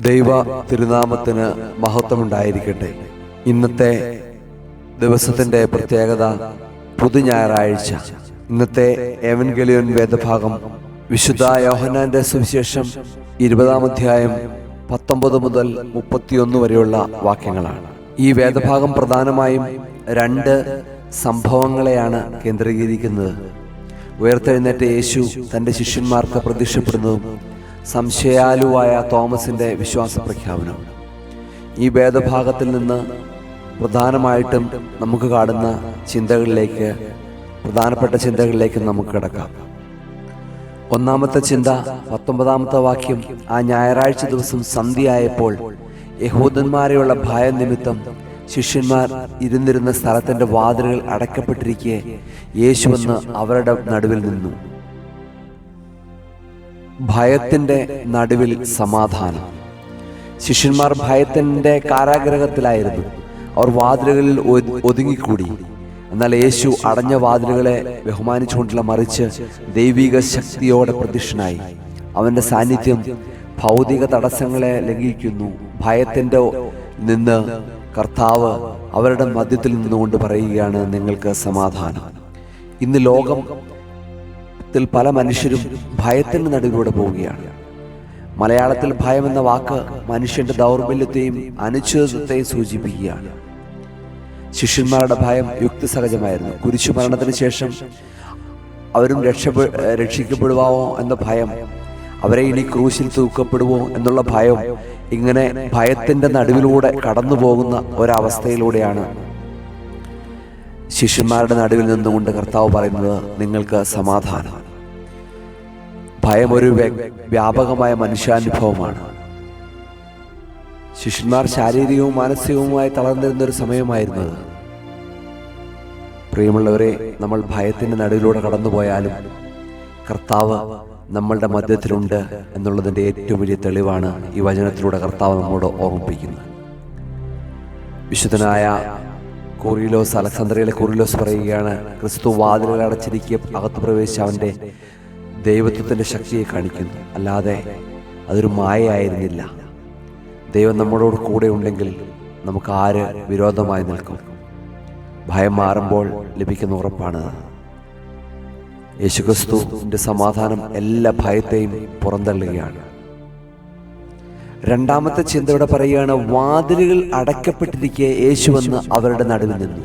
ദൈവ തിരുനാമത്തിന് മഹത്വമുണ്ടായിരിക്കട്ടെ. ഇന്നത്തെ ദിവസത്തിൻ്റെ പ്രത്യേകത പുതു ഞായറാഴ്ച. ഇന്നത്തെ എവൻഗലിയോൻ വേദഭാഗം വിശുദ്ധ യോഹന്നാന്റെ സുവിശേഷം 20-ാം അധ്യായം 19 മുതൽ 31 വരെയുള്ള വാക്യങ്ങളാണ്. ഈ വേദഭാഗം പ്രധാനമായും 2 സംഭവങ്ങളെയാണ് കേന്ദ്രീകരിക്കുന്നത്. ഉയർത്തെഴുന്നേറ്റ യേശു തൻ്റെ ശിഷ്യന്മാർക്ക് പ്രത്യക്ഷപ്പെടുന്നതും സംശയാലുവായ തോമസിൻ്റെ വിശ്വാസ പ്രഖ്യാപനവും. ഈ വേദഭാഗത്തിൽ നിന്ന് പ്രധാനമായിട്ടും നമുക്ക് കാണുന്ന പ്രധാനപ്പെട്ട ചിന്തകളിലേക്ക് നമുക്ക് കിടക്കാം. ഒന്നാമത്തെ ചിന്ത 19-ാമത്തെ വാക്യം. ആ ഞായറാഴ്ച ദിവസം സന്ധ്യയായപ്പോൾ യഹൂദന്മാരെയുള്ള ഭയം നിമിത്തം ശിഷ്യന്മാർ ഇരുന്നിരുന്ന സ്ഥലത്തിൻ്റെ വാതിലുകൾ അടയ്ക്കപ്പെട്ടിരിക്കെ യേശു വന്ന് അവരുടെ നടുവിൽ നിന്നു. ഭയത്തിൻ്റെ നടുവിൽ സമാധാനം. ശിഷ്യന്മാർ ഭയത്തിൻ്റെ കാരാഗ്രഹത്തിലായിരുന്നു. അവർ വാതിലുകളിൽ ഒതുങ്ങിക്കൂടി. എന്നാൽ യേശു അടഞ്ഞ വാതിലുകളെ ബഹുമാനിച്ചുകൊണ്ടുള്ള മറിച്ച് ദൈവിക ശക്തിയോടെ പ്രത്യക്ഷനായി. അവൻ്റെ സാന്നിധ്യം ഭൗതിക തടസ്സങ്ങളെ ലംഘിക്കുന്നു. ഭയത്തിൻ്റെ നിന്ന് കർത്താവ് അവരുടെ മധ്യത്തിൽ നിന്നുകൊണ്ട് പറയുകയാണ്, നിങ്ങൾക്ക് സമാധാനം. ഇന്ന് ലോകത്തിൽ പല മനുഷ്യരും ഭയത്തിൻ്റെ നടുവിലൂടെ പോവുകയാണ്. മലയാളത്തിൽ ഭയം എന്ന വാക്ക് മനുഷ്യന്റെ ദൗർബല്യത്തെയും അനിശ്ചിതത്വത്തെയും സൂചിപ്പിക്കുകയാണ്. ശിഷ്യന്മാരുടെ ഭയം യുക്തിസഹജമായിരുന്നു. കുരിശുമരണത്തിന് ശേഷം അവരും രക്ഷിക്കപ്പെടുവാമോ എന്ന ഭയം, അവരെ ഇനി ക്രൂശിൽ തൂക്കപ്പെടുവോ എന്നുള്ള ഭയം, ഇങ്ങനെ ഭയത്തിൻ്റെ നടുവിലൂടെ കടന്നു പോകുന്ന ഒരവസ്ഥയിലൂടെയാണ് ശിഷ്യന്മാരുടെ നടുവിൽ നിന്നുകൊണ്ട് കർത്താവ് പറയുന്നത്, നിങ്ങൾക്ക് സമാധാനം. ഭയം ഒരു വ്യാപകമായ മനുഷ്യാനുഭവമാണ്. ശിഷ്യന്മാർ ശാരീരികവും മാനസികവുമായി തളർന്നിരുന്നൊരു സമയമായിരുന്നത്. പ്രിയമുള്ളവരെ, നമ്മൾ ഭയത്തിൻ്റെ നടുവിലൂടെ കടന്നുപോയാലും കർത്താവ് നമ്മളുടെ മധ്യത്തിലുണ്ട് എന്നുള്ളതിൻ്റെ ഏറ്റവും വലിയ തെളിവാണ് ഈ വചനത്തിലൂടെ കർത്താവ് നമ്മോട് ഓർമ്മിപ്പിക്കുന്നത്. വിശുദ്ധനായ കൂറിലോസ്, അലക്സാന്ദ്രിയയിലെ കൂറിലോസ് പറയുകയാണ്, ക്രിസ്തു വാതിലുകൾ അടച്ചിരിക്കെ അകത്ത് പ്രവേശിച്ച് അവൻ്റെ ദൈവത്വത്തിൻ്റെ ശക്തിയെ കാണിക്കുന്നു. അല്ലാതെ അതൊരു മായയായിരുന്നില്ല. ദൈവം നമ്മളോട് കൂടെ ഉണ്ടെങ്കിൽ നമുക്ക് ആര് വിരോധമായി നിൽക്കും? ഭയം മാറുമ്പോൾ ലഭിക്കുന്ന ഉറപ്പാണ്. യേശുക്രിസ്തുവിൻ്റെ സമാധാനം എല്ലാ ഭയത്തെയും പുറന്തള്ളുകയാണ്. രണ്ടാമത്തെ ചിന്ത ഇവിടെ പറയുകയാണ്, വാതിലുകൾ അടയ്ക്കപ്പെട്ടിരിക്കെ യേശു വന്ന് അവരുടെ നടുവിൽ നിന്നു.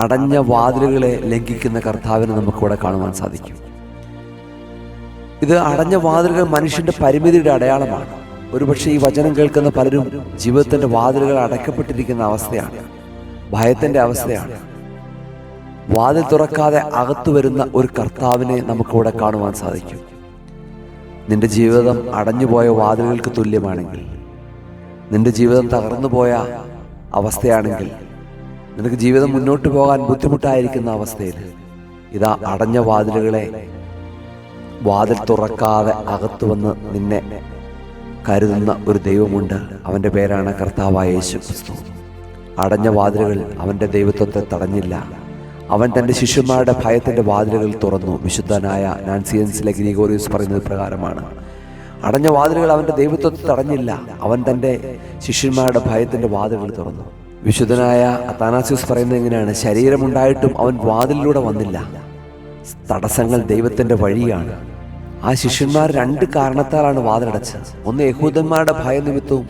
അടഞ്ഞ വാതിലുകളെ ലംഘിക്കുന്ന കർത്താവിനെ നമുക്കിവിടെ കാണുവാൻ സാധിക്കും. ഇത് അടഞ്ഞ വാതിലുകൾ മനുഷ്യന്റെ പരിമിതിയുടെ അടയാളമാണ്. ഒരുപക്ഷെ ഈ വചനം കേൾക്കുന്ന പലരും ജീവിതത്തിന്റെ വാതിലുകൾ അടയ്ക്കപ്പെട്ടിരിക്കുന്ന അവസ്ഥയാണ്, ഭയത്തിന്റെ അവസ്ഥയാണ്. വാതിൽ തുറക്കാതെ അകത്തു വരുന്ന ഒരു കർത്താവിനെ നമുക്കിവിടെ കാണുവാൻ സാധിക്കും. നിന്റെ ജീവിതം അടഞ്ഞുപോയ വാതിലുകൾക്ക് തുല്യമാണെങ്കിൽ, നിന്റെ ജീവിതം തകർന്നുപോയ അവസ്ഥയാണെങ്കിൽ, നിനക്ക് ജീവിതം മുന്നോട്ട് പോകാൻ ബുദ്ധിമുട്ടായിരിക്കുന്ന അവസ്ഥയിൽ ഇതാ അടഞ്ഞ വാതിൽ തുറക്കാതെ അകത്തു വന്ന് നിന്നെ കരുതുന്ന ഒരു ദൈവമുണ്ട്. അവൻ്റെ പേരാണ് കർത്താവായ യേശു ക്രിസ്തു. അടഞ്ഞ വാതിലുകൾ അവൻ്റെ ദൈവത്വത്തെ തടഞ്ഞില്ല. അവൻ തൻ്റെ ശിഷ്യന്മാരുടെ ഭയത്തിൻ്റെ വാതിലുകൾ തുറന്നു. വിശുദ്ധനായ നാൻസിയൻസിലെ ഗ്രിഗോറിയോസ് പറയുന്നത് പ്രകാരമാണ്, അടഞ്ഞ വാതിലുകൾ അവൻ്റെ ദൈവത്വത്തെ തടഞ്ഞില്ല, അവൻ തൻ്റെ ശിഷ്യന്മാരുടെ ഭയത്തിൻ്റെ വാതിലുകൾ തുറന്നു. വിശുദ്ധനായ അത്താനാസ്യോസ് പറയുന്നത് എങ്ങനെയാണ്, ശരീരമുണ്ടായിട്ടും അവൻ വാതിലിലൂടെ വന്നില്ല. തടസ്സങ്ങൾ ദൈവത്തിൻ്റെ വഴിയാണ്. ആ ശിഷ്യന്മാർ 2 കാരണത്താലാണ് വാതിലടച്ചത്. ഒന്ന് യഹൂദന്മാരുടെ ഭയനിമിത്തവും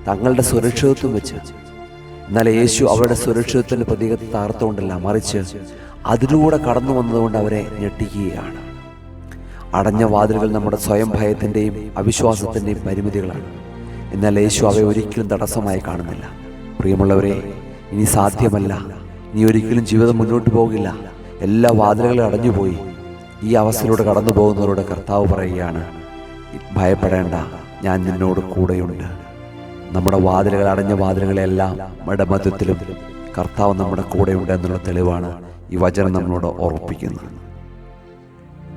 തങ്ങളുടെ സുരക്ഷിതത്വം വെച്ച്. എന്നാൽ യേശു അവരുടെ സുരക്ഷിതത്വത്തിൻ്റെ പ്രതീകത്തെ തകർത്തുകൊണ്ടല്ല, മറിച്ച് അതിലൂടെ കടന്നു വന്നതുകൊണ്ട് അവരെ ഞെട്ടിക്കുകയാണ്. അടഞ്ഞ വാതിലുകൾ നമ്മുടെ സ്വയം ഭയത്തിൻ്റെയും അവിശ്വാസത്തിൻ്റെയും പരിമിതികളാണ്. എന്നാൽ യേശു അവയെ ഒരിക്കലും തടസ്സമായി കാണുന്നില്ല. പ്രിയമുള്ളവരെ, ഇനി സാധ്യമല്ല, ഇനി ഒരിക്കലും ജീവിതം മുന്നോട്ട് പോകില്ല, എല്ലാ വാതിലുകളും അടഞ്ഞുപോയി. ഈ അവസ്ഥയിലൂടെ കടന്നു പോകുന്നവരോട് കർത്താവ് പറയുകയാണ്, ഭയപ്പെടേണ്ട, ഞാൻ നിന്നോട് കൂടെയുണ്ട്. നമ്മുടെ വാതിലുകൾ, അടഞ്ഞ വാതിലുകളെല്ലാം നമ്മുടെ മധ്യത്തിലും കർത്താവ് നമ്മുടെ കൂടെയുണ്ട് എന്നുള്ള തെളിവാണ് ഈ വചനം നമ്മളോട് ഓർമ്മിപ്പിക്കുന്നത്.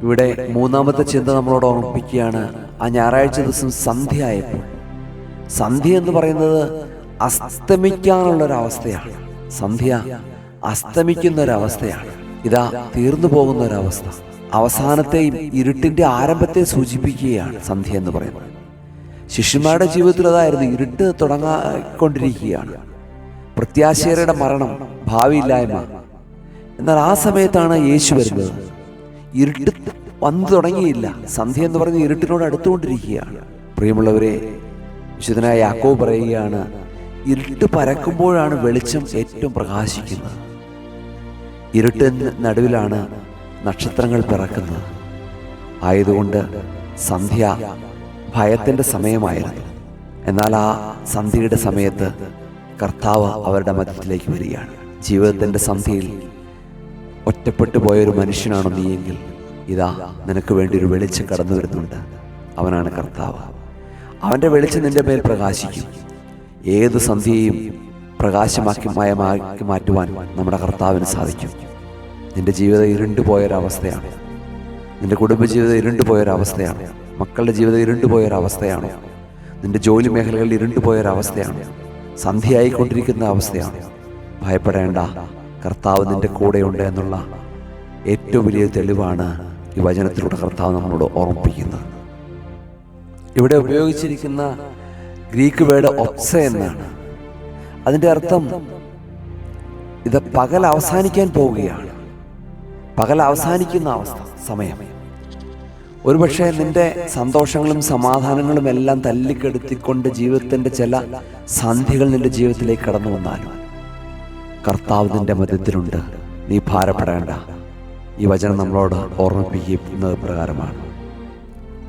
ഇവിടെ മൂന്നാമത്തെ ചിന്ത നമ്മളോട് ഓർമ്മിപ്പിക്കുകയാണ്, ആ ഞായറാഴ്ച ദിവസം സന്ധ്യയായപ്പോൾ. സന്ധ്യ എന്ന് പറയുന്നത് അസ്തമിക്കാനുള്ളൊരവസ്ഥയാണ്. സന്ധ്യ അസ്തമിക്കുന്ന ഒരവസ്ഥയാണ്. ഇതാ തീർന്നു പോകുന്ന ഒരവസ്ഥ. അവസാനത്തെയും ഇരുട്ടിൻ്റെ ആരംഭത്തെ സൂചിപ്പിക്കുകയാണ് സന്ധ്യ എന്ന് പറയുന്നത്. ശിഷ്യന്മാരുടെ ജീവിതത്തിൽ അതായിരുന്നു. ഇരുട്ട് തുടങ്ങിക്കൊണ്ടിരിക്കുകയാണ്. പ്രത്യാശയുടെ മരണം, ഭാവിയില്ലായ്മ. എന്നാൽ ആ സമയത്താണ് യേശു വരുന്നത്. ഇരുട്ട് വന്നു തുടങ്ങിയില്ല. സന്ധ്യ എന്ന് പറഞ്ഞ് ഇരുട്ടിനോട് അടുത്തുകൊണ്ടിരിക്കുകയാണ്. പ്രിയമുള്ളവരെ, വിശുദ്ധനായ യാക്കോബ് പറയുകയാണ്, ഇരുട്ട് പരക്കുമ്പോഴാണ് വെളിച്ചം ഏറ്റവും പ്രകാശിക്കുന്നത്. ഇരുട്ടിന് നടുവിലാണ് നക്ഷത്രങ്ങൾ പിറക്കുന്നത്. ആയതുകൊണ്ട് സന്ധ്യ ഭയത്തിൻ്റെ സമയമായിരുന്നു. എന്നാൽ ആ സന്ധ്യയുടെ സമയത്ത് കർത്താവ് അവരുടെ മധ്യത്തിലേക്ക് വരികയാണ്. ജീവിതത്തിൻ്റെ സന്ധ്യയിൽ ഒറ്റപ്പെട്ടു പോയൊരു മനുഷ്യനാണോ നീയെങ്കിൽ ഇതാ നിനക്ക് വേണ്ടി ഒരു വെളിച്ചം കടന്നു വരുന്നുണ്ട്. അവനാണ് കർത്താവ്. അവൻ്റെ വെളിച്ചം നിന്റെ മേൽ പ്രകാശിക്കും. ഏത് സന്ധ്യയും പ്രകാശമാക്കി മയമാക്കി മാറ്റുവാൻ നമ്മുടെ കർത്താവിന് സാധിക്കും. നിന്റെ ജീവിതം ഇരുണ്ടുപോയൊരവസ്ഥയാണ്. നിന്റെ കുടുംബജീവിതം ഇരുണ്ടുപോയൊരവസ്ഥയാണ്. മക്കളുടെ ജീവിതം ഇരുണ്ടുപോയൊരവസ്ഥയാണ്. നിന്റെ ജോലി മേഖലകളിൽ ഇരുണ്ടുപോയൊരവസ്ഥയാണ്. സന്ധ്യയായിക്കൊണ്ടിരിക്കുന്ന അവസ്ഥയാണ്. ഭയപ്പെടേണ്ട, കർത്താവ് നിന്റെ കൂടെയുണ്ട് എന്നുള്ള ഏറ്റവും വലിയ തെളിവാണ് ഈ വചനത്തിലൂടെ കർത്താവ് നമ്മളോട് ഓർമ്മിപ്പിക്കുന്നത്. ഇവിടെ ഉപയോഗിച്ചിരിക്കുന്ന ഗ്രീക്ക് വേർഡ് ഒപ്സ എന്നാണ്. അതിൻ്റെ അർത്ഥം ഇത് പകൽ അവസാനിക്കാൻ പോവുകയാണ്. പകൽ അവസാനിക്കുന്ന അവസ്ഥ, സമയം. ഒരുപക്ഷെ നിന്റെ സന്തോഷങ്ങളും സമാധാനങ്ങളും എല്ലാം തല്ലിക്കെടുത്തിക്കൊണ്ട് ജീവിതത്തിൻ്റെ ചില സന്ധികൾ നിന്റെ ജീവിതത്തിലേക്ക് കടന്നു വന്നാലും കർത്താവ് നിന്റെ മധ്യത്തിലുണ്ട്. നീ ഭാരപ്പെടേണ്ട. ഈ വചനം നമ്മളോട് ഓർമ്മിപ്പിക്കുന്നത് പ്രകാരമാണ്.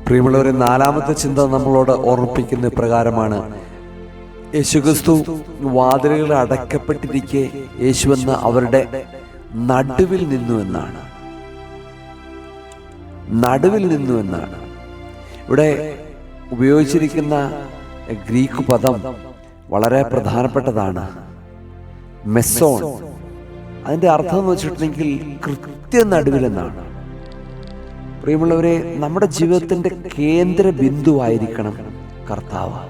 പ്രിയമുള്ളവരെ, നാലാമത്തെ ചിന്ത നമ്മളോട് ഓർമ്മിപ്പിക്കുന്ന പ്രകാരമാണ്. യേശുക്രിസ്തു വാതിലുകൾ അടയ്ക്കപ്പെട്ടിരിക്കെ യേശുവെന്ന് അവരുടെ നടുവിൽ നിന്നു എന്നാണ്. നടുവിൽ നിന്നു എന്നാണ് ഇവിടെ ഉപയോഗിച്ചിരിക്കുന്ന ഗ്രീക്ക് പദം. വളരെ പ്രധാനപ്പെട്ടതാണ്. മെസ്സോൺ. അതിൻ്റെ അർത്ഥം എന്ന് വെച്ചിട്ടുണ്ടെങ്കിൽ കൃത്യ നടുവിലെന്നാണ്. പ്രിയമുള്ളവരെ, നമ്മുടെ ജീവിതത്തിൻ്റെ കേന്ദ്ര ബിന്ദുവായിരിക്കണം കർത്താവ്.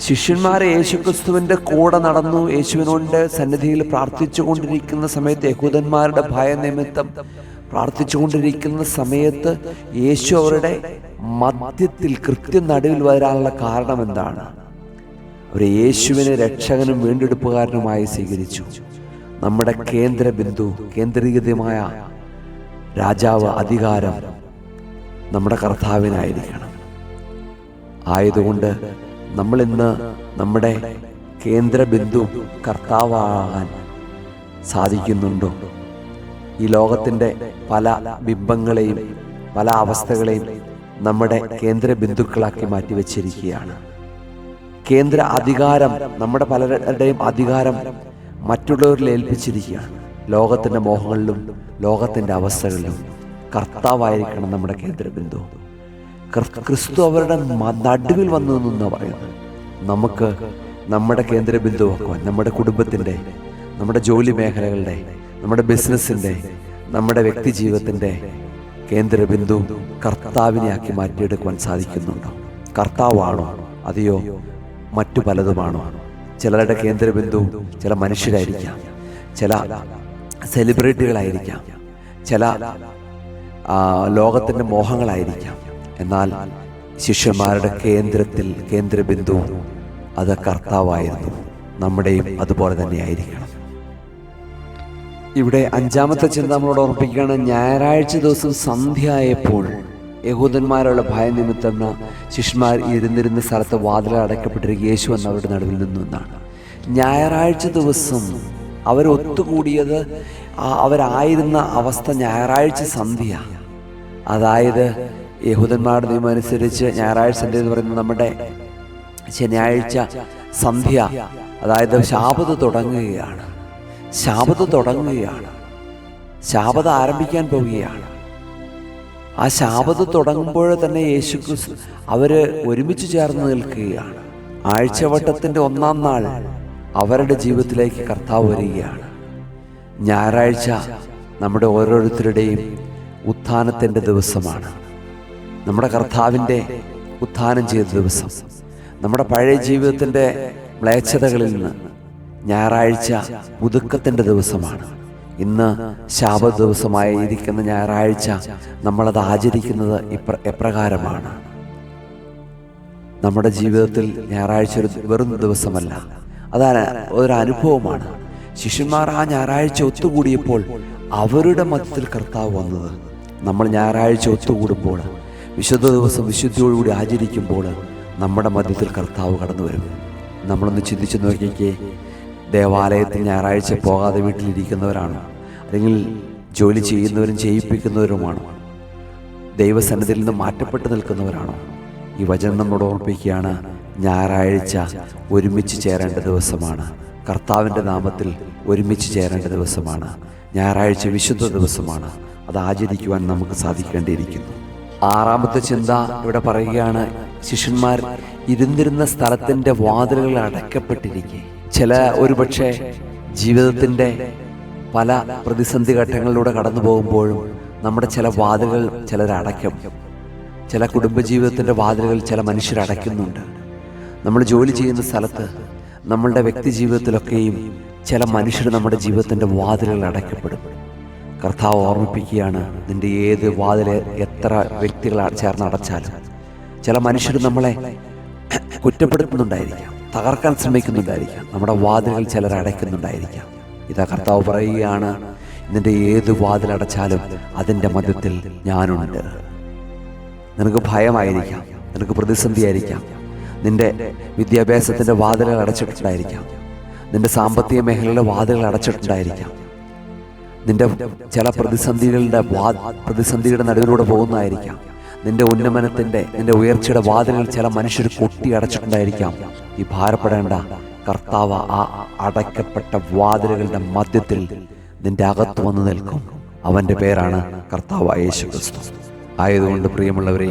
ശിഷ്യന്മാരെ യേശുക്രിസ്തുവിൻ്റെ കൂടെ നടന്നു. യേശുവിനോട് സന്നിധിയിൽ പ്രാർത്ഥിച്ചു കൊണ്ടിരിക്കുന്ന സമയത്ത്, യഹൂദന്മാരുടെ ഭയനിമിത്തം പ്രാർത്ഥിച്ചു കൊണ്ടിരിക്കുന്ന സമയത്ത് യേശു അവരുടെ മധ്യത്തിൽ കൃത്യം നടുവിൽ വരാനുള്ള കാരണം എന്താണ്? അവർ യേശുവിനെ രക്ഷകനും വീണ്ടെടുപ്പുകാരനുമായി സ്വീകരിച്ചു. നമ്മുടെ കേന്ദ്ര ബിന്ദു, കേന്ദ്രീകൃതമായ രാജാവ്, അധികാരം നമ്മുടെ കർത്താവിനായിരിക്കണം. ആയതുകൊണ്ട് നമ്മളിന്ന് നമ്മുടെ കേന്ദ്ര ബിന്ദു കർത്താവാകാൻ സാധിക്കുന്നുണ്ടോ? ഈ ലോകത്തിൻ്റെ പല ബിംബങ്ങളെയും പല അവസ്ഥകളെയും നമ്മുടെ കേന്ദ്ര ബിന്ദുക്കളാക്കി മാറ്റിവെച്ചിരിക്കുകയാണ്. കേന്ദ്ര അധികാരം, നമ്മുടെ പലരുടെയും അധികാരം മറ്റുള്ളവരിൽ ഏൽപ്പിച്ചിരിക്കുകയാണ്. ലോകത്തിൻ്റെ മോഹങ്ങളിലും ലോകത്തിൻ്റെ അവസ്ഥകളിലും കർത്താവായിരിക്കണം നമ്മുടെ കേന്ദ്ര ബിന്ദു. ക്രിസ്തു അവരുടെ നടുവിൽ വന്നു എന്നാണ് പറയുന്നത്. നമുക്ക് നമ്മുടെ കേന്ദ്ര ബിന്ദുവാക്കുവാൻ, നമ്മുടെ കുടുംബത്തിൻ്റെ, നമ്മുടെ ജോലി മേഖലകളുടെ, നമ്മുടെ ബിസിനസ്സിൻ്റെ, നമ്മുടെ വ്യക്തി ജീവിതത്തിൻ്റെ കേന്ദ്ര ബിന്ദു കർത്താവിനെ ആക്കി മാറ്റിയെടുക്കുവാൻ സാധിക്കുന്നുണ്ടോ? കർത്താവാണോ അതെയോ മറ്റു പലതുമാണോ? ചിലരുടെ കേന്ദ്ര ബിന്ദു ചില മനുഷ്യരായിരിക്കാം, ചില സെലിബ്രിറ്റികളായിരിക്കാം, ചില ലോകത്തിൻ്റെ മോഹങ്ങളായിരിക്കാം. എന്നാൽ ശിഷ്യന്മാരുടെ കേന്ദ്ര ബിന്ദു അത് കർത്താവായിരുന്നു. നമ്മുടെയും അതുപോലെ തന്നെയായിരിക്കണം. ഇവിടെ അഞ്ചാമത്തെ ചിന്ത നമ്മളോട് ഓർമ്മിപ്പിക്കുകയാണ്. ഞായറാഴ്ച ദിവസം സന്ധ്യയായപ്പോൾ യഹൂദന്മാരുള്ള ഭയനിമിത്തം ശിഷ്യന്മാർ ഇരുന്നിരുന്ന സ്ഥലത്ത് വാതിൽ അടയ്ക്കപ്പെട്ടിരിക്കുക യേശു എന്ന് അവരുടെ നടുവിൽ നിന്നു എന്നാണ്. ഞായറാഴ്ച ദിവസം അവരൊത്തുകൂടിയത്, അവരായിരുന്ന അവസ്ഥ ഞായറാഴ്ച സന്ധ്യ. അതായത് യഹൂദന്മാരുടെ നിയമം അനുസരിച്ച് ഞായറാഴ്ച സന്ധ്യ എന്ന് പറയുന്നത് നമ്മുടെ ശനിയാഴ്ച സന്ധ്യ, അതായത് ശാബത്ത് തുടങ്ങുകയാണ്. ശാബത്ത് ആരംഭിക്കാൻ പോവുകയാണ്. ആ ശാബത്ത് തുടങ്ങുമ്പോൾ തന്നെ യേശുക്രിസ്തു അവര് ഒരുമിച്ച് ചേർന്ന് നിൽക്കുകയാണ്. ആഴ്ചവട്ടത്തിൻ്റെ ഒന്നാം നാൾ അവരുടെ ജീവിതത്തിലേക്ക് കർത്താവ് വരികയാണ്. ഞായറാഴ്ച നമ്മുടെ ഓരോരുത്തരുടെയും ഉത്ഥാനത്തിൻ്റെ ദിവസമാണ്. നമ്മുടെ കർത്താവിൻ്റെ ഉത്ഥാനം ചെയ്ത ദിവസം. നമ്മുടെ പഴയ ജീവിതത്തിൻ്റെ മ്ലേച്ഛതകളിൽ നിന്ന് ഞായറാഴ്ച പുതുക്കത്തിൻ്റെ ദിവസമാണ്. ഇന്ന് ശാബത്ത് ദിവസമായിരിക്കുന്ന ഞായറാഴ്ച നമ്മളത് ആചരിക്കുന്നത് എപ്രകാരമാണ്? നമ്മുടെ ജീവിതത്തിൽ ഞായറാഴ്ച വെറും ദിവസമല്ല, അതാണ് ഒരു അനുഭവമാണ്. ശിഷ്യന്മാർ ആ ഞായറാഴ്ച ഒത്തുകൂടിയപ്പോൾ അവരുടെ മധ്യത്തിൽ കർത്താവ് വന്നത്. നമ്മൾ ഞായറാഴ്ച ഒത്തുകൂടുമ്പോൾ, വിശുദ്ധ ദിവസം വിശുദ്ധിയോടുകൂടി ആചരിക്കുമ്പോൾ നമ്മുടെ മധ്യത്തിൽ കർത്താവ് കടന്നു വരും. നമ്മളൊന്ന് ചിന്തിച്ച് നോക്കിക്കേ, ദേവാലയത്തിൽ ഞായറാഴ്ച പോകാതെ വീട്ടിലിരിക്കുന്നവരാണോ, അല്ലെങ്കിൽ ജോലി ചെയ്യുന്നവരും ചെയ്യിപ്പിക്കുന്നവരുമാണോ, ദൈവസന്നിധിയിൽ നിന്ന് മാറ്റപ്പെട്ട് നിൽക്കുന്നവരാണോ? ഈ വചനം നമ്മോട് ഓർമ്മിപ്പിക്കുകയാണ്, ഞായറാഴ്ച ഒരുമിച്ച് ചേരേണ്ട ദിവസമാണ്. കർത്താവിൻ്റെ നാമത്തിൽ ഒരുമിച്ച് ചേരേണ്ട ദിവസമാണ്. ഞായറാഴ്ച വിശുദ്ധ ദിവസമാണ്. അത് ആചരിക്കുവാൻ നമുക്ക് സാധിക്കേണ്ടിയിരിക്കുന്നു. ആറാമത്തെ ചിന്ത ഇവിടെ പറയുകയാണ്, ശിഷ്യന്മാർ ഇരുന്നിരുന്ന സ്ഥലത്തിൻ്റെ വാതിലുകൾ അടയ്ക്കപ്പെട്ടിരിക്കെ. ഒരുപക്ഷെ ജീവിതത്തിൻ്റെ പല പ്രതിസന്ധി ഘട്ടങ്ങളിലൂടെ കടന്നു പോകുമ്പോഴും നമ്മുടെ ചില വാതിലുകൾ ചിലരടയ്ക്കും. ചില കുടുംബജീവിതത്തിൻ്റെ വാതിലുകൾ ചില മനുഷ്യരടയ്ക്കുന്നുണ്ട്. നമ്മൾ ജോലി ചെയ്യുന്ന സ്ഥലത്ത്, നമ്മളുടെ വ്യക്തി ജീവിതത്തിലൊക്കെയും ചില മനുഷ്യർ നമ്മുടെ ജീവിതത്തിൻ്റെ വാതിലുകൾ അടയ്ക്കപ്പെടും. കർത്താവ് ഓർമ്മിപ്പിക്കുകയാണ്, നിൻ്റെ ഏത് വാതിൽ എത്ര വ്യക്തികൾ ചേർന്ന് അടച്ചാലും ചില മനുഷ്യർ നമ്മളെ കുറ്റപ്പെടുത്തുന്നുണ്ടായിരിക്കാം, തകർക്കാൻ ശ്രമിക്കുന്നുണ്ടായിരിക്കാം, നമ്മുടെ വാതിലുകൾ ചിലർ അടയ്ക്കുന്നുണ്ടായിരിക്കാം. ഇതാ കർത്താവ് പറയുകയാണ്, നിൻ്റെ ഏത് വാതിലടച്ചാലും അതിൻ്റെ മധ്യത്തിൽ ഞാനുണ്ട്. നിനക്ക് ഭയമായിരിക്കാം, നിനക്ക് പ്രതിസന്ധിയായിരിക്കാം, നിൻ്റെ വിദ്യാഭ്യാസത്തിൻ്റെ വാതിലുകൾ അടച്ചിട്ടുണ്ടായിരിക്കാം, നിൻ്റെ സാമ്പത്തിക മേഖലയുടെ വാതിലുകൾ അടച്ചിട്ടുണ്ടായിരിക്കാം, നിൻ്റെ ചില പ്രതിസന്ധിയുടെ നടുവിലൂടെ പോകുന്നതായിരിക്കാം, നിൻ്റെ ഉന്നമനത്തിൻ്റെ, നിൻ്റെ ഉയർച്ചയുടെ വാതിലുകൾ ചില മനുഷ്യർ കൊട്ടി അടച്ചിട്ടുണ്ടായിരിക്കാം. ഈ ഭാരപ്പെടേണ്ട, കർത്താവ് ആ അടയ്ക്കപ്പെട്ട വാതിലുകളുടെ മധ്യത്തിൽ നിന്റെ അകത്ത് വന്ന് നിൽക്കും. അവൻ്റെ പേരാണ് കർത്താവായ യേശു ക്രിസ്തു. ആയതുകൊണ്ട് പ്രിയമുള്ളവരെ,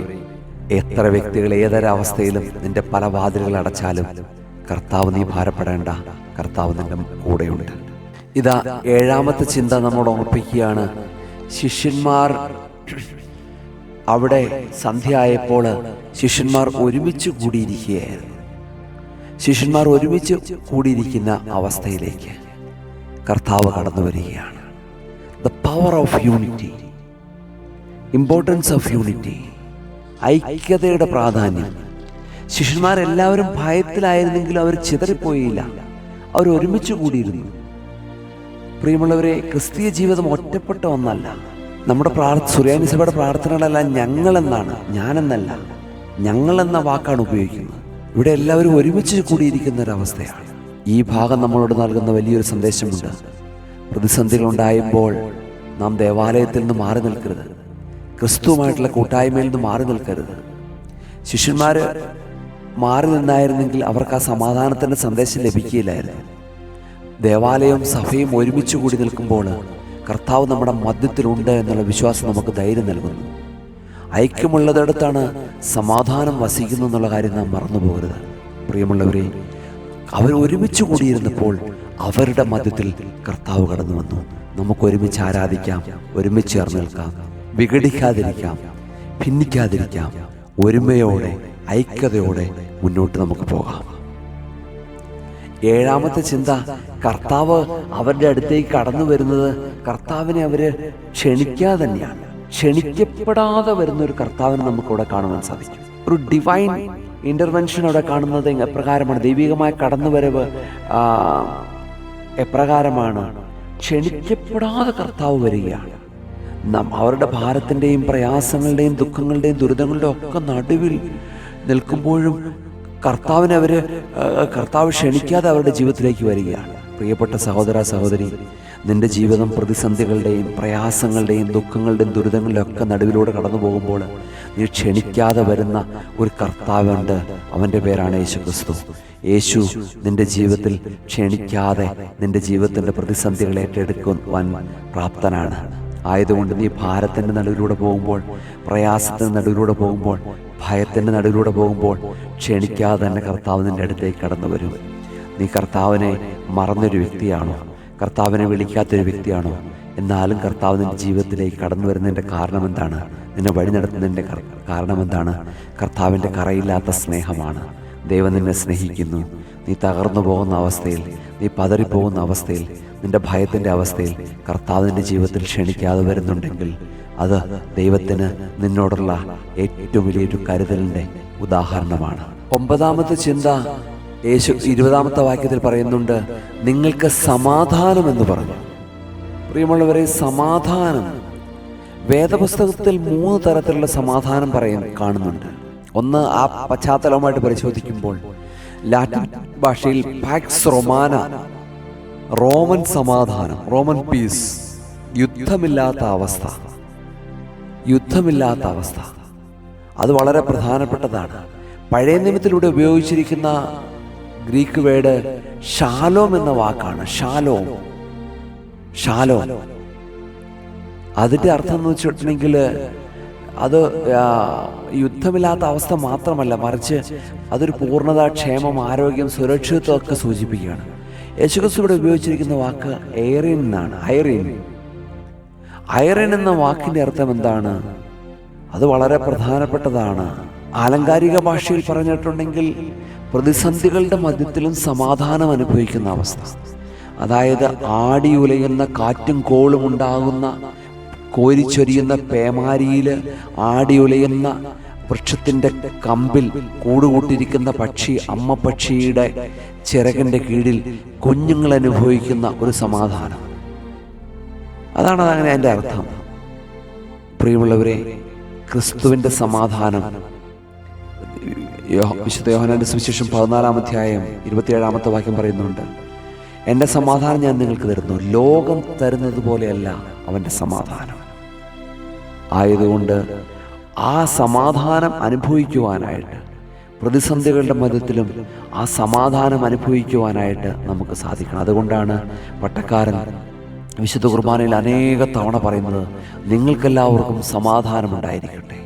എത്ര വ്യക്തികൾ ഏതൊരവസ്ഥയിലും നിന്റെ പല വാതിലുകൾ അടച്ചാലും കർത്താവ്, നീ ഭാരപ്പെടേണ്ട, കർത്താവ് നിന്റെ കൂടെയുണ്ട്. ഇതാ ഏഴാമത്തെ ചിന്ത നമ്മോട് ഓർപ്പിക്കുകയാണ്, ശിഷ്യന്മാർ അവിടെ സന്ധ്യ ആയപ്പോൾ ശിഷ്യന്മാർ ഒരുമിച്ച് കൂടിയിരിക്കുകയായിരുന്നു. ശിഷ്യന്മാർ ഒരുമിച്ച് കൂടിയിരിക്കുന്ന അവസ്ഥയിലേക്ക് കർത്താവ് കടന്നു വരികയാണ്. The power of unity, importance of unity, ഐക്യതയുടെ പ്രാധാന്യം. ശിഷ്യന്മാരെല്ലാവരും ഭയത്തിലായിരുന്നെങ്കിലും അവർ ചിതറിപ്പോയില്ല, അവർ ഒരുമിച്ച് കൂടിയിരുന്നു. പ്രിയമുള്ളവരെ, ക്രിസ്തീയ ജീവിതം ഒറ്റപ്പെട്ട ഒന്നല്ല. നമ്മുടെ സുറിയാനി സഭയുടെ പ്രാർത്ഥനകളെല്ലാം ഞങ്ങളെന്നാണ്, ഞാനെന്നല്ല, ഞങ്ങളെന്ന വാക്കാണ് ഉപയോഗിക്കുന്നത്. ഇവിടെ എല്ലാവരും ഒരുമിച്ച് കൂടിയിരിക്കുന്ന ഒരവസ്ഥയാണ്. ഈ ഭാഗം നമ്മളോട് നൽകുന്ന വലിയൊരു സന്ദേശമുണ്ട്. പ്രതിസന്ധികൾ ഉണ്ടായുമ്പോൾ നാം ദേവാലയത്തിൽ നിന്ന് മാറി നിൽക്കരുത്, ക്രിസ്തുവുമായിട്ടുള്ള കൂട്ടായ്മയിൽ നിന്ന് മാറി നിൽക്കരുത്. ശിഷ്യന്മാർ മാറി നിന്നായിരുന്നെങ്കിൽ അവർക്ക് ആ സമാധാനത്തിൻ്റെ സന്ദേശം ലഭിക്കുകയില്ലായിരുന്നു. ദേവാലയവും സഭയും ഒരുമിച്ച് കൂടി നിൽക്കുമ്പോൾ കർത്താവ് നമ്മുടെ മധ്യത്തിലുണ്ട് എന്നുള്ള വിശ്വാസം നമുക്ക് ധൈര്യം നൽകുന്നു. ഐക്യമുള്ളതിടത്താണ് സമാധാനം വസിക്കുന്നു എന്നുള്ള കാര്യം നാം മറന്നു പോകരുത്. പ്രിയമുള്ളവരെ, അവർ ഒരുമിച്ച് കൂടിയിരുന്നപ്പോൾ അവരുടെ മധ്യത്തിൽ കർത്താവ് കടന്നു വന്നു. നമുക്ക് ഒരുമിച്ച് ആരാധിക്കാം, ഒരുമിച്ച് ചേർന്ന് നിൽക്കാം, വിഘടിക്കാതിരിക്കാം, ഭിന്നിക്കാതിരിക്കാം, ഒരുമയോടെ ഐക്യതയോടെ മുന്നോട്ട് നമുക്ക് പോകാം. ഏഴാമത്തെ ചിന്ത, കർത്താവ് അവരുടെ അടുത്തേക്ക് കടന്നു വരുന്നത് കർത്താവിനെ അവര് ക്ഷണിക്കാതെ തന്നെയാണ്. ക്ഷണിക്കപ്പെടാതെ വരുന്ന ഒരു കർത്താവിനെ നമുക്കിവിടെ കാണുവാൻ സാധിക്കും. ഒരു ഡിവൈൻ ഇന്റർവെൻഷൻ അവിടെ കാണുന്നത് എപ്രകാരമാണ്? ദൈവികമായ കടന്നുവരവ് എപ്രകാരമാണ്? ക്ഷണിക്കപ്പെടാതെ കർത്താവ് വരികയാണ്. അവരുടെ ഭാരത്തിൻ്റെയും പ്രയാസങ്ങളുടെയും ദുഃഖങ്ങളുടെയും ദുരിതങ്ങളുടെയും ഒക്കെ നടുവിൽ നിൽക്കുമ്പോഴും കർത്താവ് ക്ഷണിക്കാതെ അവരുടെ ജീവിതത്തിലേക്ക് വരികയാണ്. പ്രിയപ്പെട്ട സഹോദര സഹോദരി, നിന്റെ ജീവിതം പ്രതിസന്ധികളുടെയും പ്രയാസങ്ങളുടെയും ദുഃഖങ്ങളുടെയും ദുരിതങ്ങളുടെയും ഒക്കെ നടുവിലൂടെ കടന്നു പോകുമ്പോൾ നീ ക്ഷണിക്കാതെ വരുന്ന ഒരു കർത്താവുണ്ട്. അവൻ്റെ പേരാണ് യേശു ക്രിസ്തു. യേശു നിന്റെ ജീവിതത്തിൽ ക്ഷണിക്കാതെ നിന്റെ ജീവിതത്തിൻ്റെ പ്രതിസന്ധികൾ ഏറ്റെടുക്കുവാൻ പ്രാപ്തനാണ്. ആയതുകൊണ്ട് നീ ഭാരത്തിൻ്റെ നടുവിലൂടെ പോകുമ്പോൾ, പ്രയാസത്തിൻ്റെ നടുവിലൂടെ പോകുമ്പോൾ, ഭയത്തിൻ്റെ നടുവിലൂടെ പോകുമ്പോൾ ക്ഷണിക്കാതെ തന്നെ കർത്താവ് നിൻ്റെ അടുത്തേക്ക് കടന്നു വരും. നീ കർത്താവിനെ മറന്നൊരു വ്യക്തിയാണോ? കർത്താവിനെ വിളിക്കാത്തൊരു വ്യക്തിയാണോ? എന്നാലും കർത്താവ് നിൻ്റെ ജീവിതത്തിലേക്ക് കടന്നു വരുന്നതിൻ്റെ കാരണം എന്താണ്? നിന്നെ വഴി നടത്തുന്നതിൻ്റെ കാരണം എന്താണ്? കർത്താവിൻ്റെ കറയില്ലാത്ത സ്നേഹമാണ്. ദൈവം നിന്നെ സ്നേഹിക്കുന്നു. നീ തകർന്നു പോകുന്ന അവസ്ഥയിൽ, നീ പതറിപ്പോകുന്ന അവസ്ഥയിൽ, നിൻ്റെ ഭയത്തിൻ്റെ അവസ്ഥയിൽ കർത്താവ് നിൻ്റെ ജീവിതത്തിൽ ക്ഷണിക്കാതെ വരുന്നുണ്ടെങ്കിൽ അത് ദൈവത്തിന് നിന്നോടുള്ള ഏറ്റവും വലിയൊരു കരുതലിൻ്റെ ഉദാഹരണമാണ്. 9-ാമത്തെ ചിന്ത യേശു 20-ാമത്തെ വാക്യത്തിൽ പറയുന്നുണ്ട്, നിങ്ങൾക്ക് സമാധാനം എന്ന് പറഞ്ഞു. പ്രിയമുള്ളവരെ, സമാധാനം വേദപുസ്തകത്തിൽ 3 തരത്തിലുള്ള സമാധാനം കാണുന്നുണ്ട്. ഒന്ന്, ആ പശ്ചാത്തലവുമായിട്ട് പരിശോധിക്കുമ്പോൾ ലാറ്റിൻ ഭാഷയിൽ പാക്സ് റൊമാന, റോമൻ സമാധാനം, റോമൻ പീസ്, യുദ്ധമില്ലാത്ത അവസ്ഥ. അത് വളരെ പ്രധാനപ്പെട്ടതാണ്. പഴയ നിയമത്തിലൂടെ ഉപയോഗിച്ചിരിക്കുന്ന ഗ്രീക്ക് വേർഡ് ഷാലോം എന്ന വാക്കാണ്. ഷാലോം. അതിൻ്റെ അർത്ഥം എന്ന് വെച്ചിട്ടുണ്ടെങ്കിൽ അത് യുദ്ധമില്ലാത്ത അവസ്ഥ മാത്രമല്ല, മറിച്ച് അതൊരു പൂർണ്ണത, ക്ഷേമം, ആരോഗ്യം, സുരക്ഷിതത്വം ഒക്കെ സൂചിപ്പിക്കുകയാണ്. യേശുക്രിസ്തു ഇവിടെ ഉപയോഗിച്ചിരിക്കുന്ന വാക്ക് ഐറിൻ എന്നാണ്. ഐറിൻ എന്ന വാക്കിൻ്റെ അർത്ഥം എന്താണ്? അത് വളരെ പ്രധാനപ്പെട്ടതാണ്. ആലങ്കാരിക ഭാഷയിൽ പറഞ്ഞിട്ടുണ്ടെങ്കിൽ പ്രതിസന്ധികളുടെ മധ്യത്തിലും സമാധാനം അനുഭവിക്കുന്ന അവസ്ഥ. അതായത് ആടിയുലയുന്ന കാറ്റും കോളും ഉണ്ടാകുന്ന, കോരിച്ചൊരിയുന്ന പേമാരിയിൽ ആടിയുലയുന്ന വൃക്ഷത്തിൻ്റെ കമ്പിൽ കൂടുകൂട്ടിരിക്കുന്ന പക്ഷി, അമ്മ പക്ഷിയുടെ ചിറകിൻ്റെ കീഴിൽ കുഞ്ഞുങ്ങൾ അനുഭവിക്കുന്ന ഒരു സമാധാനം. അതാണ് അങ്ങനെ അതിൻ്റെ അർത്ഥം. പ്രിയമുള്ളവരെ, ക്രിസ്തുവിൻ്റെ സമാധാനം വിശുദ്ധ യോഹന്നാന്റെ സുവിശേഷം 14-ാം അധ്യായം 27-ാമത്തെ വാക്യം പറയുന്നുണ്ട്, എൻ്റെ സമാധാനം ഞാൻ നിങ്ങൾക്ക് തരുന്നു, ലോകം തരുന്നത് പോലെയല്ല അവൻ്റെ സമാധാനം. ആയതുകൊണ്ട് ആ സമാധാനം അനുഭവിക്കുവാനായിട്ട്, പ്രതിസന്ധികളുടെ മധ്യത്തിലും ആ സമാധാനം അനുഭവിക്കുവാനായിട്ട് നമുക്ക് സാധിക്കണം. അതുകൊണ്ടാണ് പട്ടക്കാരൻ വിശുദ്ധ കുർബാനയിൽ അനേക തവണ പറയുന്നത്, നിങ്ങൾക്കെല്ലാവർക്കും സമാധാനമുണ്ടായിരിക്കട്ടെ.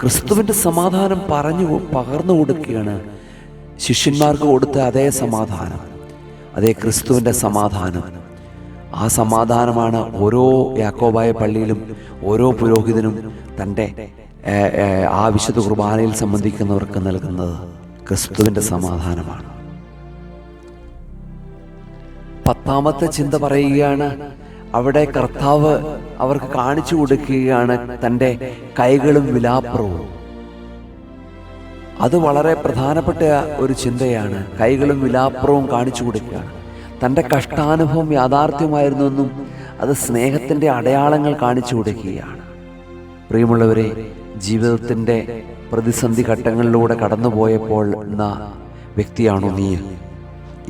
ക്രിസ്തുവിൻ്റെ സമാധാനം പകർന്നു കൊടുക്കുകയാണ്. ശിഷ്യന്മാർക്ക് കൊടുത്ത അതേ സമാധാനം, അതേ ക്രിസ്തുവിൻ്റെ സമാധാനം. ആ സമാധാനമാണ് ഓരോ യാക്കോബായ പള്ളിയിലും ഓരോ പുരോഹിതനും തൻ്റെ ആ വിശുദ്ധ കുർബാനയിൽ സംബന്ധിക്കുന്നവർക്ക് നൽകുന്നത്. ക്രിസ്തുവിൻ്റെ സമാധാനമാണ്. 10-ാമത്തെ ചിന്ത പറയുകയാണ്, അവിടെ കർത്താവ് അവർക്ക് കാണിച്ചു കൊടുക്കുകയാണ് തൻ്റെ കൈകളും വിലാപ്പുറവും. അത് വളരെ പ്രധാനപ്പെട്ട ഒരു ചിന്തയാണ്. കൈകളും വിലാപ്പുറവും കാണിച്ചു കൊടുക്കുകയാണ്. തൻ്റെ കഷ്ടാനുഭവം യാഥാർത്ഥ്യമായിരുന്നെന്നും അത് സ്നേഹത്തിൻ്റെ അടയാളങ്ങൾ കാണിച്ചു കൊടുക്കുകയാണ്. പ്രിയമുള്ളവരെ, ജീവിതത്തിൻ്റെ പ്രതിസന്ധി ഘട്ടങ്ങളിലൂടെ കടന്നുപോയപ്പോൾ എന്ന വ്യക്തിയാണോ നീ?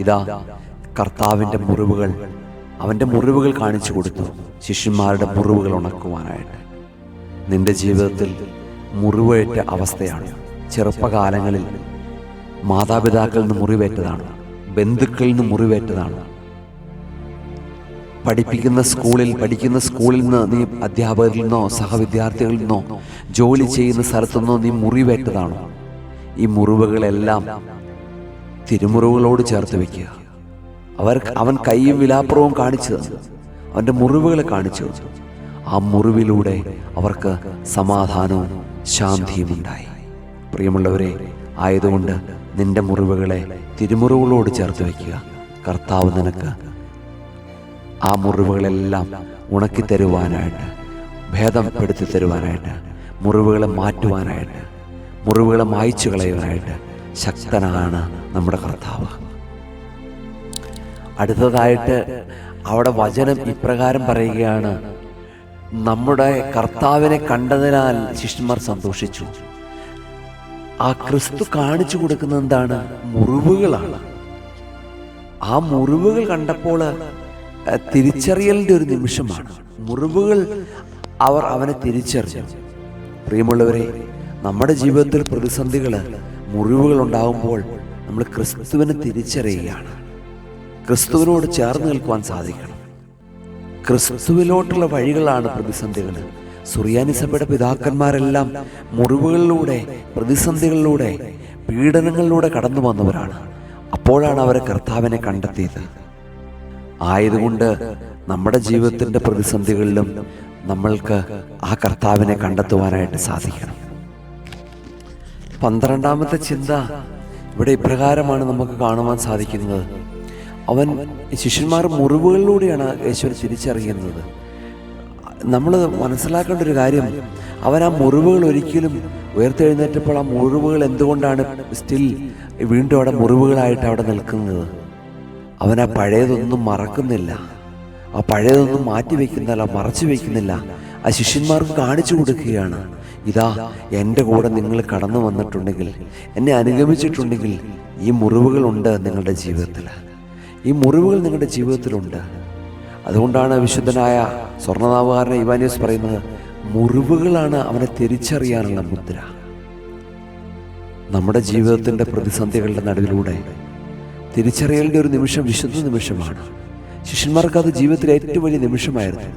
ഇതാ കർത്താവിൻ്റെ മുറിവുകൾ, അവൻ്റെ മുറിവുകൾ കാണിച്ചു കൊടുത്തു, ശിഷ്യന്മാരുടെ മുറിവുകൾ ഉണക്കുവാനായിട്ട്. നിന്റെ ജീവിതത്തിൽ മുറിവേറ്റ അവസ്ഥയാണ്. ചെറുപ്പകാലങ്ങളിൽ മാതാപിതാക്കളിൽ നിന്ന് മുറിവേറ്റതാണ്, ബന്ധുക്കളിൽ നിന്ന് മുറിവേറ്റതാണ്, പഠിക്കുന്ന സ്കൂളിൽ നിന്ന് നീ അധ്യാപകരിൽ നിന്നോ സഹവിദ്യാർത്ഥികളിൽ നിന്നോ ജോലി ചെയ്യുന്ന സ്ഥലത്തുനിന്നോ നീ മുറിവേറ്റതാണോ? ഈ മുറിവുകളെല്ലാം തിരുമുറിവുകളോട് ചേർത്ത് വയ്ക്കുക. അവൻ കൈയും വിലാപ്പുറവും കാണിച്ചു തന്നു, അവൻ്റെ മുറിവുകളെ കാണിച്ചു തന്നു. ആ മുറിവിലൂടെ അവർക്ക് സമാധാനവും ശാന്തിയും ഉണ്ടായി. പ്രിയമുള്ളവരെ, ആയതുകൊണ്ട് നിന്റെ മുറിവുകളെ തിരുമുറിവുകളോട് ചേർത്ത് വയ്ക്കുക. കർത്താവ് നിനക്ക് ആ മുറിവുകളെല്ലാം ഉണക്കിത്തരുവാനായിട്ട്, ഭേദപ്പെടുത്തി തരുവാനായിട്ട്, മുറിവുകളെ മാറ്റുവാനായിട്ട്, മുറിവുകളെ മായ്ച്ചു കളയുവാനായിട്ട് ശക്തനാണ് നമ്മുടെ കർത്താവ്. അടുത്തതായിട്ട് അവിടെ വചനം ഇപ്രകാരം പറയുകയാണ്, നമ്മുടെ കർത്താവിനെ കണ്ടതിനാൽ ശിഷ്യന്മാർ സന്തോഷിച്ചു. ആ ക്രിസ്തു കാണിച്ചു കൊടുക്കുന്നത് എന്താണ്? മുറിവുകളാണ്. ആ മുറിവുകൾ കണ്ടപ്പോൾ തിരിച്ചറിയലിൻ്റെ ഒരു നിമിഷമാണ്. മുറിവുകൾ അവനെ തിരിച്ചറിഞ്ഞു. പ്രിയമുള്ളവരെ, നമ്മുടെ ജീവിതത്തിൽ പ്രതിസന്ധികൾ, മുറിവുകൾ ഉണ്ടാകുമ്പോൾ നമ്മൾ ക്രിസ്തുവിനെ തിരിച്ചറിയുകയാണ്. ക്രിസ്തുവിനോട് ചേർന്ന് നിൽക്കുവാൻ സാധിക്കണം. ക്രിസ്തുവിലോട്ടുള്ള വഴികളാണ് പ്രതിസന്ധികൾ. സുറിയാനി സഭയുടെ പിതാക്കന്മാരെല്ലാം മുറിവുകളിലൂടെ, പ്രതിസന്ധികളിലൂടെ, പീഡനങ്ങളിലൂടെ കടന്നു വന്നവരാണ്. അപ്പോഴാണ് അവരെ കർത്താവിനെ കണ്ടെത്തിയത്. ആയതുകൊണ്ട് നമ്മുടെ ജീവിതത്തിൻ്റെ പ്രതിസന്ധികളിലും നമ്മൾക്ക് ആ കർത്താവിനെ കണ്ടെത്തുവാനായിട്ട് സാധിക്കണം. 12-ാമത്തെ ചിന്ത ഇവിടെ ഇപ്രകാരമാണ് നമുക്ക് കാണുവാൻ സാധിക്കുന്നത്. ശിഷ്യന്മാർ മുറിവുകളിലൂടെയാണ് യേശുവിനെ തിരിച്ചറിയുന്നത്. നമ്മൾ മനസ്സിലാക്കേണ്ട ഒരു കാര്യം, അവൻ ആ മുറിവുകൾ ഒരിക്കലും ഉയർത്തെഴുന്നേറ്റപ്പോൾ ആ മുറിവുകൾ എന്തുകൊണ്ടാണ് സ്റ്റിൽ വീണ്ടും അവിടെ മുറിവുകളായിട്ട് അവിടെ നിൽക്കുന്നത്? അവൻ ആ പഴയതൊന്നും മറക്കുന്നില്ല, ആ പഴയതൊന്നും മാറ്റിവെക്കുന്നില്ല, മറച്ചു വയ്ക്കുന്നില്ല. ആ ശിഷ്യന്മാർക്ക് കാണിച്ചു കൊടുക്കുകയാണ്, ഇതാ എൻ്റെ കൂടെ നിങ്ങൾ കടന്നു വന്നിട്ടുണ്ടെങ്കിൽ, എന്നെ അനുഗമിച്ചിട്ടുണ്ടെങ്കിൽ ഈ മുറിവുകളുണ്ട് നിങ്ങളുടെ ജീവിതത്തിൽ, ഈ മുറിവുകൾ നിങ്ങളുടെ ജീവിതത്തിലുണ്ട്. അതുകൊണ്ടാണ് വിശുദ്ധനായ സ്വർണ്ണനാവുകാരൻ ഇവാനിയോസ് പറയുന്നത്, മുറിവുകളാണ് അവനെ തിരിച്ചറിയാനുള്ള മുദ്ര. നമ്മുടെ ജീവിതത്തിൻ്റെ പ്രതിസന്ധികളുടെ നടുവിലൂടെ തിരിച്ചറിയലിൻ്റെ ഒരു നിമിഷം വിശുദ്ധ നിമിഷമാണ്. ശിഷ്യന്മാർക്ക് അത് ജീവിതത്തിലെ ഏറ്റവും വലിയ നിമിഷമായിരുന്നു.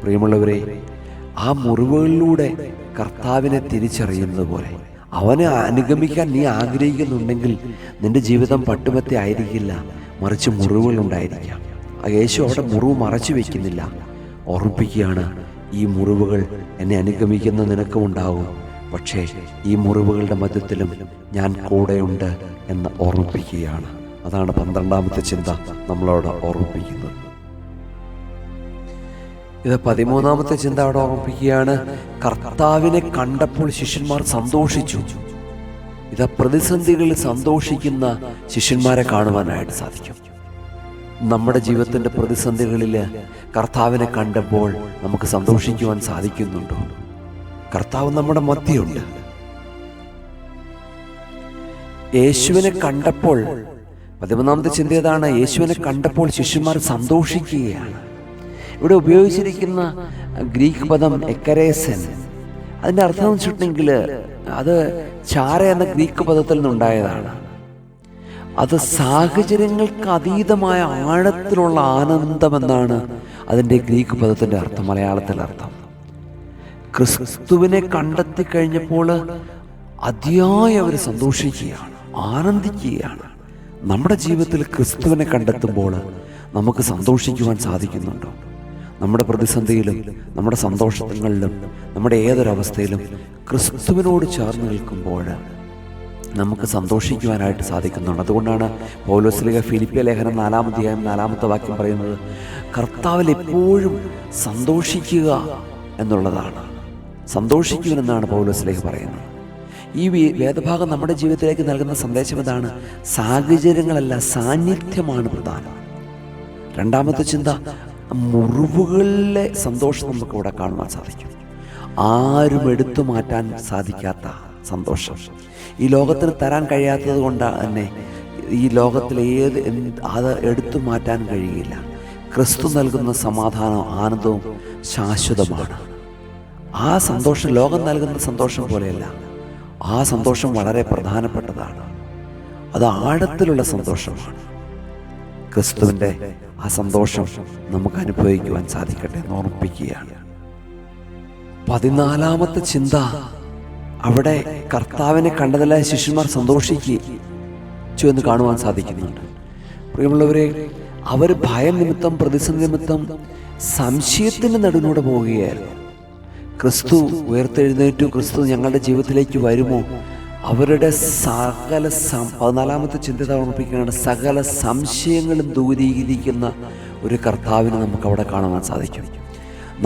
പ്രിയമുള്ളവരെ, ആ മുറിവുകളിലൂടെ കർത്താവിനെ തിരിച്ചറിയുന്നത് പോലെ അവനെ അനുഗമിക്കാൻ നീ ആഗ്രഹിക്കുന്നുണ്ടെങ്കിൽ നിന്റെ ജീവിതം പട്ടുമത്തെ ആയിരിക്കില്ല, മറിച്ച് മുറിവുകളുണ്ടായിരിക്കാം. ആ യേശു അവിടെ മുറിവ് മറച്ചു വയ്ക്കുന്നില്ല, ഓർമ്മിപ്പിക്കുകയാണ്, ഈ മുറിവുകൾ എന്നെ അനുഗമിക്കുന്ന നിനക്കും ഉണ്ടാകും, പക്ഷേ ഈ മുറിവുകളുടെ മധ്യത്തിലും ഞാൻ കൂടെയുണ്ട് എന്ന് ഓർമ്മിപ്പിക്കുകയാണ്. അതാണ് 12ാമത്തെ ചിന്ത നമ്മളോട് ഓർമ്മിപ്പിക്കുന്നത്. ഇത് 13ാമത്തെ ചിന്ത അവിടെ ഓർമ്മിപ്പിക്കുകയാണ്, കർത്താവിനെ കണ്ടപ്പോൾ ശിഷ്യന്മാർ സന്തോഷിച്ചു. ഇത് പ്രതിസന്ധികളിൽ സന്തോഷിക്കുന്ന ശിഷ്യന്മാരെ കാണുവാനായിട്ട് സാധിക്കും. നമ്മുടെ ജീവിതത്തിൻ്റെ പ്രതിസന്ധികളിൽ കർത്താവിനെ കണ്ടപ്പോൾ നമുക്ക് സന്തോഷിക്കുവാൻ സാധിക്കുന്നുണ്ടോ? കർത്താവ് നമ്മുടെ മധ്യയുണ്ട്. യേശുവിനെ കണ്ടപ്പോൾ 13ാമത്തെ ചിന്ത ഏതാണ്? യേശുവിനെ കണ്ടപ്പോൾ ശിഷ്യന്മാർ സന്തോഷിക്കുകയാണ്. ഇവിടെ ഉപയോഗിച്ചിരിക്കുന്ന ഗ്രീക്ക് പദം എക്കരേസൻ, അതിൻ്റെ അർത്ഥം എന്ന് വെച്ചിട്ടുണ്ടെങ്കിൽ അത് ചാര എന്ന ഗ്രീക്ക് പദത്തിൽ നിന്നുണ്ടായതാണ്. അത് സാഹചര്യങ്ങൾക്ക് അതീതമായ ആഴത്തിലുള്ള ആനന്ദമെന്നാണ് അതിൻ്റെ ഗ്രീക്ക് പദത്തിൻ്റെ അർത്ഥം, മലയാളത്തിലെ അർത്ഥം. ക്രിസ്തുവിനെ കണ്ടെത്തി കഴിഞ്ഞപ്പോൾ അതിയായി അവർ സന്തോഷിക്കുകയാണ്, ആനന്ദിക്കുകയാണ്. നമ്മുടെ ജീവിതത്തിൽ ക്രിസ്തുവിനെ കണ്ടെത്തുമ്പോൾ നമുക്ക് സന്തോഷിക്കുവാൻ സാധിക്കുന്നുണ്ടോ? നമ്മുടെ പ്രതിസന്ധിയിലും നമ്മുടെ സന്തോഷങ്ങളിലും നമ്മുടെ ഏതൊരവസ്ഥയിലും ക്രിസ്തുവിനോട് ചേർന്ന് നിൽക്കുമ്പോൾ നമുക്ക് സന്തോഷിക്കുവാനായിട്ട് സാധിക്കുന്നുണ്ട്. അതുകൊണ്ടാണ് പൗലോസ്ലീഹ ഫിലിപ്പിയ ലേഖനം 4-ാം അധ്യായം 4-ാമത്തെ വാക്യം പറയുന്നത്, കർത്താവിൽ എപ്പോഴും സന്തോഷിക്കുക എന്നുള്ളതാണ്. സന്തോഷിക്കുമെന്നാണ് പൗലോസ്ലീഹ പറയുന്നത്. ഈ വേദഭാഗം നമ്മുടെ ജീവിതത്തിലേക്ക് നൽകുന്ന സന്ദേശം എന്താണ്? സാഹചര്യങ്ങളല്ല, സാന്നിധ്യമാണ് പ്രധാനം. 2ാമത്തെ ചിന്ത, മുറിവുകളിലെ സന്തോഷം നമുക്ക് ഇവിടെ കാണുവാൻ സാധിക്കും. ആരും എടുത്തു മാറ്റാൻ സാധിക്കാത്ത സന്തോഷം, ഈ ലോകത്തിന് തരാൻ കഴിയാത്തത് കൊണ്ട് തന്നെ ഈ ലോകത്തിൽ അത് എടുത്തു മാറ്റാൻ കഴിയില്ല. ക്രിസ്തു നൽകുന്ന സമാധാനവും ആനന്ദവും ശാശ്വതമാണ്. ആ സന്തോഷം ലോകം നൽകുന്ന സന്തോഷം പോലെയല്ല. ആ സന്തോഷം വളരെ പ്രധാനപ്പെട്ടതാണ്. അത് ആഴത്തിലുള്ള സന്തോഷമാണ്. ക്രിസ്തുവിൻ്റെ ആ സന്തോഷം നമുക്ക് അനുഭവിക്കുവാൻ സാധിക്കട്ടെ എന്ന് ഓർമ്മിപ്പിക്കുകയാണ്. 14ാമത്തെ ചിന്ത, അവിടെ കർത്താവിനെ കണ്ടതിലായ ശിഷ്യന്മാർ സന്തോഷിച്ചു എന്ന് കാണുവാൻ സാധിക്കുന്നുണ്ട്. പ്രിയമുള്ളവരെ, അവർ ഭയം നിമിത്തം, പ്രതിസന്ധി നിമിത്തം സംശയത്തിൻ്റെ നടുവിലൂടെ പോവുകയായിരുന്നു. ക്രിസ്തു ഉയർത്തെഴുന്നേറ്റു, ക്രിസ്തു ഞങ്ങളുടെ ജീവിതത്തിലേക്ക് വരുമോ? അവരുടെ സകല 14ാമത്തെ ചിന്ത ഓർമ്മിപ്പിക്കുകയാണ്, സകല സംശയങ്ങളും ദൂരീകരിക്കുന്ന ഒരു കർത്താവിനെ നമുക്ക് അവിടെ കാണുവാൻ സാധിക്കും.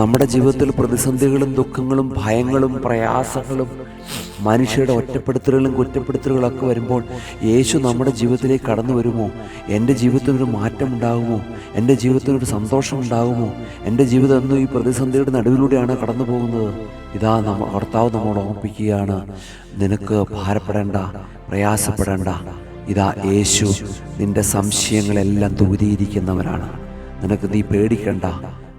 നമ്മുടെ ജീവിതത്തിൽ പ്രതിസന്ധികളും ദുഃഖങ്ങളും ഭയങ്ങളും പ്രയാസങ്ങളും മനുഷ്യരുടെ ഒറ്റപ്പെടുത്തലുകളും കുറ്റപ്പെടുത്തലുകളൊക്കെ വരുമ്പോൾ യേശു നമ്മുടെ ജീവിതത്തിലേക്ക് കടന്നു വരുമോ? എൻ്റെ ജീവിതത്തിനൊരു മാറ്റം ഉണ്ടാകുമോ? എൻ്റെ ജീവിതത്തിനൊരു സന്തോഷം ഉണ്ടാകുമോ? എൻ്റെ ജീവിതം എന്നും ഈ പ്രതിസന്ധിയുടെ നടുവിലൂടെയാണ് കടന്നു പോകുന്നത്. ഇതാ കർത്താവ് നമ്മോട് ഓർമ്മിപ്പിക്കുകയാണ്, നിനക്ക് ഭാരപ്പെടേണ്ട, പ്രയാസപ്പെടേണ്ട. ഇതാ യേശു നിൻ്റെ സംശയങ്ങളെല്ലാം ദൂരീകരിക്കുന്നവരാണ്. നീ പേടിക്കണ്ട,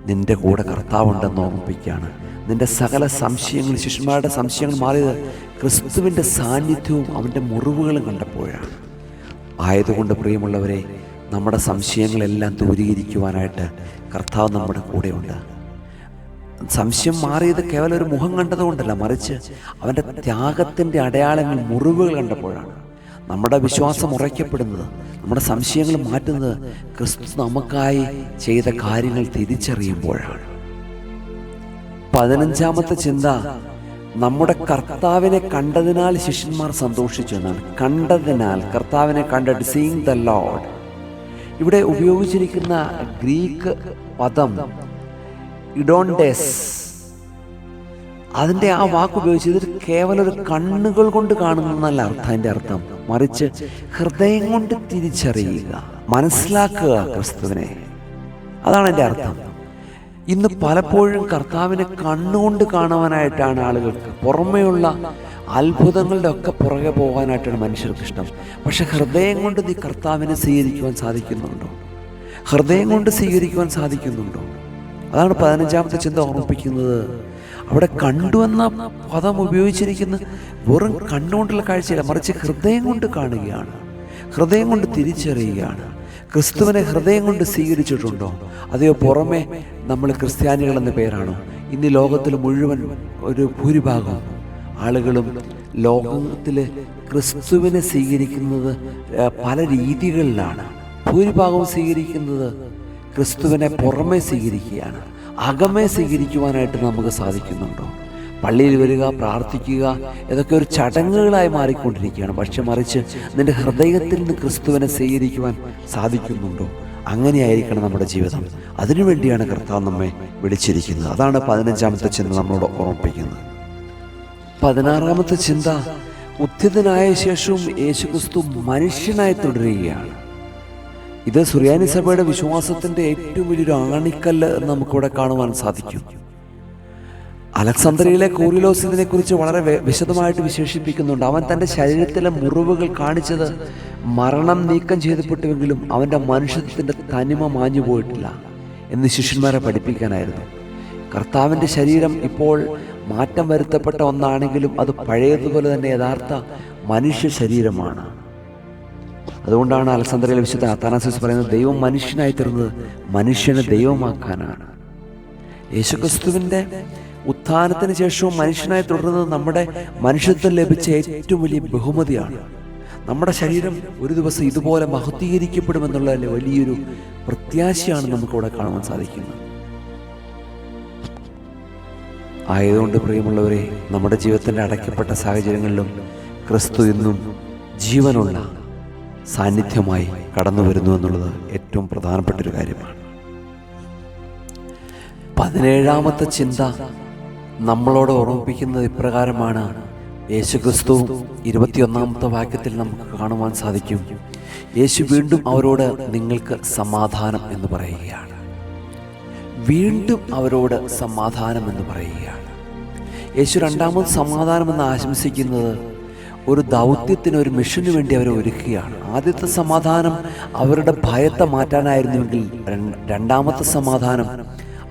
നിൻ്റെ കൂടെ കർത്താവുണ്ടെന്ന് ഓർമ്മിപ്പിക്കുകയാണ്. നിൻ്റെ സകല സംശയങ്ങൾ, ശിഷ്യന്മാരുടെ സംശയങ്ങൾ മാറിയത് ക്രിസ്തുവിൻ്റെ സാന്നിധ്യവും അവൻ്റെ മുറിവുകളും കണ്ടപ്പോഴാണ്. ആയതുകൊണ്ട് പ്രിയമുള്ളവരെ, നമ്മുടെ സംശയങ്ങളെല്ലാം ദൂരീകരിക്കുവാനായിട്ട് കർത്താവ് നമ്മുടെ കൂടെയുണ്ട്. സംശയം മാറിയത് കേവലം ഒരു മുഖം കണ്ടതുകൊണ്ടല്ല, മറിച്ച് അവൻ്റെ ത്യാഗത്തിൻ്റെ അടയാളങ്ങൾ, മുറിവുകൾ കണ്ടപ്പോഴാണ്. നമ്മുടെ വിശ്വാസം ഉറയ്ക്കപ്പെടുന്നത്, നമ്മുടെ സംശയങ്ങൾ മാറ്റുന്നത് ക്രിസ്തു നമുക്കായി ചെയ്ത കാര്യങ്ങൾ തിരിച്ചറിയുമ്പോഴാണ്. 15ാമത്തെ ചിന്ത, നമ്മുടെ കർത്താവിനെ കണ്ടതിനാൽ ശിഷ്യന്മാർ സന്തോഷിച്ചു എന്നാണ്. കണ്ടതിനാൽ, കർത്താവിനെ കണ്ടിട്ട്, സീയിങ് ദ ലോർഡ്. ഇവിടെ ഉപയോഗിച്ചിരിക്കുന്ന ഗ്രീക്ക് പദം ഇഡോണ്ടേസ്. അതിൻ്റെ ആ വാക്ക് ഉപയോഗിച്ച് ഇതൊരു കേവലം ഒരു കണ്ണുകൾ കൊണ്ട് കാണുന്നതല്ല അതിൻ്റെ അർത്ഥം, മറിച്ച് ഹൃദയം കൊണ്ട് തിരിച്ചറിയുക, മനസ്സിലാക്കുക ക്രിസ്തുവിനെ. അതാണ് എൻ്റെ അർത്ഥം. ഇന്ന് പലപ്പോഴും കർത്താവിനെ കണ്ണുകൊണ്ട് കാണുവാനായിട്ടാണ് ആളുകൾക്ക്, പുറമേയുള്ള അത്ഭുതങ്ങളുടെ ഒക്കെ പുറകെ പോകാനായിട്ടാണ് മനുഷ്യർക്ക് ഇഷ്ടം. പക്ഷെ ഹൃദയം കൊണ്ട് നീ കർത്താവിനെ സ്വീകരിക്കുവാൻ സാധിക്കുന്നുണ്ടോ? ഹൃദയം കൊണ്ട് സ്വീകരിക്കുവാൻ സാധിക്കുന്നുണ്ടോ? അതാണ് 15-ാമത്തെ ചിന്ത ഓർമ്മിപ്പിക്കുന്നത്. അവിടെ കണ്ടു എന്ന പദം ഉപയോഗിച്ചിരിക്കുന്ന വെറും കണ്ണുകൊണ്ടുള്ള കാഴ്ചയില്ല, മറിച്ച് ഹൃദയം കൊണ്ട് കാണുകയാണ്, ഹൃദയം കൊണ്ട് തിരിച്ചറിയുകയാണ്. ക്രിസ്തുവിനെ ഹൃദയം കൊണ്ട് സ്വീകരിച്ചിട്ടുണ്ടോ? അതെയോ പുറമെ നമ്മൾ ക്രിസ്ത്യാനികൾ എന്ന പേരാണോ? ഇന്ന് ലോകത്തിൽ മുഴുവൻ ഒരു ഭൂരിഭാഗം ആളുകളും ലോകത്തിൽ ക്രിസ്തുവിനെ സ്വീകരിക്കുന്നത് പല രീതികളിലാണ്. ഭൂരിഭാഗവും സ്വീകരിക്കുന്നത് ക്രിസ്തുവിനെ പുറമെ സ്വീകരിക്കുകയാണ്. അകമേ സ്വീകരിക്കുവാനായിട്ട് നമുക്ക് സാധിക്കുന്നുണ്ടോ? പള്ളിയിൽ വരിക, പ്രാർത്ഥിക്കുക, ഇതൊക്കെ ഒരു ചടങ്ങുകളായി മാറിക്കൊണ്ടിരിക്കുകയാണ്. പക്ഷെ മറിച്ച് നിന്റെ ഹൃദയത്തിൽ നിന്ന് ക്രിസ്തുവിനെ സ്വീകരിക്കുവാൻ സാധിക്കുന്നുണ്ടോ? അങ്ങനെയായിരിക്കണം നമ്മുടെ ജീവിതം. അതിനുവേണ്ടിയാണ് കർത്താവ് നമ്മെ വിളിച്ചിരിക്കുന്നത്. അതാണ് 15-ാമത്തെ ചിന്ത നമ്മളോട് ഓർമ്മിപ്പിക്കുന്നത്. 16-ാമത്തെ ചിന്ത, ഉത്ഥിതനായ ശേഷവും യേശുക്രിസ്തു മനുഷ്യനായി തുടരുകയാണ്. ഇത് സുറിയാനി സഭയുടെ വിശ്വാസത്തിൻ്റെ ഏറ്റവും വലിയൊരു ആണിക്കല്ല് നമുക്കിവിടെ കാണുവാൻ സാധിക്കും. അലക്സാന്ദ്രിയയിലെ കൂറിലോസ് ഇതിനെക്കുറിച്ച് വളരെ വിശദമായിട്ട് വിശേഷിപ്പിക്കുന്നുണ്ട്. അവൻ തൻ്റെ ശരീരത്തിലെ മുറിവുകൾ കാണിച്ചത് മരണം നീക്കം ചെയ്തപ്പെട്ടുവെങ്കിലും അവൻ്റെ മനുഷ്യത്വത്തിൻ്റെ തനിമ മാഞ്ഞു പോയിട്ടില്ല എന്ന് ശിഷ്യന്മാരെ പഠിപ്പിക്കാനായിരുന്നു. കർത്താവിൻ്റെ ശരീരം ഇപ്പോൾ മാറ്റം വരുത്തപ്പെട്ട ഒന്നാണെങ്കിലും അത് പഴയതുപോലെ തന്നെ യഥാർത്ഥ മനുഷ്യ ശരീരമാണ്. അതുകൊണ്ടാണ് അലക്സാന്ദ്രിയയിലെ വിശുദ്ധ അത്താനാസിയോസ് പറയുന്നത്, ദൈവം മനുഷ്യനായി തീർന്നത് മനുഷ്യനെ ദൈവമാക്കാനാണ്. യേശുക്രിസ്തുവിൻ്റെ ഉത്ഥാനത്തിന് ശേഷവും മനുഷ്യനായി തുടരുന്നത് നമ്മുടെ മനുഷ്യത്വം ലഭിച്ച ഏറ്റവും വലിയ ബഹുമതിയാണ്. നമ്മുടെ ശരീരം ഒരു ദിവസം ഇതുപോലെ മഹത്വീകരിക്കപ്പെടുമെന്നുള്ള വലിയൊരു പ്രത്യാശയാണ് നമുക്കിവിടെ കാണുവാൻ സാധിക്കുന്നത്. ആയതുകൊണ്ട് പ്രിയമുള്ളവരെ, നമ്മുടെ ജീവിതത്തിൻ്റെ അടയ്ക്കപ്പെട്ട സാഹചര്യങ്ങളിലും ക്രിസ്തു ഇന്നും ജീവനുള്ള സാന്നിധ്യമായി കടന്നു വരുന്നു എന്നുള്ളത് ഏറ്റവും പ്രധാനപ്പെട്ടൊരു കാര്യമാണ്. 17-ാമത്തെ ചിന്ത നമ്മളോട് ഓർമ്മിപ്പിക്കുന്നത് ഇപ്രകാരമാണ്. യേശുക്രിസ്തു 21-ാമത്തെ വാക്യത്തിൽ നമുക്ക് കാണുവാൻ സാധിക്കും, യേശു വീണ്ടും അവരോട് നിങ്ങൾക്ക് സമാധാനം എന്ന് പറയുകയാണ്. വീണ്ടും അവരോട് സമാധാനം എന്ന് പറയുകയാണ്. യേശു രണ്ടാമത് സമാധാനം എന്ന് ആശംസിക്കുന്നത് ഒരു ദൗത്യത്തിന്, ഒരു മിഷന് വേണ്ടി അവരെ ഒരുക്കുകയാണ്. ആദ്യത്തെ സമാധാനം അവരുടെ ഭയത്തെ മാറ്റാനായിരുന്നുവെങ്കിൽ രണ്ടാമത്തെ സമാധാനം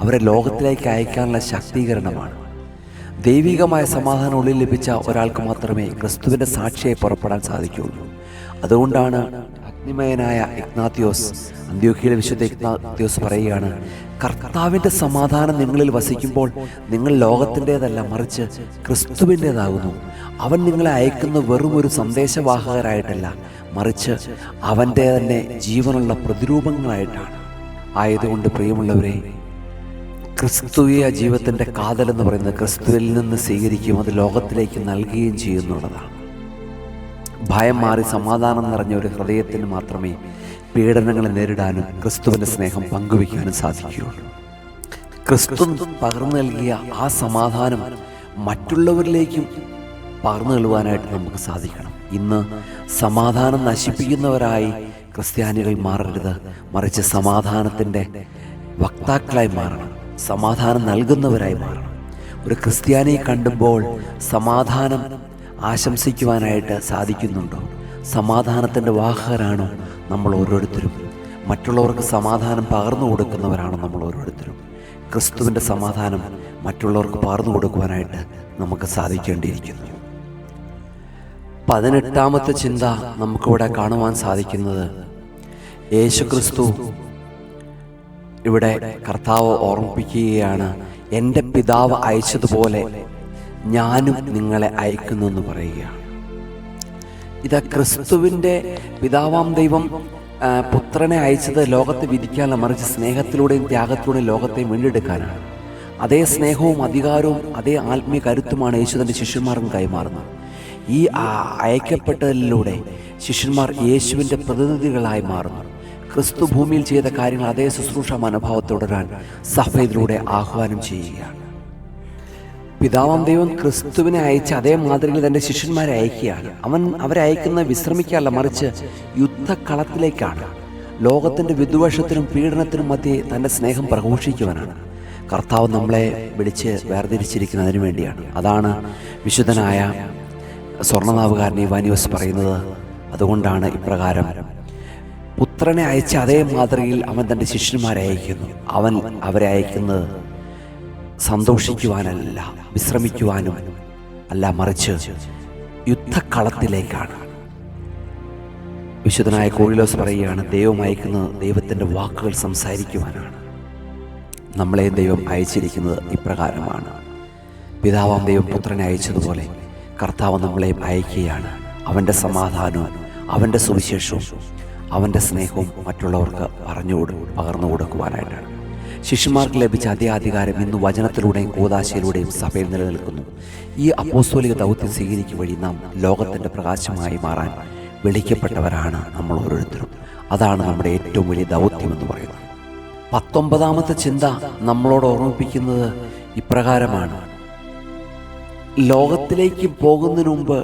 അവരെ ലോകത്തിലേക്ക് അയക്കാനുള്ള ശാക്തീകരണമാണ്. ദൈവികമായ സമാധാനം ഉള്ളിൽ ലഭിച്ച ഒരാൾക്ക് മാത്രമേ ക്രിസ്തുവിൻ്റെ സാക്ഷിയായി പുറപ്പെടാൻ സാധിക്കുകയുള്ളൂ. അതുകൊണ്ടാണ് അഗ്നിമയനായ ഇഗ്നാത്യോസ്, അന്ത്യോക്യയിലെ വിശുദ്ധ ഇഗ്നാത്യോസ് പറയുകയാണ്, കർത്താവിൻ്റെ സമാധാനം നിങ്ങളിൽ വസിക്കുമ്പോൾ നിങ്ങൾ ലോകത്തിൻ്റേതല്ല, മറിച്ച് ക്രിസ്തുവിൻ്റേതാകുന്നു. അവൻ നിങ്ങളെ അയക്കുന്ന വെറും ഒരു സന്ദേശവാഹകരായിട്ടല്ല, മറിച്ച് അവൻ്റെ തന്നെ ജീവനുള്ള പ്രതിരൂപങ്ങളായിട്ടാണ്. ആയതുകൊണ്ട് പ്രിയമുള്ളവരെ, ക്രിസ്തുവിയ ജീവിതത്തിൻ്റെ കാതലെന്ന് പറയുന്നത് ക്രിസ്തുവിൽ നിന്ന് സ്വീകരിക്കുകയും അത് ലോകത്തിലേക്ക് നൽകുകയും ചെയ്യുന്നുള്ളതാണ്. ഭയം മാറി സമാധാനം നിറഞ്ഞ ഒരു ഹൃദയത്തിന് മാത്രമേ പീഡനങ്ങളെ നേരിടാനും ക്രിസ്തുവിൻ്റെ സ്നേഹം പങ്കുവയ്ക്കാനും സാധിക്കുകയുള്ളൂ. ക്രിസ്തു പകർന്നു നൽകിയ ആ സമാധാനം മറ്റുള്ളവരിലേക്കും പകർന്നു നൽകുവാനായിട്ട് നമുക്ക് സാധിക്കണം. ഇന്ന് സമാധാനം നശിപ്പിക്കുന്നവരായി ക്രിസ്ത്യാനികൾ മാറരുത്, മറിച്ച് സമാധാനത്തിൻ്റെ വക്താക്കളായി മാറണം, സമാധാനം നൽകുന്നവരായി മാറണം. ഒരു ക്രിസ്ത്യാനിയെ കണ്ടുമ്പോൾ സമാധാനം ആശംസിക്കുവാനായിട്ട് സാധിക്കുന്നുണ്ടോ? സമാധാനത്തിൻ്റെ വാഹകരാണോ നമ്മൾ ഓരോരുത്തരും? മറ്റുള്ളവർക്ക് സമാധാനം പകർന്നു കൊടുക്കുന്നവരാണോ നമ്മൾ ഓരോരുത്തരും? ക്രിസ്തുവിൻ്റെ സമാധാനം മറ്റുള്ളവർക്ക് പകർന്നു കൊടുക്കുവാനായിട്ട് നമുക്ക് സാധിക്കേണ്ടിയിരിക്കുന്നു. 18-ാമത്തെ ചിന്ത നമുക്കിവിടെ കാണുവാൻ സാധിക്കുന്നത്, യേശുക്രിസ്തു ഇവിടെ കർത്താവ് ഓർമ്മിപ്പിക്കുകയാണ്, എൻ്റെ പിതാവ് അയച്ചതുപോലെ ഞാനും നിങ്ങളെ അയക്കുന്നു എന്ന് പറയുകയാണ്. ഇത് ക്രിസ്തുവിൻ്റെ പിതാവാം ദൈവം പുത്രനെ അയച്ചത് ലോകത്തെ വിധിക്കാനല്ല, മറിച്ച് സ്നേഹത്തിലൂടെയും ത്യാഗത്തിലൂടെയും ലോകത്തെ വീണ്ടെടുക്കാനാണ്. അതേ സ്നേഹവും അധികാരവും അതേ ആത്മീയ കരുത്തുമാണ് യേശു തൻ്റെ ശിഷ്യന്മാർക്കും കൈമാറുന്നത്. ഈ അയക്കപ്പെട്ടതിലൂടെ ശിഷ്യന്മാർ യേശുവിൻ്റെ പ്രതിനിധികളായി മാറുന്നു. ക്രിസ്തു ഭൂമിയിൽ ചെയ്ത കാര്യങ്ങൾ അതേ ശുശ്രൂഷ മനോഭാവത്തോടരാൻ സഭയിലൂടെ ആഹ്വാനം ചെയ്യുകയാണ്. പിതാവാം ദൈവം ക്രിസ്തുവിനെ അയച്ച് അതേ മാതൃകയിൽ തൻ്റെ ശിഷ്യന്മാരെ അയക്കുകയാണ്. അവരെ അയക്കുന്ന വിശ്രമിക്കാനല്ല, മറിച്ച് യുദ്ധക്കളത്തിലേക്കാണ്. ലോകത്തിൻ്റെ വിദ്വേഷത്തിനും പീഡനത്തിനും മധ്യേ തൻ്റെ സ്നേഹം പ്രഘോഷിക്കുവാനാണ്. കർത്താവ് നമ്മളെ വിളിച്ച് വേർതിരിച്ചിരിക്കുന്നതിന് വേണ്ടിയാണ്. അതാണ് വിശുദ്ധനായ സ്വർണ്ണനാവുകാരൻ ഇവാനിയോസ് പറയുന്നത്. അതുകൊണ്ടാണ് ഇപ്രകാരം പുത്രനെ അയച്ച അതേ മാതൃകയിൽ അവൻ തൻ്റെ ശിഷ്യന്മാരെ അയക്കുന്നു. അവൻ അവരെ അയക്കുന്നത് സന്തോഷിക്കുവാനല്ല, വിശ്രമിക്കുവാനും അല്ല, മറിച്ച് യുദ്ധക്കളത്തിലേക്കാണ്. വിശുദ്ധനായ കോറിലോസ് പറയുകയാണ്, ദൈവം അയക്കുന്നത് ദൈവത്തിൻ്റെ വാക്കുകൾ സംസാരിക്കുവാനാണ്. നമ്മളെ ദൈവം അയച്ചിരിക്കുന്നത് ഇപ്രകാരമാണ്. പിതാവാം ദൈവം പുത്രനെ അയച്ചതുപോലെ കർത്താവ് നമ്മളെയും അയക്കുകയാണ്. അവൻ്റെ സമാധാനവും അവൻ്റെ സുവിശേഷവും അവൻ്റെ സ്നേഹവും മറ്റുള്ളവർക്ക് പകർന്നു കൊടുക്കുവാനായിട്ടാണ്. ശിഷ്യന്മാർക്ക് ലഭിച്ച അതേ അധികാരം ഇന്ന് വചനത്തിലൂടെയും കൂദാശയിലൂടെയും സഭയിൽ നിലനിൽക്കുന്നു. ഈ അപ്പോസ്തോലിക ദൗത്യം സ്വീകരിക്കുക വഴി നാം ലോകത്തിൻ്റെ പ്രകാശമായി മാറാൻ വിളിക്കപ്പെട്ടവരാണ് നമ്മൾ ഓരോരുത്തരും. അതാണ് നമ്മുടെ ഏറ്റവും വലിയ ദൗത്യം എന്ന് പറയുന്നത്. 19ാമത്തെ ചിന്ത നമ്മളോട് ഓർമ്മിപ്പിക്കുന്നത് ഇപ്രകാരമാണ്: ലോകത്തിലേക്ക് പോകുന്നതിന് മുമ്പ്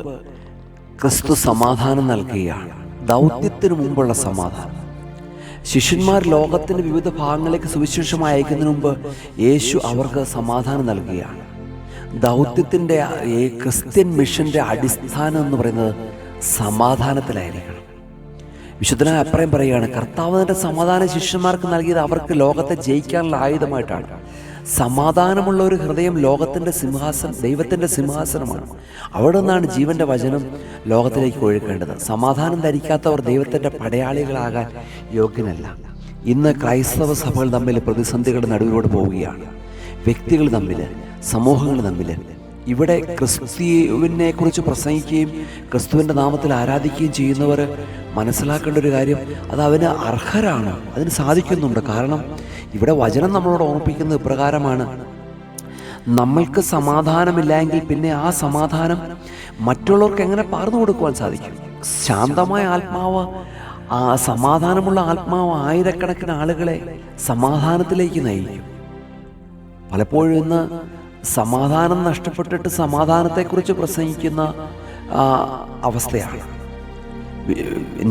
ക്രിസ്തു സമാധാനം നൽകുകയാണ്. ദൗത്യത്തിന് മുമ്പുള്ള സമാധാനം. ശിഷ്യന്മാർ ലോകത്തിൻ്റെ വിവിധ ഭാഗങ്ങളിലേക്ക് സുവിശേഷമായി അയക്കുന്നതിന് മുമ്പ് യേശു അവർക്ക് സമാധാനം നൽകുകയാണ്. ദൗത്യത്തിൻ്റെ ക്രിസ്ത്യൻ മിഷൻ്റെ അടിസ്ഥാനം എന്ന് പറയുന്നത് സമാധാനത്തിലായിരിക്കണം. വിശുദ്ധനായ എഫ്രേം പറയുകയാണ്, കർത്താവ് തൻ്റെ സമാധാന ശിഷ്യന്മാർക്ക് നൽകിയത് അവർക്ക് ലോകത്തെ ജയിക്കാനുള്ള ആയുധമായിട്ടാണ്. സമാധാനമുള്ള ഒരു ഹൃദയം ലോകത്തിൻ്റെ സിംഹാസനം, ദൈവത്തിൻ്റെ സിംഹാസനമാണ്. അവിടെ നിന്നാണ് ജീവൻ്റെ വചനം ലോകത്തിലേക്ക് ഒഴുക്കേണ്ടത്. സമാധാനം ധരിക്കാത്തവർ ദൈവത്തിൻ്റെ പടയാളികളാകാൻ യോഗ്യനല്ല. ഇന്ന് ക്രൈസ്തവ സഭകൾ തമ്മിൽ പ്രതിസന്ധികളുടെ നടുവിലൂടെ പോവുകയാണ്. വ്യക്തികൾ തമ്മിൽ, സമൂഹങ്ങൾ തമ്മിൽ. ഇവിടെ ക്രിസ്തുവിനെ കുറിച്ച് പ്രസംഗിക്കുകയും ക്രിസ്തുവിൻ്റെ നാമത്തിൽ ആരാധിക്കുകയും ചെയ്യുന്നവർ മനസ്സിലാക്കേണ്ട ഒരു കാര്യം, അത് അവന് അർഹരാണ്, അതിന് സാധിക്കുന്നുണ്ട്. കാരണം ഇവിടെ വചനം നമ്മളോട് ഓർമ്മിപ്പിക്കുന്നത് ഇപ്രകാരമാണ്: നമ്മൾക്ക് സമാധാനമില്ലെങ്കിൽ പിന്നെ ആ സമാധാനം മറ്റുള്ളവർക്ക് എങ്ങനെ പകർന്നു കൊടുക്കുവാൻ സാധിക്കും? ശാന്തമായ ആത്മാവ്, ആ സമാധാനമുള്ള ആത്മാവ് ആയിരക്കണക്കിന് ആളുകളെ സമാധാനത്തിലേക്ക് നയിക്കും. പലപ്പോഴും ഇന്ന് സമാധാനം നഷ്ടപ്പെട്ടിട്ട് സമാധാനത്തെക്കുറിച്ച് പ്രസംഗിക്കുന്ന അവസ്ഥയാണ്.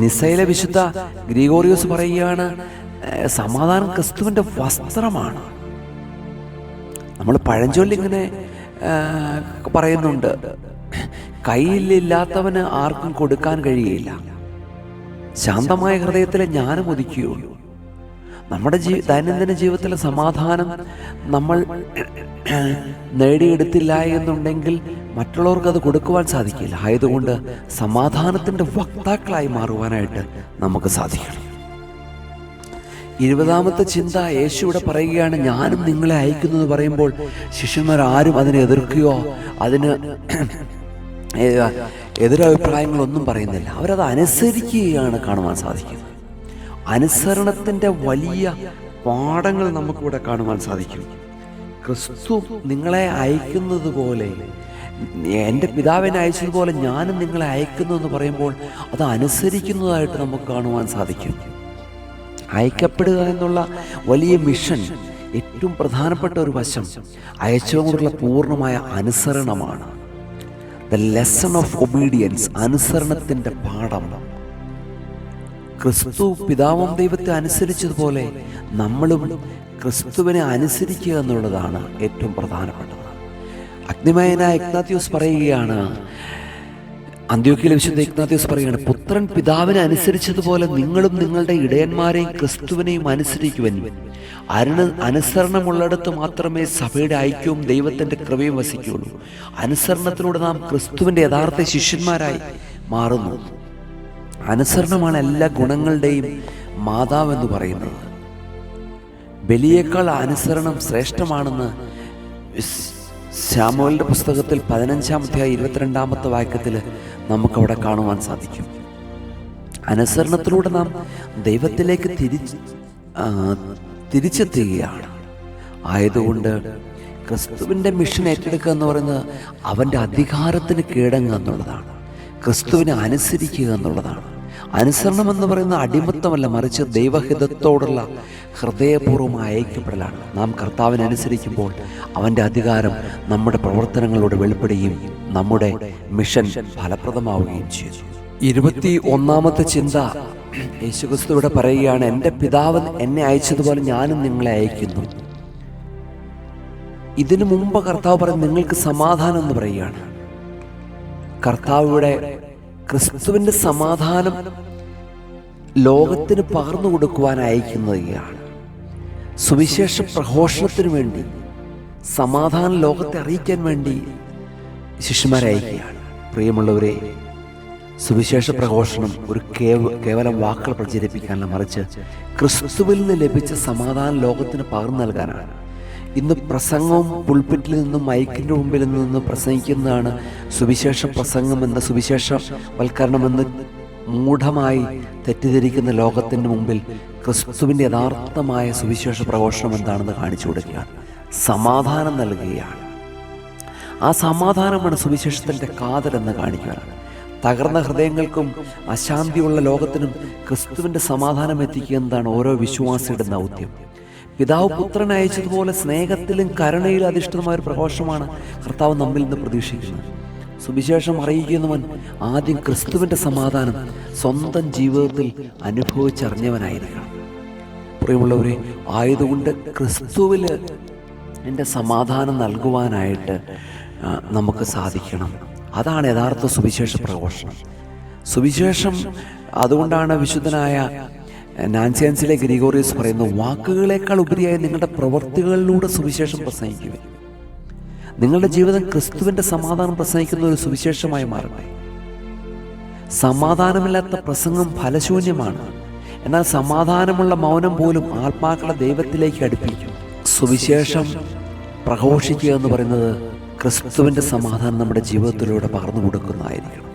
നിസ്സയിലെ വിശുദ്ധ ഗ്രിഗോറിയോസ് പറയുകയാണ്, സമാധാനം ക്രിസ്തുവിൻ്റെ വസ്ത്രമാണ്. നമ്മൾ പഴഞ്ചൊല്ലിങ്ങനെ പറയുന്നുണ്ട്, കയ്യിലില്ലാത്തവന് ആർക്കും കൊടുക്കാൻ കഴിയില്ല, ശാന്തമായ ഹൃദയത്തിലെ ജ്ഞാനം ഒതുക്കുകയുള്ളൂ. നമ്മുടെ ദൈനംദിന ജീവിതത്തിലെ സമാധാനം നമ്മൾ നേടിയെടുത്തില്ല എന്നുണ്ടെങ്കിൽ മറ്റുള്ളവർക്ക് അത് കൊടുക്കുവാൻ സാധിക്കില്ല. ആയതുകൊണ്ട് സമാധാനത്തിൻ്റെ വക്താക്കളായി മാറുവാനായിട്ട് നമുക്ക് സാധിക്കണം. 20ാമത്തെ ചിന്ത യേശു ഇവിടെ പറയുകയാണ്, ഞാനും നിങ്ങളെ അയക്കുന്നു പറയുമ്പോൾ ശിഷ്യന്മാരാരും അതിനെ എതിർക്കുകയോ അതിന് എതിരഭിപ്രായങ്ങളൊന്നും പറയുന്നില്ല. അവരത് അനുസരിക്കുകയാണ് കാണുവാൻ സാധിക്കുന്നത്. അനുസരണത്തിൻ്റെ വലിയ പാഠങ്ങൾ നമുക്കിവിടെ കാണുവാൻ സാധിക്കും. ക്രിസ്തു നിങ്ങളെ അയക്കുന്നത് പോലെ, എൻ്റെ പിതാവിനെ അയച്ചതുപോലെ ഞാനും നിങ്ങളെ അയക്കുന്നു എന്ന് പറയുമ്പോൾ അത് അനുസരിക്കുന്നതായിട്ട് നമുക്ക് കാണുവാൻ സാധിക്കും. അയക്കപ്പെടുക എന്നുള്ള വലിയ മിഷൻ ഏറ്റവും പ്രധാനപ്പെട്ട ഒരു വശം അയച്ചവരോടുള്ള പൂർണ്ണമായ അനുസരണമാണ്. ദ ലെസൺ ഓഫ് ഒബീഡിയൻസ്, അനുസരണത്തിൻ്റെ പാഠം. ക്രിസ്തു പിതാവാം ദൈവത്തെ അനുസരിച്ചതുപോലെ നമ്മളും ക്രിസ്തുവിനെ അനുസരിക്കുക എന്നുള്ളതാണ് ഏറ്റവും പ്രധാനപ്പെട്ടത്. അഗ്നിമയനായ ഇഗ്നാത്യോസ് പറയുകയാണ്, അന്ത്യോക്യയിലെ വിശുദ്ധ ഇഗ്നാത്യോസ് പറയുകയാണ്, പുത്രൻ പിതാവിനെ അനുസരിച്ചതുപോലെ നിങ്ങളും നിങ്ങളുടെ ഇടയന്മാരെയും ക്രിസ്തുവിനെയും അനുസരിക്കുവാൻ. അനുസരണമുള്ളിടത്ത് മാത്രമേ സഭയുടെ ഐക്യവും ദൈവത്തിൻ്റെ കൃപയും വസിക്കുകയുള്ളൂ. അനുസരണത്തിലൂടെ നാം ക്രിസ്തുവിൻ്റെ യഥാർത്ഥ ശിഷ്യന്മാരായി മാറുന്നു. അനുസരണമാണ് എല്ലാ ഗുണങ്ങളുടെയും മാതാവെന്ന് പറയുന്നത്. ബലിയേക്കാൾ അനുസരണം ശ്രേഷ്ഠമാണെന്ന് ശാമൂവേലിന്റെ പുസ്തകത്തിൽ 15-ാം അധ്യായം 22-ാമത്തെ വാക്യത്തിൽ നമുക്കവിടെ കാണുവാൻ സാധിക്കും. അനുസരണത്തിലൂടെ നാം ദൈവത്തിലേക്ക് തിരിച്ചെത്തുകയാണ്. ആയതുകൊണ്ട് ക്രിസ്തുവിൻ്റെ മിഷൻ ഏറ്റെടുക്കുക എന്ന് പറയുന്നത് അവൻ്റെ അധികാരത്തിന് കീഴടങ്ങുക എന്നുള്ളതാണ്. ക്രിസ്തുവിനെ അനുസരിക്കുക എന്നുള്ളതാണ്. അനുസരണം എന്ന് പറയുന്ന അടിമത്തമല്ല, മറിച്ച് ദൈവഹിതത്തോടുള്ള ഹൃദയപൂർവ്വമായ ഐക്യപ്പെടലാണ്. നാം കർത്താവിനെ അനുസരിക്കുമ്പോൾ അവൻ്റെ അധികാരം നമ്മുടെ പ്രവർത്തനങ്ങളോട് വെളിപ്പെടുകയും നമ്മുടെ മിഷൻ ഫലപ്രദമാവുകയും ചെയ്തു. 21-ാമത്തെ ചിന്ത യേശുക്രിസ്തു ഇവിടെ പറയുകയാണ്, എൻ്റെ പിതാവ് എന്നെ അയച്ചതുപോലെ ഞാനും നിങ്ങളെ അയക്കുന്നു. ഇതിനു മുമ്പ് കർത്താവ് പറഞ്ഞു നിങ്ങൾക്ക് സമാധാനം എന്ന് പറയുകയാണ്. കർത്താവ് ഇവിടെ ക്രിസ്തുവിൻ്റെ സമാധാനം ലോകത്തിന് പകർന്നു കൊടുക്കുവാൻ അയക്കുന്നതാണ്. സുവിശേഷ പ്രഘോഷണത്തിന് വേണ്ടി, സമാധാനം ലോകത്തെ അറിയിക്കാൻ വേണ്ടി ശിഷ്യന്മാരെ അയക്കുകയാണ്. പ്രിയമുള്ളവരെ, സുവിശേഷ പ്രഘോഷണം ഒരു കേവലം വാക്കുകൾ പ്രചരിപ്പിക്കാനല്ല, മറിച്ച് ക്രിസ്തുവിൽ നിന്ന് ലഭിച്ച സമാധാനം ലോകത്തിന് പകർന്നു നൽകാനാണ്. ഇന്ന് പ്രസംഗവും പുൾപിറ്റിൽ നിന്നും മൈക്കിൻ്റെ മുമ്പിൽ നിന്ന് പ്രസംഗിക്കുന്നതാണ് സുവിശേഷ പ്രസംഗമെന്ന്, സുവിശേഷവൽക്കരണമെന്ന് മൂഢമായി തെറ്റിദ്ധരിക്കുന്ന ലോകത്തിൻ്റെ മുമ്പിൽ ക്രിസ്തുവിൻ്റെ യഥാർത്ഥമായ സുവിശേഷ പ്രഘോഷണം എന്താണെന്ന് കാണിച്ചു കൊടുക്കുകയാണ്, സമാധാനം നൽകുകയാണ്. ആ സമാധാനമാണ് സുവിശേഷത്തിൻ്റെ കാതലെന്ന് കാണിക്കുകയാണ്. തകർന്ന ഹൃദയങ്ങൾക്കും അശാന്തിയുള്ള ലോകത്തിനും ക്രിസ്തുവിൻ്റെ സമാധാനം എത്തിക്കുക എന്നതാണ് ഓരോ വിശ്വാസിയുടെ ദൗത്യം. പിതാവ് പുത്രനെ അയച്ചതുപോലെ സ്നേഹത്തിലും കരുണയിലും അധിഷ്ഠിതമായ ഒരു പ്രഘോഷമാണ് കർത്താവ് നമ്മിൽ നിന്ന് പ്രതീക്ഷിക്കുന്നത്. സുവിശേഷം അറിയിക്കുന്നവൻ ആദ്യം ക്രിസ്തുവിൻ്റെ സമാധാനം സ്വന്തം ജീവിതത്തിൽ അനുഭവിച്ചറിഞ്ഞവനായിരിക്കണം. പ്രിയമുള്ളവരെ, ആയതുകൊണ്ട് ക്രിസ്തുവിൽ എൻ്റെ സമാധാനം നൽകുവാനായിട്ട് നമുക്ക് സാധിക്കണം. അതാണ് യഥാർത്ഥ സുവിശേഷ പ്രഘോഷണം. സുവിശേഷം, അതുകൊണ്ടാണ് വിശുദ്ധനായ നാൻസിയൻസിലെ ഗ്രിഗോറിയസ് പറയുന്നു, വാക്കുകളേക്കാൾ ഉപരിയായി നിങ്ങളുടെ പ്രവൃത്തികളിലൂടെ സുവിശേഷം പ്രസംഗിക്കുക. നിങ്ങളുടെ ജീവിതം ക്രിസ്തുവിൻ്റെ സമാധാനം പ്രസംഗിക്കുന്ന ഒരു സുവിശേഷമായി മാറട്ടെ. സമാധാനമില്ലാത്ത പ്രസംഗം ഫലശൂന്യമാണ്. എന്നാൽ സമാധാനമുള്ള മൗനം പോലും ആത്മാക്കളെ ദൈവത്തിലേക്ക് അടുപ്പിക്കും. സുവിശേഷം പ്രഘോഷിക്കുക എന്ന് പറയുന്നത് ക്രിസ്തുവിൻ്റെ സമാധാനം നമ്മുടെ ജീവിതത്തിലൂടെ പകർന്നു കൊടുക്കുന്നതായിരിക്കണം.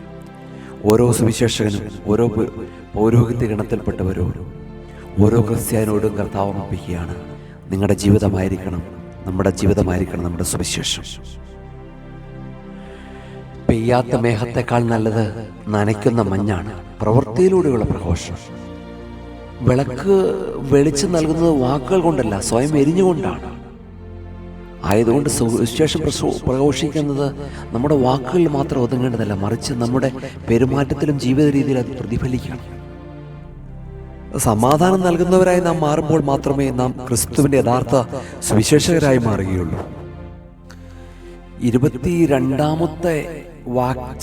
ഓരോ സുവിശേഷകനും, ഓരോ പൗരോഹിത്യ ഗണത്തിൽപ്പെട്ടവരോടും, ഓരോ ക്രിസ്ത്യാനോടും കർത്താവ് ഓർമ്മിപ്പിക്കുകയാണ്, നിങ്ങളുടെ ജീവിതമായിരിക്കണം, നമ്മുടെ ജീവിതമായിരിക്കണം നമ്മുടെ സുവിശേഷം. പെയ്യാത്ത മേഘത്തെക്കാൾ നല്ലത് നനയ്ക്കുന്ന മഞ്ഞാണ് പ്രവൃത്തിയിലൂടെയുള്ള പ്രഘോഷണം. വിളക്ക് വെളിച്ചം നൽകുന്നത് വാക്കുകൾ കൊണ്ടല്ല, സ്വയം എരിഞ്ഞുകൊണ്ടാണ്. ആയതുകൊണ്ട് സുവിശേഷം പ്രഘോഷിക്കുന്നത് നമ്മുടെ വാക്കുകളിൽ മാത്രം ഒതുങ്ങേണ്ടതല്ല, മറിച്ച് നമ്മുടെ പെരുമാറ്റത്തിലും ജീവിത രീതിയിലും അത് പ്രതിഫലിക്കണം. സമാധാനം നൽകുന്നവരായി നാം മാറുമ്പോൾ മാത്രമേ നാം ക്രിസ്തുവിൻ്റെ യഥാർത്ഥ സുവിശേഷകരായി മാറുകയുള്ളൂ. 22-ാമത്തെ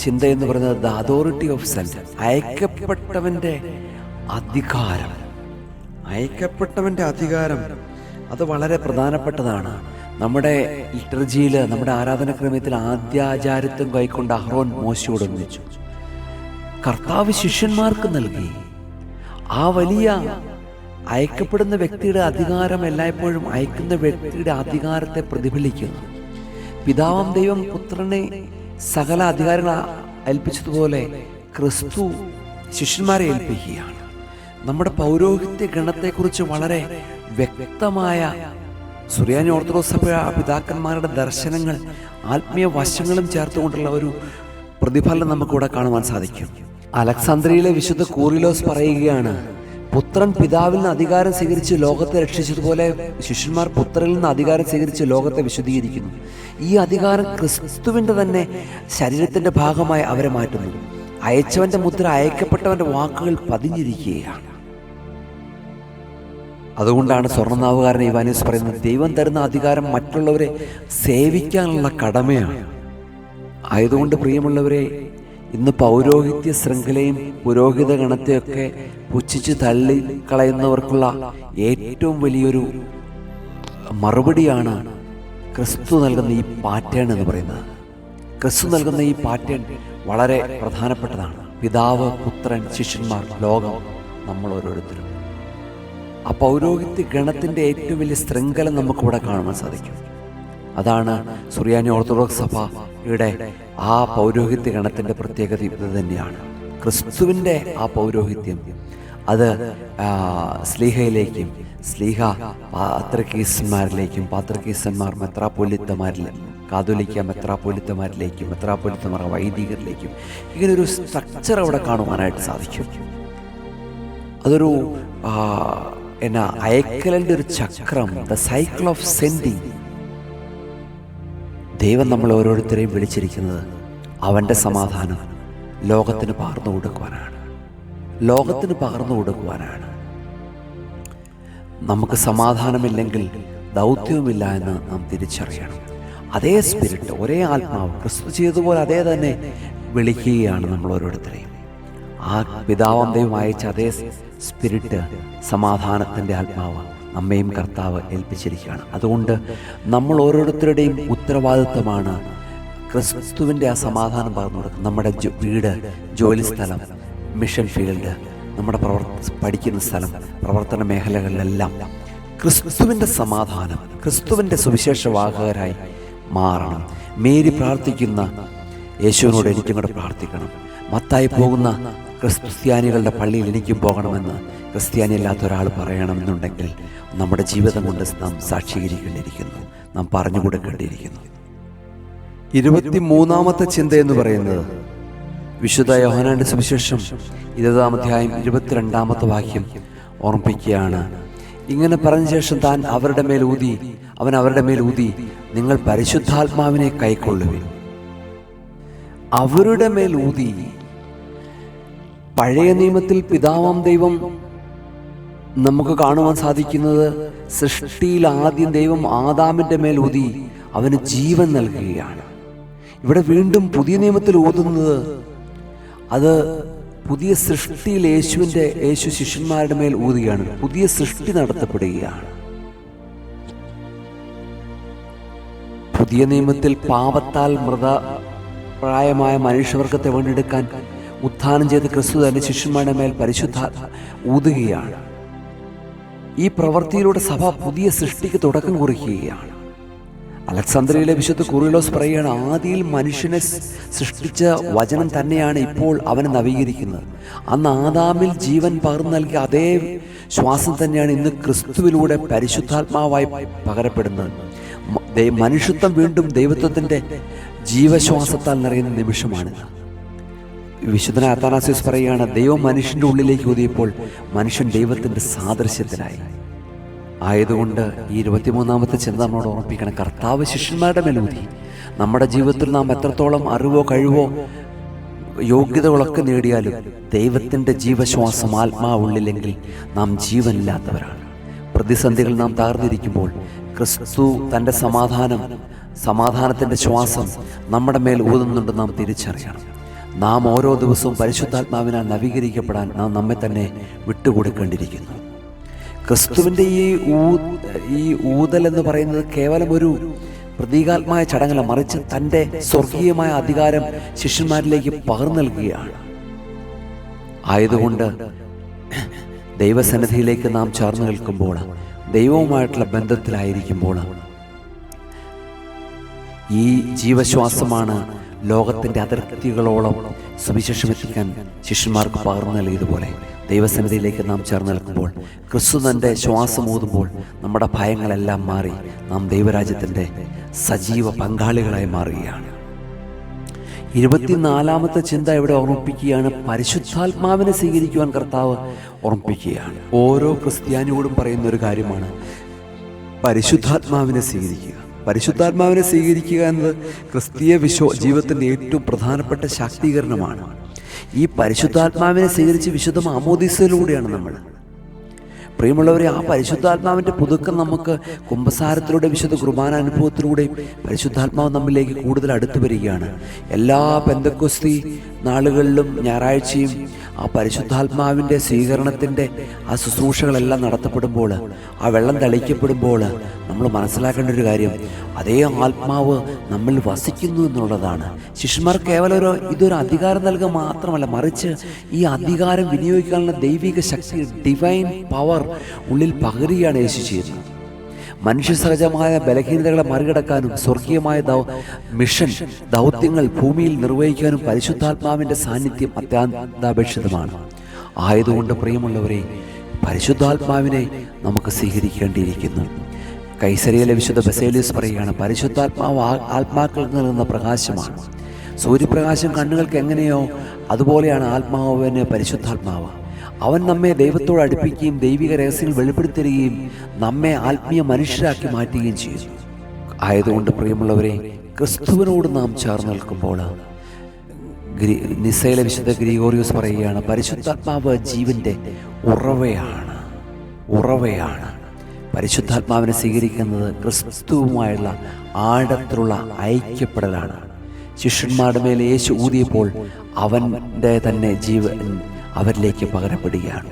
ചിന്ത എന്ന് പറയുന്നത് ദ അതോറിറ്റി ഓഫ് സെൻഡ്, അയക്കപ്പെട്ടവൻ്റെ അധികാരം. അയക്കപ്പെട്ടവൻ്റെ അധികാരം അത് വളരെ പ്രധാനപ്പെട്ടതാണ്. നമ്മുടെ ലിറ്റർജിയിൽ, നമ്മുടെ ആരാധനക്രമത്തിൽ ആദ്യാചാര്യത്വം കൈക്കൊണ്ട് അഹ്റോൻ മോശയോട് ഒന്നിച്ചു. കർത്താവ് ശിഷ്യന്മാർക്ക് നൽകി. ആ വലിയ അയക്കപ്പെടുന്ന വ്യക്തിയുടെ അധികാരം എല്ലായ്പ്പോഴും അയക്കുന്ന വ്യക്തിയുടെ അധികാരത്തെ പ്രതിഫലിക്കുന്നു. പിതാവാം ദൈവം പുത്രനെ സകല അധികാരങ്ങൾ ഏൽപ്പിച്ചതുപോലെ ക്രിസ്തു ശിഷ്യന്മാരെ ഏൽപ്പിക്കുകയാണ്. നമ്മുടെ പൗരോഹിത്യ ഗണത്തെക്കുറിച്ച് വളരെ വ്യക്തമായ സുറിയാനി ഓർത്തഡോക്സ് സഭ പിതാക്കന്മാരുടെ ദർശനങ്ങൾ, ആത്മീയ വശങ്ങളും ചേർത്തുകൊണ്ടുള്ള ഒരു പ്രതിഫലനം നമുക്കിവിടെ കാണുവാൻ സാധിക്കും. അലക്സാന്ദ്രിയയിലെ വിശുദ്ധ കൂറിലോസ് പറയുകയാണ്, പുത്രൻ പിതാവിൽ നിന്ന് അധികാരം സ്വീകരിച്ച് ലോകത്തെ രക്ഷിച്ചതുപോലെ ശിഷ്യന്മാർ പുത്രനിൽ നിന്ന് അധികാരം സ്വീകരിച്ച് ലോകത്തെ വിശുദ്ധീകരിക്കുന്നു. ഈ അധികാരം ക്രിസ്തുവിൻ്റെ തന്നെ ശരീരത്തിൻ്റെ ഭാഗമായി അവരെ മാറ്റുന്നു. അയച്ചവൻ്റെ മുദ്ര അയക്കപ്പെട്ടവൻ്റെ വാക്കുകൾ പതിഞ്ഞിരിക്കുകയാണ്. അതുകൊണ്ടാണ് സ്വർണ്ണനാവുകാരൻ ഇവാനിയോസ് പറയുന്നത്, ദൈവം തരുന്ന അധികാരം മറ്റുള്ളവരെ സേവിക്കാനുള്ള കടമയാണ്. ആയതുകൊണ്ട് പ്രിയമുള്ളവരെ, ഇന്ന് പൗരോഹിത്യ ശൃംഖലയും പുരോഹിത ഗണത്തെയൊക്കെ പുച്ഛിച്ച് തള്ളിക്കളയുന്നവർക്കുള്ള ഏറ്റവും വലിയൊരു മറുപടിയാണ് ക്രിസ്തു നൽകുന്ന ഈ പാറ്റേൺ എന്ന് പറയുന്നത്. ക്രിസ്തു നൽകുന്ന ഈ പാറ്റേൺ വളരെ പ്രധാനപ്പെട്ടതാണ്. പിതാവ്, പുത്രൻ, ശിഷ്യന്മാർ, ലോകം, നമ്മൾ ഓരോരുത്തരും. ആ പൗരോഹിത്യ ഗണത്തിൻ്റെ ഏറ്റവും വലിയ ശൃംഖല നമുക്കിവിടെ കാണുവാൻ സാധിക്കും. അതാണ് സുറിയാനി ഓർത്തഡോക്സ് സഭയുടെ ആ പൗരോഹിത്യ ഗണത്തിൻ്റെ പ്രത്യേകത ഇത് തന്നെയാണ്. ക്രിസ്തുവിൻ്റെ ആ പൗരോഹിത്യം അത് സ്ലീഹയിലേക്കും, സ്ലീഹ പാത്രക്കീസന്മാരിലേക്കും, പാത്രക്കീസന്മാർ മെത്രാപ്പൊലീത്തമാരിലേക്കും, കാതോലിക്ക മെത്രാപ്പൊലീത്തമാരിലേക്കും, മെത്രാപ്പൊലീത്തമാർ വൈദികരിലേക്കും, ഇങ്ങനൊരു സ്ട്രക്ചർ അവിടെ കാണുവാനായിട്ട് സാധിക്കും. അതൊരു അയക്കലിൻ്റെ ഒരു ചക്രം, ദ സൈക്കിൾ ഓഫ് സെൻഡിങ്. ദൈവം നമ്മൾ ഓരോരുത്തരെയും വിളിച്ചിരിക്കുന്നത് അവൻ്റെ സമാധാനം ലോകത്തിന് പകർന്നു കൊടുക്കുവാനാണ്. ലോകത്തിന് പകർന്നു കൊടുക്കുവാനാണ്. നമുക്ക് സമാധാനമില്ലെങ്കിൽ ദൗത്യവുമില്ല എന്ന് നാം തിരിച്ചറിയണം. അതേ സ്പിരിറ്റ്, ഒരേ ആത്മാവ് ക്രിസ്തു ചെയ്തതുപോലെ അതേ തന്നെ വിളിക്കുകയാണ് നമ്മൾ ഓരോരുത്തരെയും. ആ പിതാവാം ദൈവം അയച്ച അതേ സ്പിരിറ്റ്, സമാധാനത്തിൻ്റെ ആത്മാവ് നമ്മയും കർത്താവ് ഏൽപ്പിച്ചിരിക്കുകയാണ്. അതുകൊണ്ട് നമ്മൾ ഓരോരുത്തരുടെയും ഉത്തരവാദിത്വമാണ് ക്രിസ്തുവിൻ്റെ ആ സമാധാനം പകർന്നു കൊടുക്കുക. നമ്മുടെ വീട്, ജോലി സ്ഥലം, മിഷൻ ഫീൽഡ്, നമ്മുടെ പഠിക്കുന്ന സ്ഥലം, പ്രവർത്തന മേഖലകളിലെല്ലാം ക്രിസ്തുവിൻ്റെ സമാധാനം, ക്രിസ്തുവിൻ്റെ സുവിശേഷവാഹകരായി മാറണം. മേരി പ്രാർത്ഥിക്കുന്ന യേശുവിനോട് എനിക്കും കൂടെ പ്രാർത്ഥിക്കണം. മത്തായി പോകുന്ന ക്രിസ്ത്യാനികളുടെ പള്ളിയിൽ എനിക്കും പോകണമെന്ന് ക്രിസ്ത്യാനിയല്ലാത്ത ഒരാൾ പറയണമെന്നുണ്ടെങ്കിൽ നമ്മുടെ ജീവിതം കൊണ്ട് നാം സാക്ഷീകരിക്കേണ്ടിയിരിക്കുന്നു, നാം പറഞ്ഞു കൊടുക്കേണ്ടിയിരിക്കുന്നു. 23-ാമത്തെ ചിന്ത എന്ന് പറയുന്നത് വിശുദ്ധ യോഹന്നാന്റെ സുവിശേഷം 20-ാം അധ്യായം 22-ാമത്തെ വാക്യം ഓർമ്മിപ്പിക്കുകയാണ്. ഇങ്ങനെ പറഞ്ഞ ശേഷം താൻ അവൻ അവരുടെ മേൽ ഊതി, നിങ്ങൾ പരിശുദ്ധാത്മാവിനെ കൈക്കൊള്ളുവിൻ. അവരുടെ മേൽ ഊതി. പഴയ നിയമത്തിൽ പിതാവാം ദൈവം നമുക്ക് കാണുവാൻ സാധിക്കുന്നത്, സൃഷ്ടിയിൽ ആദ്യം ദൈവം ആദാമിൻ്റെ മേൽ ഊതി അവന് ജീവൻ നൽകുകയാണ്. ഇവിടെ വീണ്ടും പുതിയ നിയമത്തിൽ ഊതുന്നത് അത് പുതിയ സൃഷ്ടിയിൽ യേശു ശിഷ്യന്മാരുടെ മേൽ ഊതുകയാണ്. പുതിയ സൃഷ്ടി നടത്തപ്പെടുകയാണ്. പുതിയ നിയമത്തിൽ പാപത്താൽ മൃതപ്രായമായ മനുഷ്യവർഗത്തെ വീണ്ടെടുക്കാൻ ഉത്ഥാനം ചെയ്ത ക്രിസ്തു തന്നെ ശിഷ്യന്മാരുടെ മേൽ പരിശുദ്ധ ഊതുകയാണ്. ഈ പ്രവൃത്തിയിലൂടെ സഭ പുതിയ സൃഷ്ടിക്ക് തുടക്കം കുറിക്കുകയാണ്. അലക്സാന്ദ്രിയയിലെ വിശുദ്ധ കുറിലോസ് പറയുകയാണ്, ആദിയിൽ മനുഷ്യനെ സൃഷ്ടിച്ച വചനം തന്നെയാണ് ഇപ്പോൾ അവനെ നവീകരിക്കുന്നത്. അന്ന് ആദാമിൽ ജീവൻ പകർന്നു നൽകിയ അതേ ശ്വാസം തന്നെയാണ് ഇന്ന് ക്രിസ്തുവിലൂടെ പരിശുദ്ധാത്മാവായി പകരപ്പെടുന്നത്. മനുഷ്യത്വം വീണ്ടും ദൈവത്വത്തിൻ്റെ ജീവശ്വാസത്താൽ നിറയുന്ന നിമിഷമാണിത്. വിശുദ്ധനായ അത്താനാസ്യോസ് പറയുകയാണ്, ദൈവം മനുഷ്യൻ്റെ ഉള്ളിലേക്ക് ഊതിയപ്പോൾ മനുഷ്യൻ ദൈവത്തിൻ്റെ സാദൃശ്യത്തിലായി. ആയതുകൊണ്ട് ഈ 23-ാമത്തെ ചിന്ത നമ്മളോട് ഓർമ്മിപ്പിക്കണം, കർത്താവ് ശിഷ്യന്മാരുടെ മേൽ ഊതി. നമ്മുടെ ജീവിതത്തിൽ നാം എത്രത്തോളം അറിവോ കഴിവോ യോഗ്യതകളൊക്കെ നേടിയാലും ദൈവത്തിൻ്റെ ജീവശ്വാസം ആത്മാവുള്ളില്ലെങ്കിൽ നാം ജീവനില്ലാത്തവരാണ്. പ്രതിസന്ധികൾ നാം തകർന്നിരിക്കുമ്പോൾ ക്രിസ്തു തൻ്റെ സമാധാനത്തിൻ്റെ ശ്വാസം നമ്മുടെ മേൽ ഊതുന്നുണ്ട് നാം തിരിച്ചറിയണം. നാം ഓരോ ദിവസവും പരിശുദ്ധാത്മാവിനാൽ നവീകരിക്കപ്പെടാൻ നാം നമ്മെ തന്നെ വിട്ടുകൊടുക്കേണ്ടിയിരിക്കുന്നു. ക്രിസ്തുവിൻ്റെ ഈ ഊതൽ എന്ന് പറയുന്നത് കേവലം ഒരു പ്രതീകാത്മായ ചടങ്ങല്ല, മറിച്ച് തൻ്റെ സ്വർഗീയമായ അധികാരം ശിഷ്യന്മാരിലേക്ക് പകർന്നു നൽകുകയാണ്. ആയതുകൊണ്ട് ദൈവസന്നിധിയിലേക്ക് നാം ചേർന്ന് നിൽക്കുമ്പോൾ, ദൈവവുമായിട്ടുള്ള ബന്ധത്തിലായിരിക്കുമ്പോൾ ഈ ജീവശ്വാസമാണ് ലോകത്തിൻ്റെ അതിർത്തികളോളം സുവിശേഷം എത്തിക്കാൻ ശിഷ്യന്മാർക്ക് പകർന്നു നൽകിയതുപോലെ ദൈവസന്നിധിയിലേക്ക് നാം ചേർന്ന് നിൽക്കുമ്പോൾ, ക്രിസ്തു തൻ്റെ ശ്വാസം ഊതുമ്പോൾ നമ്മുടെ ഭയങ്ങളെല്ലാം മാറി നാം ദൈവരാജ്യത്തിൻ്റെ സജീവ പങ്കാളികളായി മാറുകയാണ്. 24-ാമത്തെ ചിന്ത ഇവിടെ ഓർമ്മിപ്പിക്കുകയാണ്, പരിശുദ്ധാത്മാവിനെ സ്വീകരിക്കുവാൻ കർത്താവ് ഓർമ്മിപ്പിക്കുകയാണ്. ഓരോ ക്രിസ്ത്യാനിയോടും പറയുന്ന ഒരു കാര്യമാണ് പരിശുദ്ധാത്മാവിനെ സ്വീകരിക്കുക. പരിശുദ്ധാത്മാവിനെ സ്വീകരിക്കുക എന്നത് ക്രിസ്തീയ ജീവിതത്തിൻ്റെ ഏറ്റവും പ്രധാനപ്പെട്ട ശാക്തീകരണമാണ്. ഈ പരിശുദ്ധാത്മാവിനെ സ്വീകരിച്ച് വിശുദ്ധ മാമോദീസയിലൂടെയാണ് നമ്മൾ. പ്രിയമുള്ളവരെ, ആ പരിശുദ്ധാത്മാവിൻ്റെ പുതുക്കം നമുക്ക് കുമ്പസാരത്തിലൂടെ വിശുദ്ധ കുർബാന അനുഭവത്തിലൂടെയും പരിശുദ്ധാത്മാവ് നമ്മിലേക്ക് കൂടുതൽ അടുത്തു വരികയാണ്. എല്ലാ പെന്തക്കോസ്തി നാളുകളിലും ഞായറാഴ്ചയും ആ പരിശുദ്ധാത്മാവിൻ്റെ സ്വീകരണത്തിൻ്റെ ആ ശുശ്രൂഷകളെല്ലാം നടത്തപ്പെടുമ്പോൾ, ആ വെള്ളം തളിക്കപ്പെടുമ്പോൾ നമ്മൾ മനസ്സിലാക്കേണ്ട ഒരു കാര്യം, അതേ ആത്മാവ് നമ്മിൽ വസിക്കുന്നു എന്നുള്ളതാണ്. ശിഷ്യന്മാർ കേവലം ഇതൊരു അധികാരം നൽകുക മാത്രമല്ല, മറിച്ച് ഈ അധികാരം വിനിയോഗിക്കാനുള്ള ദൈവിക ശക്തി, ഡിവൈൻ പവർ ഉള്ളിൽ പകരുകയാണ് യേശു ചെയ്യുന്നത്. മനുഷ്യസഹജമായ ബലഹീനതകളെ മറികടക്കാനും സ്വർഗീയമായ മിഷൻ ദൗത്യങ്ങൾ ഭൂമിയിൽ നിർവഹിക്കാനും പരിശുദ്ധാത്മാവിൻ്റെ സാന്നിധ്യം അത്യന്താപേക്ഷിതമാണ്. ആയതുകൊണ്ട് പ്രിയമുള്ളവരെ, പരിശുദ്ധാത്മാവിനെ നമുക്ക് സ്വീകരിക്കേണ്ടിയിരിക്കുന്നു. കൈസരിയിലെ വിശുദ്ധ ബസേലിയസ് പറയുകയാണ്, പരിശുദ്ധാത്മാവ് ആത്മാക്കൾക്ക് നൽകുന്ന പ്രകാശമാണ്. സൂര്യപ്രകാശം കണ്ണുകൾക്ക് എങ്ങനെയോ അതുപോലെയാണ് ആത്മാവിന് പരിശുദ്ധാത്മാവ്. അവൻ നമ്മെ ദൈവത്തോട് അടുപ്പിക്കുകയും ദൈവിക രഹസ്യങ്ങൾ വെളിപ്പെടുത്തരുകയും നമ്മെ ആത്മീയ മനുഷ്യരാക്കി മാറ്റുകയും ചെയ്യും. ആയതുകൊണ്ട് പ്രിയമുള്ളവരെ, ക്രിസ്തുവിനോട് നാം ചേർന്ന് നിൽക്കുമ്പോൾ നിസ്സയിലെ വിശുദ്ധ ഗ്രിഗോറിയോസ് പറയുകയാണ്, പരിശുദ്ധാത്മാവ് ജീവൻ്റെ ഉറവയാണ്. പരിശുദ്ധാത്മാവിനെ സ്വീകരിക്കുന്നത് ക്രിസ്തുവുമായുള്ള ആഴത്തിലുള്ള ഐക്യപ്പെടലാണ്. ശിഷ്യന്മാരുടെ മേൽ യേശു ഊതിയപ്പോൾ അവൻ്റെ തന്നെ ജീവൻ അവരിലേക്ക് പകരപ്പെടുകയാണ്.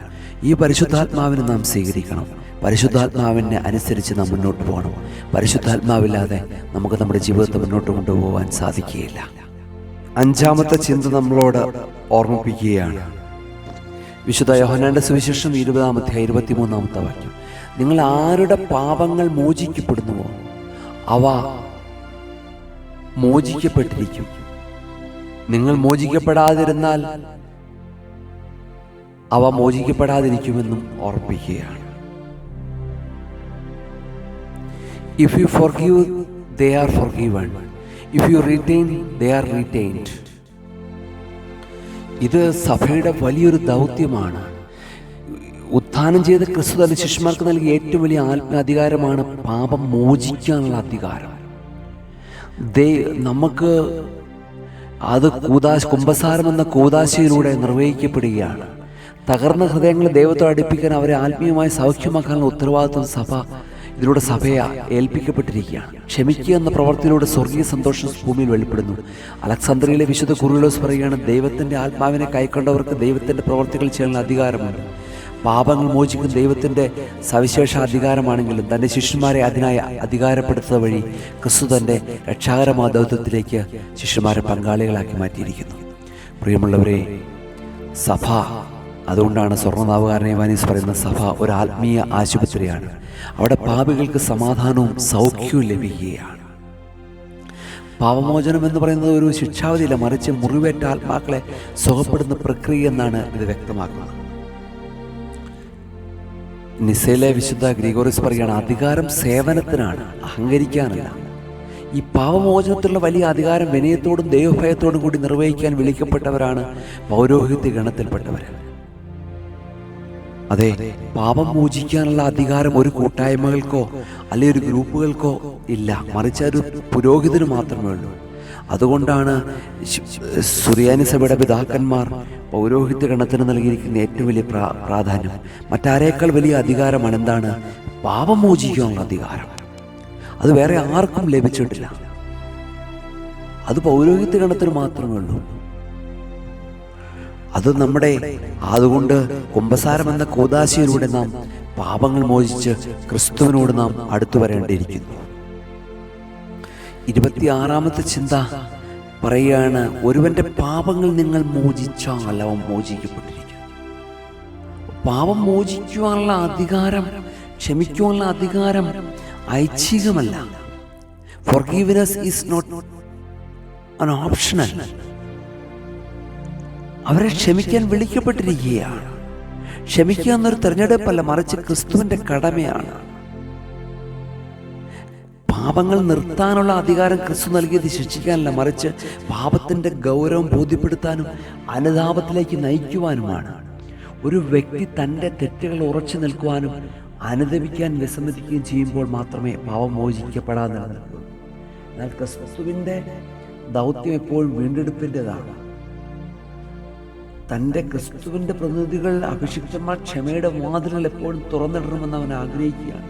ഈ പരിശുദ്ധാത്മാവിനെ നാം സ്വീകരിക്കണം. പരിശുദ്ധാത്മാവിനെ അനുസരിച്ച് നാം മുന്നോട്ട് പോകണം. പരിശുദ്ധാത്മാവില്ലാതെ നമുക്ക് നമ്മുടെ ജീവിതത്തെ മുന്നോട്ട് കൊണ്ടുപോകാൻ സാധിക്കുകയില്ല. അഞ്ചാമത്തെ ചിന്ത നമ്മളോട് ഓർമ്മിപ്പിക്കുകയാണ്. വിശുദ്ധ യോഹന്നാന്റെ സുവിശേഷം 20-23 വാക്യം. നിങ്ങൾ ആരുടെ പാപങ്ങൾ മോചിക്കപ്പെടുന്നുവോ അവ മോചിക്കപ്പെട്ടിരിക്കും. നിങ്ങൾ മോചിക്കപ്പെടാതിരുന്നാൽ അവ മോചിക്കപ്പെടാതിരിക്കുമെന്നും ഓർപ്പിക്കുകയാണ്. If you forgive, they are forgiven. If you retain, they are retained. ഇത് സഭയുടെ വലിയൊരു ദൗത്യമാണ്. ഉത്ഥാനം ചെയ്ത ക്രിസ്തു തന്റെ ശിഷ്യന്മാർക്ക് നൽകിയ ഏറ്റവും വലിയ ആത്മാധികാരമാണ് പാപം മോചിക്കാനുള്ള അധികാരം. നമുക്ക് അത് കുമ്പസാരം എന്ന കൂദാശയിലൂടെ നിർവഹിക്കപ്പെടുകയാണ്. തകർന്ന ഹൃദയങ്ങളെ ദൈവത്തോട് അടുപ്പിക്കാൻ, അവരെ ആത്മീയമായി സൗഖ്യമാക്കാനുള്ള ഉത്തരവാദിത്വം ഇതിലൂടെ സഭയെ ഏൽപ്പിക്കപ്പെട്ടിരിക്കുകയാണ്. ക്ഷമിക്കുക എന്ന പ്രവൃത്തിയിലൂടെ സ്വർഗീയ സന്തോഷം ഭൂമിയിൽ വെളിപ്പെടുന്നു. അലക്സാന്ദ്രിയയിലെ വിശുദ്ധ കുറിലോസ് പറയുകയാണ്, ദൈവത്തിൻ്റെ ആത്മാവിനെ കൈക്കൊണ്ടവർക്ക് ദൈവത്തിൻ്റെ പ്രവൃത്തികൾ ചെയ്യാനുള്ള അധികാരമുണ്ട്. പാപങ്ങൾ മോചിക്കുന്ന ദൈവത്തിൻ്റെ സവിശേഷ അധികാരമാണെങ്കിലും തൻ്റെ ശിഷ്യന്മാരെ അതിനായി അധികാരപ്പെടുത്തുക വഴി ക്രിസ്തു തൻ്റെ രക്ഷാകരമായ ദൗത്യത്തിലേക്ക് ശിഷ്യന്മാരെ പങ്കാളികളാക്കി മാറ്റിയിരിക്കുന്നു. പ്രിയമുള്ളവരെ, സഭ, അതുകൊണ്ടാണ് സ്വർണ്ണനാവുകാരൻ യോഹന്നാനീസ് പറയുന്ന സഭ ഒരു ആത്മീയ ആശുപത്രിയാണ്. അവിടെ പാപികൾക്ക് സമാധാനവും സൗഖ്യവും ലഭിക്കുകയാണ്. പാപമോചനം എന്ന് പറയുന്നത് ഒരു ശിക്ഷാവിധിയില്ല, മറിച്ച് മുറിവേറ്റ ആത്മാക്കളെ സുഖപ്പെടുന്ന പ്രക്രിയ എന്നാണ് ഇത് വ്യക്തമാക്കുന്നത്. നിസ്സയിലെ വിശുദ്ധ ഗ്രിഗോറിയോസ് പറയുകയാണ്, അധികാരം സേവനത്തിനാണ്, അഹങ്കരിക്കാനല്ല. ഈ പാപമോചനത്തിലുള്ള വലിയ അധികാരം വിനയത്തോടും ദൈവഭയത്തോടും കൂടി നിർവഹിക്കാൻ വിളിക്കപ്പെട്ടവരാണ് പൗരോഹിത്യ ഗണത്തിൽപ്പെട്ടവർ. അതെ, പാപം മോചിക്കാനുള്ള അധികാരം ഒരു കൂട്ടായ്മകൾക്കോ അല്ലെങ്കിൽ ഒരു ഗ്രൂപ്പുകൾക്കോ ഇല്ല, മറിച്ച് ഒരു പുരോഹിതന് മാത്രമേ ഉള്ളൂ. അതുകൊണ്ടാണ് സുറിയാനി സഭയുടെ പിതാക്കന്മാർ പൗരോഹിത്യ ഗണത്തിന് നൽകിയിരിക്കുന്ന ഏറ്റവും വലിയ പ്രാധാന്യം. മറ്റാരേക്കാൾ വലിയ അധികാരമാണ് എന്താണ്? പാപം മോചിക്കാനുള്ള അധികാരം. അത് വേറെ ആർക്കും ലഭിച്ചിട്ടില്ല. അത് പൗരോഹിത്യ ഗണത്തിന് മാത്രമേ ഉള്ളൂ. അതുകൊണ്ട് കുമ്പസാരം എന്ന കൂദാശയിലൂടെ നാം പാപങ്ങൾ മോചിച്ച് ക്രിസ്തുവിനോട് നാം അടുത്തു വരേണ്ടിയിരിക്കുന്നു. 26ാമത്തെ ചിന്ത പറയുകയാണ്, ഒരുവന്റെ പാപങ്ങൾ നിങ്ങൾ മോചിച്ചാൽ അവൻ മോചിക്കപ്പെട്ടിരിക്കും. പാപം മോചിക്കുവാനുള്ള അധികാരം, ക്ഷമിക്കുവാനുള്ള അധികാരം ഐച്ഛികമല്ല. Forgiveness is not an optional. അവരെ ക്ഷമിക്കാൻ വിളിക്കപ്പെട്ടിരിക്കുകയാണ്. ക്ഷമിക്കുക എന്നൊരു തിരഞ്ഞെടുപ്പല്ല, മറിച്ച് ക്രിസ്തുവിന്റെ കടമയാണ്. പാപങ്ങൾ നിർത്താനുള്ള അധികാരം ക്രിസ്തു നൽകിയത് ശിക്ഷിക്കാനല്ല, മറിച്ച് പാപത്തിന്റെ ഗൗരവം ബോധ്യപ്പെടുത്താനും അനുതാപത്തിലേക്ക് നയിക്കുവാനുമാണ്. ഒരു വ്യക്തി തൻ്റെ തെറ്റുകൾ ഉറച്ചു നിൽക്കുവാനും അനുദപിക്കാൻ വിസമ്മതിക്കുകയും ചെയ്യുമ്പോൾ മാത്രമേ പാപം മോചിക്കപ്പെടാതെ നിലനിൽക്കൂ. എന്നാൽ ക്രിസ്തുവിൻ്റെ ദൗത്യം എപ്പോഴും വീണ്ടെടുപ്പിൻ്റെതാണ്. തൻ്റെ ക്രിസ്തുവിൻ്റെ പ്രതിനിധികൾ അഭിഷിക്തന്മാർ ക്ഷമയുടെ വാതിലുകൾ എപ്പോഴും തുറന്നിടണമെന്ന് അവൻ ആഗ്രഹിക്കുകയാണ്.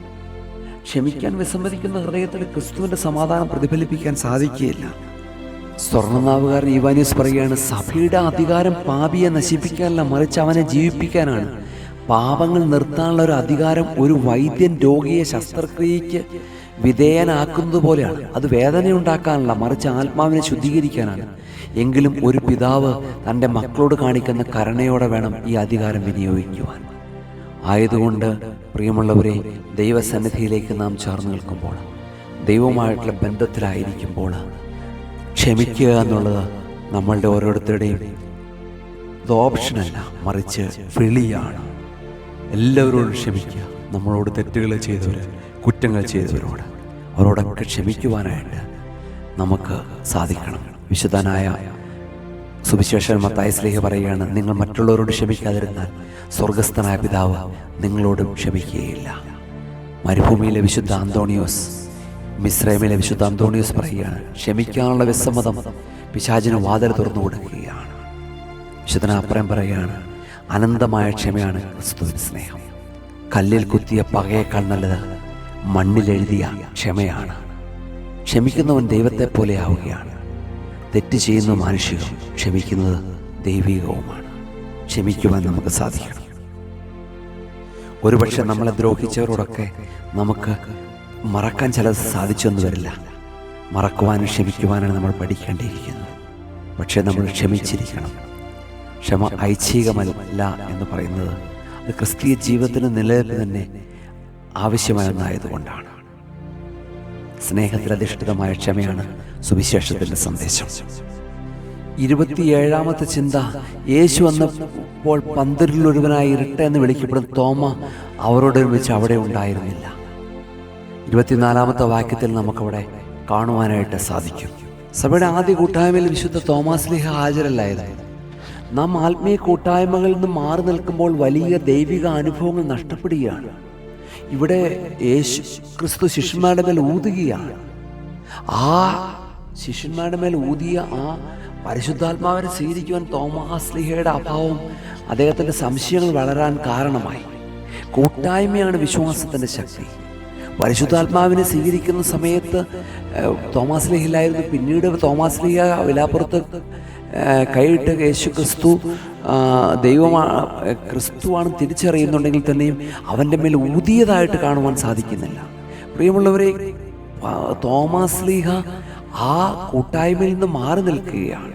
ക്ഷമിക്കാൻ വിസമ്മതിക്കുന്ന ഹൃദയത്തിൽ ക്രിസ്തുവിൻ്റെ സമാധാനം പ്രതിഫലിപ്പിക്കാൻ സാധിക്കുകയില്ല. സ്വർണ്ണനാവുകാരൻ യോഹന്നാനീസ് പറയുകയാണ്, സഭയുടെ അധികാരം പാപിയെ നശിപ്പിക്കാനല്ല, മറിച്ച് അവനെ ജീവിപ്പിക്കാനാണ്. പാപങ്ങൾ നിർത്താനുള്ള ഒരു അധികാരം ഒരു വൈദ്യൻ രോഗിയെ ശസ്ത്രക്രിയയ്ക്ക് വിധേയനാക്കുന്നത് പോലെയാണ്. അത് വേദനയുണ്ടാക്കാനല്ല, മറിച്ച് ആത്മാവിനെ ശുദ്ധീകരിക്കാനാണ്. എങ്കിലും ഒരു പിതാവ് തൻ്റെ മക്കളോട് കാണിക്കുന്ന കരുണയോടെ വേണം ഈ അധികാരം വിനിയോഗിക്കുവാൻ. ആയതുകൊണ്ട് പ്രിയമുള്ളവരെ, ദൈവസന്നിധിയിലേക്ക് നാം ചേർന്ന് നിൽക്കുമ്പോൾ, ദൈവവുമായിട്ടുള്ള ബന്ധത്തിലായിരിക്കുമ്പോൾ ക്ഷമിക്കുക എന്നുള്ളത് നമ്മളുടെ ഓരോരുത്തരുടെയും ഇത് ഓപ്ഷനല്ല, മറിച്ച് വിളിയാണ്. എല്ലാവരോടും ക്ഷമിക്കുക. നമ്മളോട് തെറ്റുകൾ ചെയ്തവർ, കുറ്റങ്ങൾ ചെയ്തവരോട്, അവരോടൊക്കെ ക്ഷമിക്കുവാനായിട്ട് നമുക്ക് സാധിക്കണം. വിശുദ്ധനായ സുവിശേഷൻ മത്തായി ശ്ലീഹ പറയുകയാണ്, നിങ്ങൾ മറ്റുള്ളവരോട് ക്ഷമിക്കാതിരുന്നാൽ സ്വർഗസ്ഥനായ പിതാവ് നിങ്ങളോടും ക്ഷമിക്കുകയില്ല. മരുഭൂമിയിലെ വിശുദ്ധ അന്തോണിയോസ്, മിസ്രൈമിലെ വിശുദ്ധ അന്തോണിയോസ് പറയുകയാണ്, ക്ഷമിക്കാനുള്ള വിസമ്മതം പിശാചിന് വാതിൽ തുറന്നു കൊടുക്കുകയാണ്. വിശുദ്ധനായ അപ്രയം പറയുകയാണ്, അനന്തമായ ക്ഷമയാണ് ക്രിസ്തുവിൻ്റെ സ്നേഹം. കല്ലിൽ കുത്തിയ പകയേക്കാൾ നല്ലത് മണ്ണിലെഴുതിയ ക്ഷമയാണ്. ക്ഷമിക്കുന്നവൻ ദൈവത്തെ പോലെ ആവുകയാണ്. തെറ്റ് ചെയ്യുന്ന മാനുഷികം, ക്ഷമിക്കുന്നത് ദൈവികവുമാണ്. ക്ഷമിക്കുവാൻ നമുക്ക് സാധിക്കണം. ഒരുപക്ഷെ നമ്മളെ ദ്രോഹിച്ചവരോടൊക്കെ നമുക്ക് മറക്കാൻ ചിലത് സാധിച്ചൊന്നും വരില്ല. മറക്കുവാനും ക്ഷമിക്കുവാനാണ് നമ്മൾ പഠിക്കേണ്ടിയിരിക്കുന്നത്. പക്ഷേ നമ്മൾ ക്ഷമിച്ചിരിക്കണം. ക്ഷമ ഐച്ഛികമല്ല എന്ന് പറയുന്നത് അത് ക്രിസ്തീയ ജീവിതത്തിന് നിലനിൽപ്പ് തന്നെ ആവശ്യമായ ഒന്നായതുകൊണ്ടാണ്. സ്നേഹത്തിലധിഷ്ഠിതമായ ക്ഷമയാണ് സുവിശേഷത്തിൻ്റെ സന്ദേശം. 27ാമത്തെ ചിന്ത, യേശു വന്നപ്പോൾ 12 ഇരുട്ട എന്ന് വിളിക്കപ്പെടുന്ന തോമ അവരോടൊരുമിച്ച് അവിടെ ഉണ്ടായിരുന്നില്ല. 24ാമത്തെ വാക്യത്തിൽ നമുക്കവിടെ കാണുവാനായിട്ട് സാധിക്കും. സഭയുടെ ആദ്യ കൂട്ടായ്മയിൽ വിശുദ്ധ തോമാസ് ശ്ലീഹ ഹാജരല്ലായിരുന്നു. നാം ആത്മീയ കൂട്ടായ്മകളിൽ നിന്ന് മാറി നിൽക്കുമ്പോൾ വലിയ ദൈവിക അനുഭവങ്ങൾ നഷ്ടപ്പെടുകയാണ്. ഇവിടെ യേശു ക്രിസ്തു ശിഷ്യന്മാരുടെ മേൽ ഊതുകയാണ്. ആ ശിഷ്യന്മാരുടെ മേൽ ഊതിയ ആ പരിശുദ്ധാത്മാവിനെ സ്വീകരിക്കുവാൻ തോമാസ് ശ്ലീഹയുടെ അഭാവം അദ്ദേഹത്തിൻ്റെ സംശയങ്ങൾ വളരാൻ കാരണമായി. കൂട്ടായ്മയാണ് വിശ്വാസത്തിൻ്റെ ശക്തി. പരിശുദ്ധാത്മാവിനെ സ്വീകരിക്കുന്ന സമയത്ത് തോമാസ് ശ്ലീഹയിലായിരുന്നു. പിന്നീട് തോമാസ് ശ്ലീഹ വിലാപ്പുറത്ത് കൈയിട്ട് യേശു ക്രിസ്തു ക്രിസ്തുവാണ് തിരിച്ചറിയുന്നുണ്ടെങ്കിൽ തന്നെയും അവൻ്റെ മേൽ ഊതിയതായിട്ട് കാണുവാൻ സാധിക്കുന്നില്ല. പ്രിയമുള്ളവരെ, തോമാസ് ശ്ലീഹ ആ കൂട്ടായ്മയിൽ നിന്ന് മാറി നിൽക്കുകയാണ്.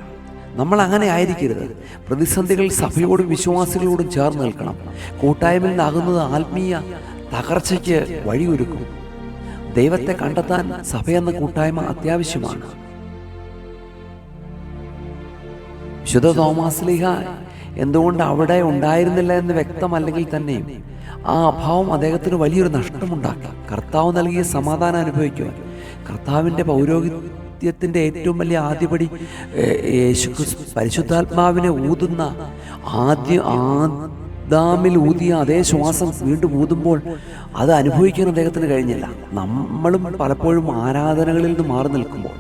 നമ്മൾ അങ്ങനെ ആയിരിക്കരുത്. പ്രതിസന്ധികൾ സഭയോടും വിശ്വാസികളോടും ചേർന്ന് നിൽക്കണം. കൂട്ടായ്മയിൽ നിന്നാകുന്നത് ആത്മീയ തകർച്ചയ്ക്ക് വഴിയൊരുക്കും. ദൈവത്തെ കണ്ടെത്താൻ സഭയെന്ന കൂട്ടായ്മ അത്യാവശ്യമാണ്. വിശുദ്ധ തോമാസ് ശ്ലീഹ എന്തുകൊണ്ട് അവിടെ ഉണ്ടായിരുന്നില്ല എന്ന് വ്യക്തമല്ലെങ്കിൽ തന്നെയും ആ അഭാവം അദ്ദേഹത്തിന് വലിയൊരു നഷ്ടമുണ്ടാക്കി. കർത്താവ് നൽകിയ സമാധാനം അനുഭവിക്കുവാൻ, കർത്താവിൻ്റെ പൗരോഹിത്യത്തിൻ്റെ ഏറ്റവും വലിയ ആദ്യപടി യേശു പരിശുദ്ധാത്മാവിനെ ഊതുന്ന ആദാമിൽ ഊതിയ അതേ ശ്വാസം വീണ്ടും ഊതുമ്പോൾ അത് അനുഭവിക്കാൻ അദ്ദേഹത്തിന് കഴിഞ്ഞില്ല. നമ്മളും പലപ്പോഴും ആരാധനകളിൽ നിന്ന് മാറി നിൽക്കുമ്പോൾ,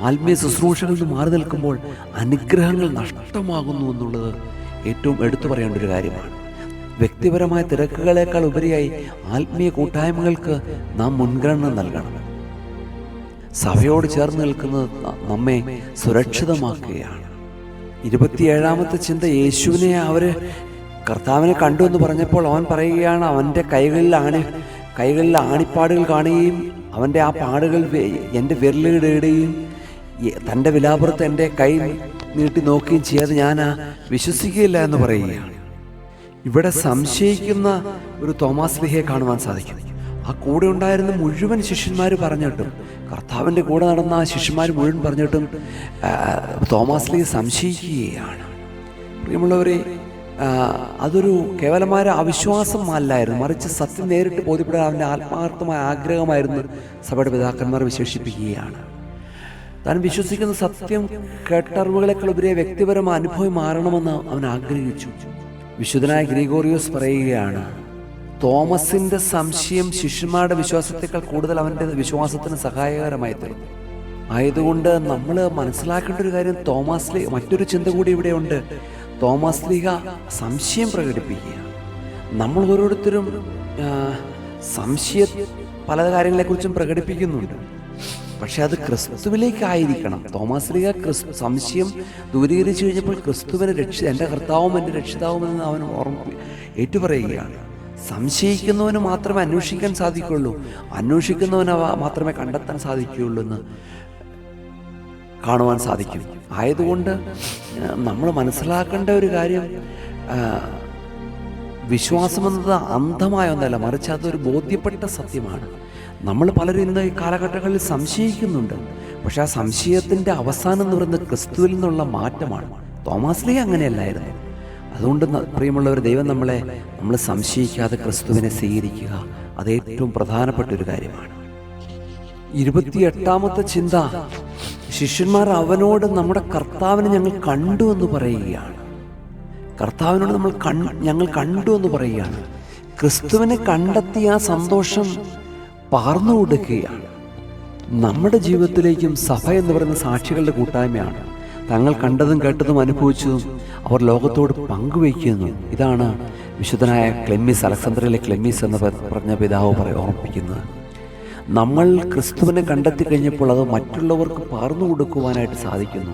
ആത്മീയ ശുശ്രൂഷകളിൽ നിന്ന് മാറി നിൽക്കുമ്പോൾ അനുഗ്രഹങ്ങൾ നഷ്ടമാകുന്നു എന്നുള്ളത് ഏറ്റവും എടുത്തു പറയേണ്ട ഒരു കാര്യമാണ്. വ്യക്തിപരമായ തിരക്കുകളേക്കാൾ ഉപരിയായി ആത്മീയ കൂട്ടായ്മകൾക്ക് നാം മുൻഗണന നൽകണം. സഭയോട് ചേർന്ന് നിൽക്കുന്നത് നമ്മെ സുരക്ഷിതമാക്കുകയാണ്. 27ാമത്തെ ചിന്ത, യേശുവിനെ കർത്താവിനെ കണ്ടു എന്ന് പറഞ്ഞപ്പോൾ അവൻ പറയുകയാണ്, അവൻ്റെ കൈകളിൽ ആണിപ്പാടുകൾ കാണുകയും അവൻ്റെ ആ പാടുകൾ എൻ്റെ വിരലുകളിടുകയും തൻ്റെ വിലാപുറത്ത് എൻ്റെ കൈ നീട്ടി നോക്കുകയും ചെയ്യാതെ ഞാൻ വിശ്വസിക്കുകയില്ല എന്ന് പറയുകയാണ്. ഇവിടെ സംശയിക്കുന്ന ഒരു തോമാസ് ശ്ലീഹയെ കാണുവാൻ സാധിക്കും. ആ കൂടെ ഉണ്ടായിരുന്ന മുഴുവൻ ശിഷ്യന്മാർ പറഞ്ഞിട്ടും, കർത്താവിൻ്റെ കൂടെ നടന്ന ആ ശിഷ്യന്മാർ മുഴുവൻ പറഞ്ഞിട്ടും തോമാസ് ശ്ലീഹ സംശയിക്കുകയാണ്. പ്രിയമുള്ളവരെ, അതൊരു കേവലമായ അവിശ്വാസം അല്ലായിരുന്നു, മറിച്ച് സത്യം നേരിട്ട് ബോധ്യപ്പെടാൻ അവൻ്റെ ആത്മാർത്ഥമായ ആഗ്രഹമായിരുന്നു സഭയുടെ പിതാക്കന്മാർ വിശേഷിപ്പിക്കുകയാണ്. താൻ വിശ്വസിക്കുന്ന സത്യം കേട്ടറിവുകളെക്കാൾ ഉപരി വ്യക്തിപരമായ അനുഭവം മാറണമെന്ന് അവൻ ആഗ്രഹിച്ചു. വിശുദ്ധനായ ഗ്രിഗോറിയോസ് പറയുകയാണ്, തോമസിന്റെ സംശയം ശിഷ്യന്മാരുടെ വിശ്വാസത്തെക്കാൾ കൂടുതൽ അവൻ്റെ വിശ്വാസത്തിന് സഹായകരമായി തീർന്നു. ആയതുകൊണ്ട് നമ്മൾ മനസ്സിലാക്കേണ്ട ഒരു കാര്യം, മറ്റൊരു ചിന്ത കൂടി ഇവിടെയുണ്ട്. തോമാസ് ശ്ലീഹ സംശയം പ്രകടിപ്പിക്കുക. നമ്മൾ ഓരോരുത്തരും പല കാര്യങ്ങളെക്കുറിച്ചും പ്രകടിപ്പിക്കുന്നുണ്ട്. പക്ഷെ അത് ക്രിസ്തുവിലേക്കായിരിക്കണം. തോമാസ് ശ്ലീഹ സംശയം ദൂരീകരിച്ചു കഴിഞ്ഞപ്പോൾ ക്രിസ്തുവിനെ എൻ്റെ കർത്താവും എൻ്റെ രക്ഷിതാവുമെന്ന് അവൻ ഏറ്റുപറയുകയാണ്. സംശയിക്കുന്നവന് മാത്രമേ അന്വേഷിക്കാൻ സാധിക്കുകയുള്ളൂ, അന്വേഷിക്കുന്നവന് മാത്രമേ കണ്ടെത്താൻ സാധിക്കുകയുള്ളൂ എന്ന് കാണുവാൻ സാധിക്കും. ആയതുകൊണ്ട് നമ്മൾ മനസ്സിലാക്കേണ്ട ഒരു കാര്യം, വിശ്വാസമെന്നത് അന്ധമായ ഒന്നല്ല, മറിച്ച് അതൊരു ബോധ്യപ്പെട്ട സത്യമാണ്. നമ്മൾ പലരും ഇന്ന് ഈ കാലഘട്ടങ്ങളിൽ സംശയിക്കുന്നുണ്ട്. പക്ഷെ ആ സംശയത്തിൻ്റെ അവസാനം എന്ന് പറയുന്നത് ക്രിസ്തുവിൽ നിന്നുള്ള മാറ്റമാണ്. തോമാസ് ശ്ലീഹ അങ്ങനെയല്ലായിരുന്നു. അതുകൊണ്ട് പ്രിയമുള്ളവർ, ദൈവം നമ്മൾ സംശയിക്കാതെ ക്രിസ്തുവിനെ സ്വീകരിക്കുക, അത് ഏറ്റവും പ്രധാനപ്പെട്ട ഒരു കാര്യമാണ്. 28ാമത്തെ ചിന്ത, ശിഷ്യന്മാർ അവനോട് നമ്മുടെ കർത്താവിനെ ഞങ്ങൾ കണ്ടു എന്ന് പറയുകയാണ്. കർത്താവിനോട് ഞങ്ങൾ കണ്ടു എന്ന് പറയുകയാണ്. ക്രിസ്തുവിനെ കണ്ടെത്തിയ ആ സന്തോഷം പകർന്നു കൊടുക്കുകയാണ്. നമ്മുടെ ജീവിതത്തിലേക്കും സഭ എന്ന് പറയുന്ന സാക്ഷികളുടെ കൂട്ടായ്മയാണ്. തങ്ങൾ കണ്ടതും കേട്ടതും അനുഭവിച്ചതും അവർ ലോകത്തോട് പങ്കുവയ്ക്കുന്നു. ഇതാണ് വിശുദ്ധനായ ക്ലെമ്മീസ്, അലക്സാന്ദ്രിയയിലെ ക്ലെമ്മീസ് എന്ന് പറഞ്ഞ പിതാവ് ഓർമ്മിപ്പിക്കുന്നത്. നമ്മൾ ക്രിസ്തുവിനെ കണ്ടെത്തി കഴിഞ്ഞപ്പോൾ അത് മറ്റുള്ളവർക്ക് പകർന്നു കൊടുക്കുവാനായിട്ട് സാധിക്കുന്നു.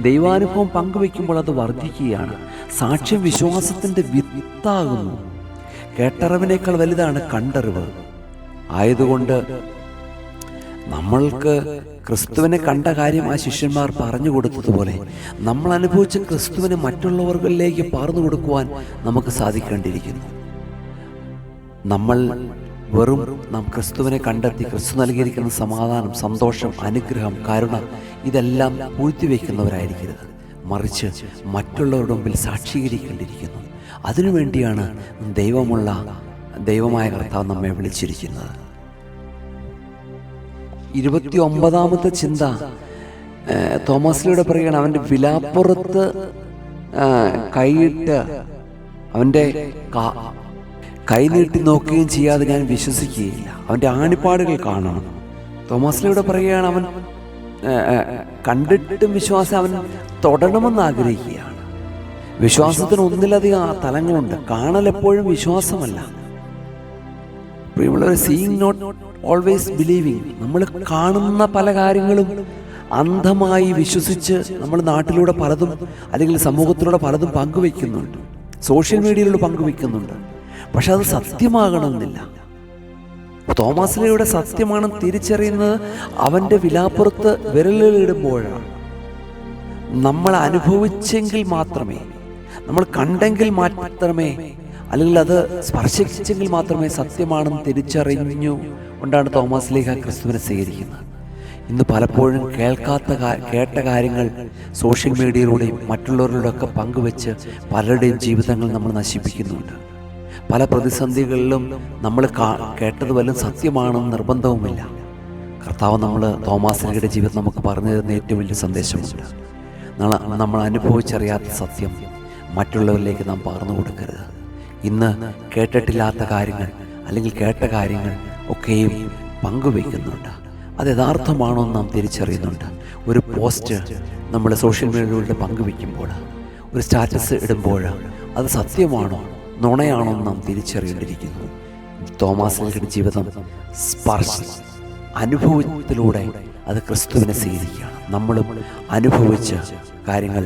ദൈവാനുഭവം പങ്കുവയ്ക്കുമ്പോൾ അത് വർദ്ധിക്കുകയാണ്. സാക്ഷ്യം വിശ്വാസത്തിൻ്റെ വിത്താകുന്നു. കേട്ടറിവിനേക്കാൾ വലുതാണ് കണ്ടറിവ്. ആയതുകൊണ്ട് നമ്മൾക്ക് ക്രിസ്തുവിനെ കണ്ട കാര്യം ആ ശിഷ്യന്മാർ പറഞ്ഞു കൊടുത്തതുപോലെ നമ്മൾ അനുഭവിച്ച ക്രിസ്തുവിനെ മറ്റുള്ളവരിലേക്ക് പകർന്നു കൊടുക്കുവാൻ നമുക്ക് സാധിക്കേണ്ടിയിരിക്കുന്നു. നമ്മൾ നാം ക്രിസ്തുവിനെ കണ്ടെത്തി ക്രിസ്തു നൽകിയിരിക്കുന്ന സമാധാനം, സന്തോഷം, അനുഗ്രഹം, കരുണ ഇതെല്ലാം പൂഴ്ത്തിവെക്കുന്നവരായിരിക്കരുത്. മറിച്ച് മറ്റുള്ളവരുടെ മുമ്പിൽ സാക്ഷീകരിക്കേണ്ടിയിരിക്കുന്നു. അതിനുവേണ്ടിയാണ് ദൈവമായ കർത്താവ് നമ്മെ വിളിച്ചിരിക്കുന്നത്. 29ാമത്തെ ചിന്ത തോമസിലൂടെ പറയുകയാണ്. അവൻ്റെ വിലാപ്പുറത്ത് കൈയിട്ട് അവൻ്റെ കൈനീട്ടി നോക്കുകയും ചെയ്യാതെ ഞാൻ വിശ്വസിക്കുകയില്ല. അവൻ്റെ ആണിപ്പാടുകൾ കാണണം. തോമസിലൂടെ പറയുകയാണ്, അവൻ കണ്ടിട്ടും വിശ്വാസം അവൻ തൊടണമെന്ന് ആഗ്രഹിക്കുകയാണ്. വിശ്വാസത്തിന് ഒന്നിലധികം തലങ്ങളുണ്ട്. കാണൽ എപ്പോഴും വിശ്വാസമല്ല. പ്രിയമുള്ളവരെ, സീയിങ് നോട്ട് ഓൾവേസ് ബിലീവിങ്. നമ്മൾ കാണുന്ന പല കാര്യങ്ങളും അന്ധമായി വിശ്വസിച്ച് നമ്മൾ നാട്ടിലൂടെ പലതും അല്ലെങ്കിൽ സമൂഹത്തിലൂടെ പലതും പങ്കുവെക്കുന്നുണ്ട്, സോഷ്യൽ മീഡിയയിലൂടെ പങ്കുവെക്കുന്നുണ്ട്. പക്ഷെ അത് സത്യമാകണമെന്നില്ല. തോമസിലൂടെ സത്യമാണെന്ന് തിരിച്ചറിയുന്നത് അവൻ്റെ വിലാപ്പുറത്ത് വിരലുകളിടുമ്പോഴാണ്. നമ്മൾ അനുഭവിച്ചെങ്കിൽ മാത്രമേ, നമ്മൾ കണ്ടെങ്കിൽ മാത്രമേ, അല്ലെങ്കിൽ അത് സ്പർശിച്ചെങ്കിൽ മാത്രമേ സത്യമാണെന്ന് തിരിച്ചറിഞ്ഞു കൊണ്ടാണ് തോമസ് ലീഹ ക്രിസ്തുവിനെ സ്വീകരിക്കുന്നത്. ഇന്ന് പലപ്പോഴും കേട്ട കാര്യങ്ങൾ സോഷ്യൽ മീഡിയയിലൂടെയും മറ്റുള്ളവരിലൂടെയൊക്കെ പങ്കുവെച്ച് പലരുടെയും ജീവിതങ്ങൾ നമ്മൾ നശിപ്പിക്കുന്നുണ്ട്. പല പ്രതിസന്ധികളിലും നമ്മൾ കേട്ടത് വല്ലതും സത്യമാണെന്ന് നിർബന്ധവുമില്ല. കർത്താവ് തോമസ് ലീഹയുടെ ജീവിതം നമുക്ക് പറഞ്ഞു തരുന്ന ഏറ്റവും വലിയ സന്ദേശമുണ്ട്. നമ്മൾ അനുഭവിച്ചറിയാത്ത സത്യം മറ്റുള്ളവരിലേക്ക് നാം പകർന്നു കൊടുക്കരുത്. ഇന്ന് കേട്ടിട്ടില്ലാത്ത കാര്യങ്ങൾ അല്ലെങ്കിൽ കേട്ട കാര്യങ്ങൾ ഒക്കെയും പങ്കുവയ്ക്കുന്നുണ്ട്. അത് യഥാർത്ഥമാണോ എന്ന് നാം തിരിച്ചറിയുന്നുണ്ട്. ഒരു പോസ്റ്റ് നമ്മൾ സോഷ്യൽ മീഡിയയിലൂടെ പങ്കുവയ്ക്കുമ്പോൾ, ഒരു സ്റ്റാറ്റസ് ഇടുമ്പോൾ അത് സത്യമാണോ നുണയാണോ എന്ന് നാം തിരിച്ചറിയേണ്ടിയിരിക്കുന്നു. തോമസ് ലീഹയുടെ ജീവിതം അനുഭവത്തിലൂടെ അത് ക്രിസ്തുവിനെ സ്വീകരിക്കുകയാണ്. നമ്മളും അനുഭവിച്ച കാര്യങ്ങൾ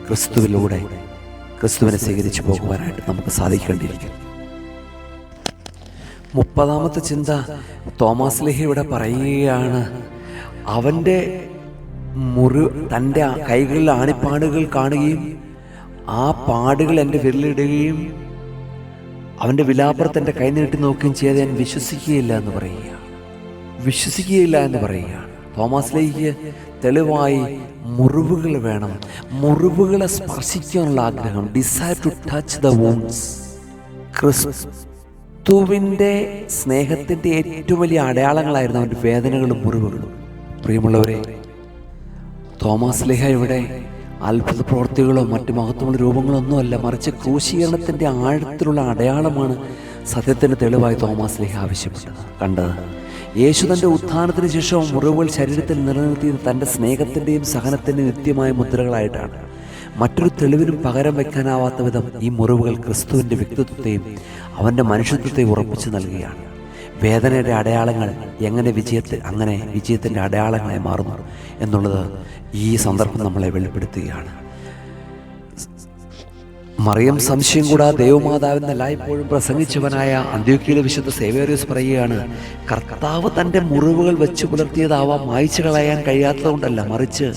ക്രിസ്തുവിലൂടെ ക്രിസ്തുവിനെ സ്വീകരിച്ചു പോകുവാനായിട്ട് നമുക്ക് സാധിക്കേണ്ടിയിരിക്കുന്നു. 30ാമത്തെ ചിന്ത തോമസ് ലീഹ ഇവിടെ പറയുകയാണ്. അവൻ്റെ തൻ്റെ കൈകളിലെ ആണിപ്പാടുകൾ കാണുകയും ആ പാടുകൾ എൻ്റെ വിരലിടുകയും അവൻ്റെ വിലാപ്പുറത്ത് എൻ്റെ കൈ നീട്ടി നോക്കുകയും ചെയ്ത് ഞാൻ വിശ്വസിക്കുകയില്ല എന്ന് പറയുകയാണ്. തോമസ് ലീഹയ്ക്ക് തെളിവായി മുറിവുകൾ വേണം. മുറിവുകളെ സ്പർശിക്കാനുള്ള ആഗ്രഹം, ഡിസയർ ടു ടച്ച് ദ വൂണ്ട്സ്. ക്രിസ്തുവിൻ്റെ സ്നേഹത്തിൻ്റെ ഏറ്റവും വലിയ അടയാളങ്ങളായിരുന്നു അവൻ്റെ വേദനകളും മുറിവുകളും. പ്രിയമുള്ളവരെ, തോമസ് ലീഹ ഇവിടെ അത്ഭുത പ്രവൃത്തികളോ മറ്റു മഹത്വമുള്ള രൂപങ്ങളോ ഒന്നുമല്ല, മറിച്ച് ക്രൂശീകരണത്തിൻ്റെ ആഴത്തിലുള്ള അടയാളമാണ് സത്യത്തിൻ്റെ തെളിവായി തോമസ് ലീഹ കണ്ടത്. യേശു തൻ്റെ ഉത്ഥാനത്തിന് ശേഷം മുറിവുകൾ ശരീരത്തിൽ നിലനിർത്തിയത് തൻ്റെ സ്നേഹത്തിൻ്റെയും സഹനത്തിൻ്റെയും നിത്യമായ മുദ്രകളായിട്ടാണ്. മറ്റൊരു തെളിവിനും പകരം വയ്ക്കാനാവാത്ത വിധം ഈ മുറിവുകൾ ക്രിസ്തുവിൻ്റെ വ്യക്തിത്വത്തെയും അവൻ്റെ മനുഷ്യത്വത്തെയും ഉറപ്പിച്ചു നൽകുകയാണ്. വേദനയുടെ അടയാളങ്ങൾ എങ്ങനെ വിജയത്തിൻ്റെ അടയാളങ്ങളായി മാറുന്നു എന്നുള്ളത് ഈ സന്ദർഭം നമ്മളെ വെളിപ്പെടുത്തുകയാണ്. മറിയം സംശയം കൂടാതെ ദൈവമാതാവെന്ന് എല്ലായ്പ്പോഴും പ്രസംഗിച്ചവനായ അന്ത്യോക്യയിലെ വിശുദ്ധ സേവേറിയോസ് പറയുകയാണ്, കർത്താവ് തൻ്റെ മുറിവുകൾ വെച്ച് പുലർത്തിയതാവാം മായ്ച്ചു കളയാൻ കഴിയാത്തതുകൊണ്ടല്ല, മറിച്ച്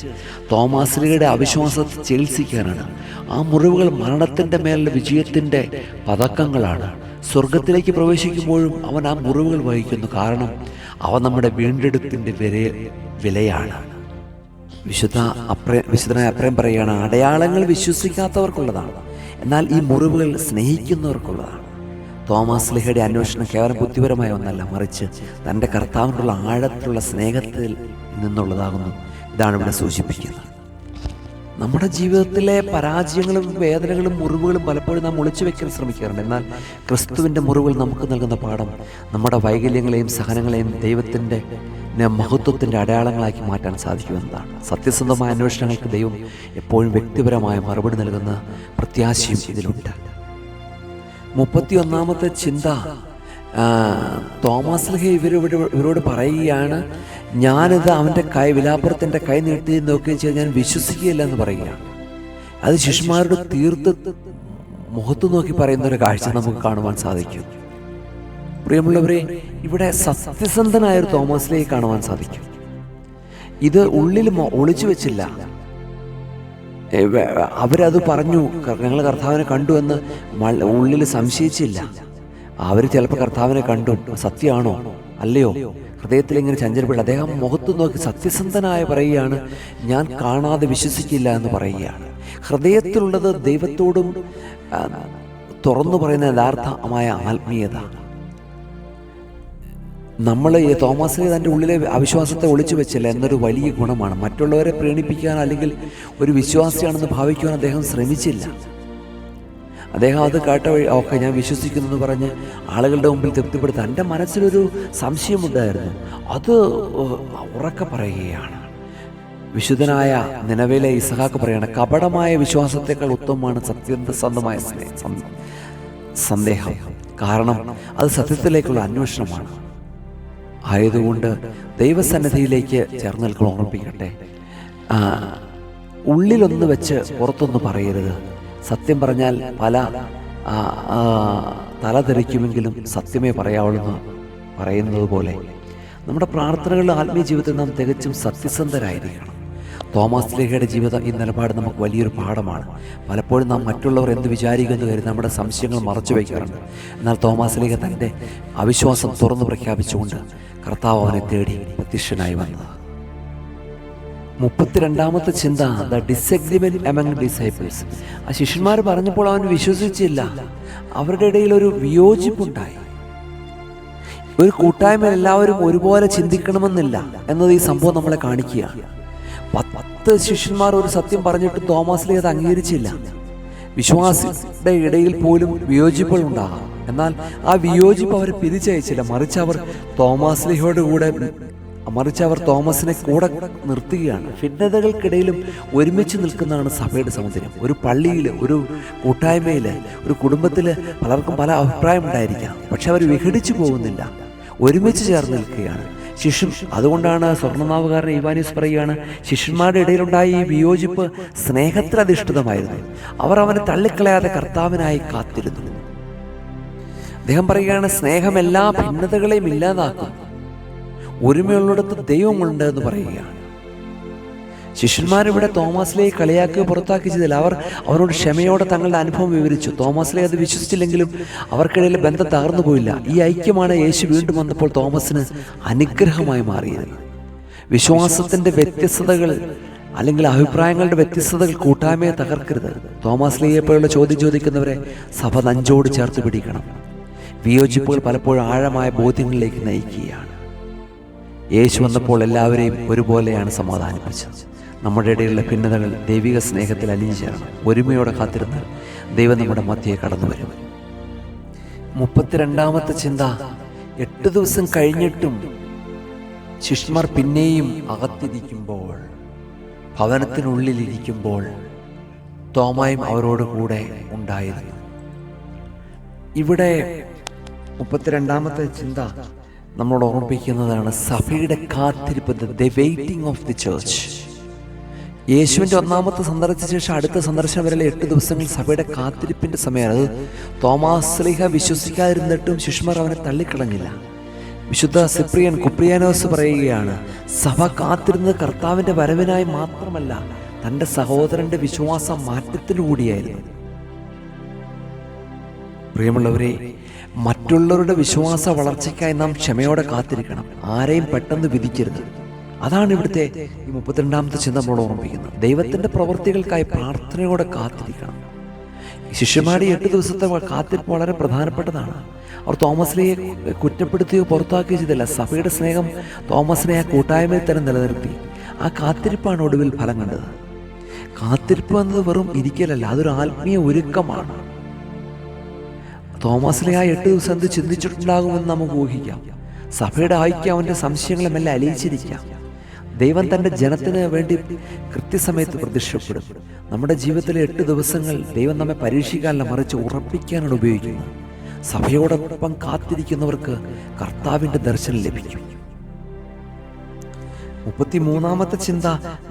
തോമസ് ലീഹയുടെ അവിശ്വാസത്തെ ചികിത്സിക്കാനാണ്. ആ മുറിവുകൾ മരണത്തിൻ്റെ മേലുള്ള വിജയത്തിൻ്റെ പതക്കങ്ങളാണ്. സ്വർഗത്തിലേക്ക് പ്രവേശിക്കുമ്പോഴും അവൻ ആ മുറിവുകൾ വഹിക്കുന്നു. കാരണം അവ നമ്മുടെ വീണ്ടെടുപ്പിൻ്റെ വിലയാണ്. വിശുദ്ധനായ എഫ്രേം പറയുകയാണ്, അടയാളങ്ങൾ വിശ്വസിക്കാത്തവർക്കുള്ളതാണ്, എന്നാൽ ഈ മുറിവുകൾ സ്നേഹിക്കുന്നവർക്കുള്ളതാണ്. തോമസ് ലീഹയുടെ അന്വേഷണം കേവലം ബുദ്ധിപരമായ ഒന്നല്ല, മറിച്ച് തൻ്റെ കർത്താവിനുള്ള ആഴത്തിലുള്ള സ്നേഹത്തിൽ നിന്നുള്ളതാകുന്നു. ഇതാണ് ഇവിടെ സൂചിപ്പിക്കുന്നത്. നമ്മുടെ ജീവിതത്തിലെ പരാജയങ്ങളും വേദനകളും മുറിവുകളും പലപ്പോഴും നാം ഒളിച്ചു വെക്കാൻ ശ്രമിക്കാറുണ്ട്. എന്നാൽ ക്രിസ്തുവിൻ്റെ മുറിവുകൾ നമുക്ക് നൽകുന്ന പാഠം നമ്മുടെ വൈകല്യങ്ങളെയും സഹനങ്ങളെയും ദൈവത്തിൻ്റെ മഹത്വത്തിൻ്റെ അടയാളങ്ങളാക്കി മാറ്റാൻ സാധിക്കുമെന്നതാണ്. സത്യസന്ധമായ അന്വേഷണങ്ങൾക്ക് ദൈവം എപ്പോഴും വ്യക്തിപരമായ മറുപടി നൽകുന്ന പ്രത്യാശയും ഇതിലുണ്ട്. 31-ാമത്തെ ചിന്ത, തോമസ് ലീഹ ഇവരോട് പറയുകയാണ്, ഞാനിത് അവൻ്റെ വിലാപ്പുറത്തിൻ്റെ കൈ നീട്ടി നോക്കുകയും ചെയ്ത് ഞാൻ വിശ്വസിക്കുകയില്ല എന്ന് പറയുകയാണ്. അത് ശിഷ്യന്മാരുടെ തീർത്ത് മുഖത്ത് നോക്കി പറയുന്ന ഒരു കാഴ്ച നമുക്ക് കാണുവാൻ സാധിക്കും. പ്രിയമുള്ളവരെ, ഇവിടെ സത്യസന്ധനായൊരു തോമസ് ലീഹയെ കാണുവാൻ സാധിക്കും. ഇത് ഉള്ളിൽ ഒളിച്ചു വെച്ചില്ല. അവരത് പറഞ്ഞു, ഞങ്ങൾ കർത്താവിനെ കണ്ടു എന്ന് ഉള്ളിൽ സംശയിച്ചില്ല. അവർ ചിലപ്പോൾ കർത്താവിനെ കണ്ടു, സത്യമാണോ അല്ലയോ, ഹൃദയത്തിൽ ഇങ്ങനെ ചഞ്ചലപ്പെട്ട് അദ്ദേഹം മുഖത്ത് നോക്കി സത്യസന്ധനായി പറയുകയാണ്, ഞാൻ കാണാതെ വിശ്വസിക്കില്ല എന്ന് പറയുകയാണ്. ഹൃദയത്തിലുള്ളത് ദൈവത്തോടും തുറന്നു പറയുന്ന യഥാർത്ഥമായ ആത്മീയത. നമ്മൾ ഈ തോമസ് തൻ്റെ ഉള്ളിലെ അവിശ്വാസത്തെ ഒളിച്ചു വെച്ചില്ല എന്നൊരു വലിയ ഗുണമാണ്. മറ്റുള്ളവരെ പ്രീണിപ്പിക്കാൻ അല്ലെങ്കിൽ ഒരു വിശ്വാസിയാണെന്ന് ഭാവിക്കുവാൻ അദ്ദേഹം ശ്രമിച്ചില്ല. അദ്ദേഹം അത് കേട്ട വഴി ഓക്കെ ഞാൻ വിശ്വസിക്കുന്നു എന്ന് പറഞ്ഞ് ആളുകളുടെ മുമ്പിൽ തൃപ്തിപ്പെടുത്താൻ എൻ്റെ മനസ്സിലൊരു സംശയമുണ്ടായിരുന്നു. അത് ഉറക്കെ പറയുകയാണ്. വിശുദ്ധനായ നിനവേലെ ഇസഹാക്ക് പറയുകയാണ്, കപടമായ വിശ്വാസത്തെക്കാൾ ഉത്തമമാണ് സത്യസന്ധമായ സന്ദേഹം. കാരണം അത് സത്യത്തിലേക്കുള്ള അന്വേഷണമാണ്. ആയതുകൊണ്ട് ദൈവസന്നിധിയിലേക്ക് ചേർന്ന് നിൽക്കണം. ഓർമ്മിപ്പിക്കട്ടെ, ഉള്ളിലൊന്ന് വെച്ച് പുറത്തൊന്ന് പറയരുത്. സത്യം പറഞ്ഞാൽ പല തലതെറിക്കുമെങ്കിലും സത്യമേ പറയാവുള്ളൂ പറയുന്നത് പോലെ നമ്മുടെ പ്രാർത്ഥനകളുടെ ആത്മീയ ജീവിതത്തിൽ നാം തികച്ചും സത്യസന്ധരായിരിക്കണം. തോമസ് ലീഹയുടെ ജീവിതം ഈ നിലപാട് നമുക്ക് വലിയൊരു പാഠമാണ്. പലപ്പോഴും നാം മറ്റുള്ളവർ എന്ത് വിചാരിക്കുന്നു കരുതി നമ്മുടെ സംശയങ്ങൾ മറച്ചു വയ്ക്കാറുണ്ട്. എന്നാൽ തോമസ് ലീഹ തൻ്റെ അവിശ്വാസം തുറന്നു പ്രഖ്യാപിച്ചുകൊണ്ട് കർത്താവ് അവനെ തേടി പ്രത്യക്ഷനായി വന്നത്. 32-ാമത്തെ ചിന്ത, ദ ഡിസഗ്രിമെന്റ് എമംഗ് ഡിസൈപ്പിൾസ്. ആ ശിഷ്യന്മാർ പറഞ്ഞപ്പോൾ അവൻ വിശ്വസിച്ചില്ല. അവരുടെ ഇടയിൽ ഒരു വിയോജിപ്പുണ്ടായി. ഒരു കൂട്ടായ്മയിൽ എല്ലാവരും ഒരുപോലെ ചിന്തിക്കണമെന്നില്ല എന്നത് ഈ സംഭവം നമ്മളെ കാണിക്കുകയാണ്. 10 ശിഷ്യന്മാർ ഒരു സത്യം പറഞ്ഞിട്ട് തോമസ് ലീഹ അത് അംഗീകരിച്ചില്ല. വിശ്വാസിയുടെ ഇടയിൽ പോലും വിയോജിപ്പുകൾ ഉണ്ടാകാം. എന്നാൽ ആ വിയോജിപ്പ് അവർ പിരിച്ചയച്ചില്ല. മറിച്ച് അവർ തോമസിനെ കൂടെ നിർത്തുകയാണ്. ഭിന്നതകൾക്കിടയിലും ഒരുമിച്ച് നിൽക്കുന്നതാണ് സഭയുടെ സമുദ്രം. ഒരു പള്ളിയിൽ, ഒരു കൂട്ടായ്മയിൽ, ഒരു കുടുംബത്തിൽ പലർക്കും പല അഭിപ്രായം ഉണ്ടായിരിക്കാം. പക്ഷെ അവർ വിഘടിച്ചു പോകുന്നില്ല, ഒരുമിച്ച് ചേർന്ന് നിൽക്കുകയാണ്. അതുകൊണ്ടാണ് സ്വർണ്ണനാവുകാരൻ ഇവാനിയോസ് പറയുകയാണ്, ശിഷ്യന്മാരുടെ ഇടയിലുണ്ടായ ഈ വിയോജിപ്പ് സ്നേഹത്തിലധിഷ്ഠിതമായിരുന്നു. അവർ അവനെ തള്ളിക്കളയാതെ കർത്താവിനായി കാത്തിരുന്നു. അദ്ദേഹം പറയുകയാണ്, സ്നേഹം എല്ലാ ഭിന്നതകളെയും ഇല്ലാതാക്കും. ഒരുമയുള്ളിടത്ത് ദൈവമുണ്ട് എന്ന് പറയുകയാണ്. ശിഷ്യന്മാരിവിടെ തോമസ് ലീഹയെ കളിയാക്കി പുറത്താക്കി ചെയ്തില്ല. അവരോട് ക്ഷമയോടെ തങ്ങളുടെ അനുഭവം വിവരിച്ചു. തോമസ് ലീഹ അത് വിശ്വസിച്ചില്ലെങ്കിലും അവർക്കിടയിൽ ബന്ധം തകർന്നു പോയില്ല. ഈ ഐക്യമാണ് യേശു വീണ്ടും വന്നപ്പോൾ തോമസിന് അനുഗ്രഹമായി മാറിയത്. വിശ്വാസത്തിൻ്റെ വ്യത്യസ്തതകൾ അല്ലെങ്കിൽ അഭിപ്രായങ്ങളുടെ വ്യത്യസ്തതകൾ കൂട്ടായ്മയെ തകർക്കരുത്. തോമസ് ലീഹയെപ്പോലുള്ള ചോദ്യം ചോദിക്കുന്നവരെ സഭ നെഞ്ചോട് ചേർത്ത് പിടിക്കണം. വിയോജിപ്പുകൾ പലപ്പോഴും ആഴമായ ബോധ്യങ്ങളിലേക്ക് നയിക്കുകയാണ്. യേശു വന്നപ്പോൾ എല്ലാവരെയും ഒരുപോലെയാണ് സമാധാനിപ്പിച്ചത്. നമ്മുടെ ഇടയിലുള്ള ഭിന്നതകൾ ദൈവിക സ്നേഹത്തിൽ അലിഞ്ഞു ചേരണം. ഒരുമയോടെ കാത്തിരുന്ന് ദൈവം നമ്മുടെ മധ്യയെ കടന്നു വരും. 32-ാമത്തെ ചിന്ത, 8 ദിവസം കഴിഞ്ഞിട്ടും ശിഷ്യന്മാർ പിന്നെയും അകത്തിരിക്കുമ്പോൾ, ഭവനത്തിനുള്ളിലിരിക്കുമ്പോൾ തോമായും അവരോട് കൂടെ ഉണ്ടായിരുന്നു. ഇവിടെ 32-ാമത്തെ ചിന്ത നമ്മളോട് ഓർമ്മിപ്പിക്കുന്നതാണ് സഭയുടെ കാത്തിരിപ്പ്, the waiting of the church. യേശുവിൻ്റെ 1-ാമത്തെ സന്ദർശിച്ച ശേഷം അടുത്ത സന്ദർശനം വരെയുള്ള 8 ദിവസങ്ങൾ സഭയുടെ കാത്തിരിപ്പിൻ്റെ സമയമാണ്. അത് തോമസ് ലീഹ വിശ്വസിക്കാതിരുന്നിട്ടും ശിഷ്യന്മാർ അവനെ തള്ളിക്കളഞ്ഞില്ല. വിശുദ്ധ കുപ്രിയാനോസ് പറയുകയാണ്, സഭ കാത്തിരുന്നത് കർത്താവിൻ്റെ വരവിനായി മാത്രമല്ല, തൻ്റെ സഹോദരൻ്റെ വിശ്വാസ മാറ്റത്തിനുകൂടിയായിരുന്നു. പ്രിയമുള്ളവരെ, മറ്റുള്ളവരുടെ വിശ്വാസ വളർച്ചയ്ക്കായി നാം ക്ഷമയോടെ കാത്തിരിക്കണം. ആരെയും പെട്ടെന്ന് വിധിക്കരുത്. അതാണ് ഇവിടുത്തെ ഈ 32-ാമത്തെ ചിന്ത നമ്മളോട് ഓർമ്മിപ്പിക്കുന്നത്. ദൈവത്തിൻ്റെ പ്രവൃത്തികൾക്കായി പ്രാർത്ഥനയോടെ കാത്തിരിക്കണം. ശിഷ്യന്മാരുടെ 8 ദിവസത്തെ കാത്തിരിപ്പ് വളരെ പ്രധാനപ്പെട്ടതാണ്. അവർ തോമസ് ലീഹയെ കുറ്റപ്പെടുത്തുകയോ പുറത്താക്കുകയോ ചെയ്തില്ല. സഭയുടെ സ്നേഹം തോമസിനെ ആ കൂട്ടായ്മയിൽ തന്നെ നിലനിർത്തി. ആ കാത്തിരിപ്പാണ് ഒടുവിൽ ഫലം കണ്ടത്. കാത്തിരിപ്പ് എന്നത് വെറും ഇരിക്കലല്ല, അതൊരു ആത്മീയ ഒരുക്കമാണ്. തോമസിലെ ആ 8 ദിവസം എന്ത് ചിന്തിച്ചിട്ടുണ്ടാകുമെന്ന് നമുക്ക് ഊഹിക്കാം. സഭയുടെ ഐക്യം അവൻ്റെ സംശയങ്ങളെ മെല്ലെ അലിയിച്ചിരിക്കാം. ദൈവം തൻ്റെ ജനത്തിന് വേണ്ടി കൃത്യസമയത്ത് പ്രത്യക്ഷപ്പെടും. നമ്മുടെ ജീവിതത്തിലെ 8 ദിവസങ്ങൾ ദൈവം നമ്മെ പരീക്ഷിക്കാനല്ല, മറിച്ച് ഉറപ്പിക്കാനാണ് ഉപയോഗിക്കുന്നത്. സഭയോടൊപ്പം കാത്തിരിക്കുന്നവർക്ക് കർത്താവിൻ്റെ ദർശനം ലഭിക്കും. 33-ാമത്തെ ചിന്ത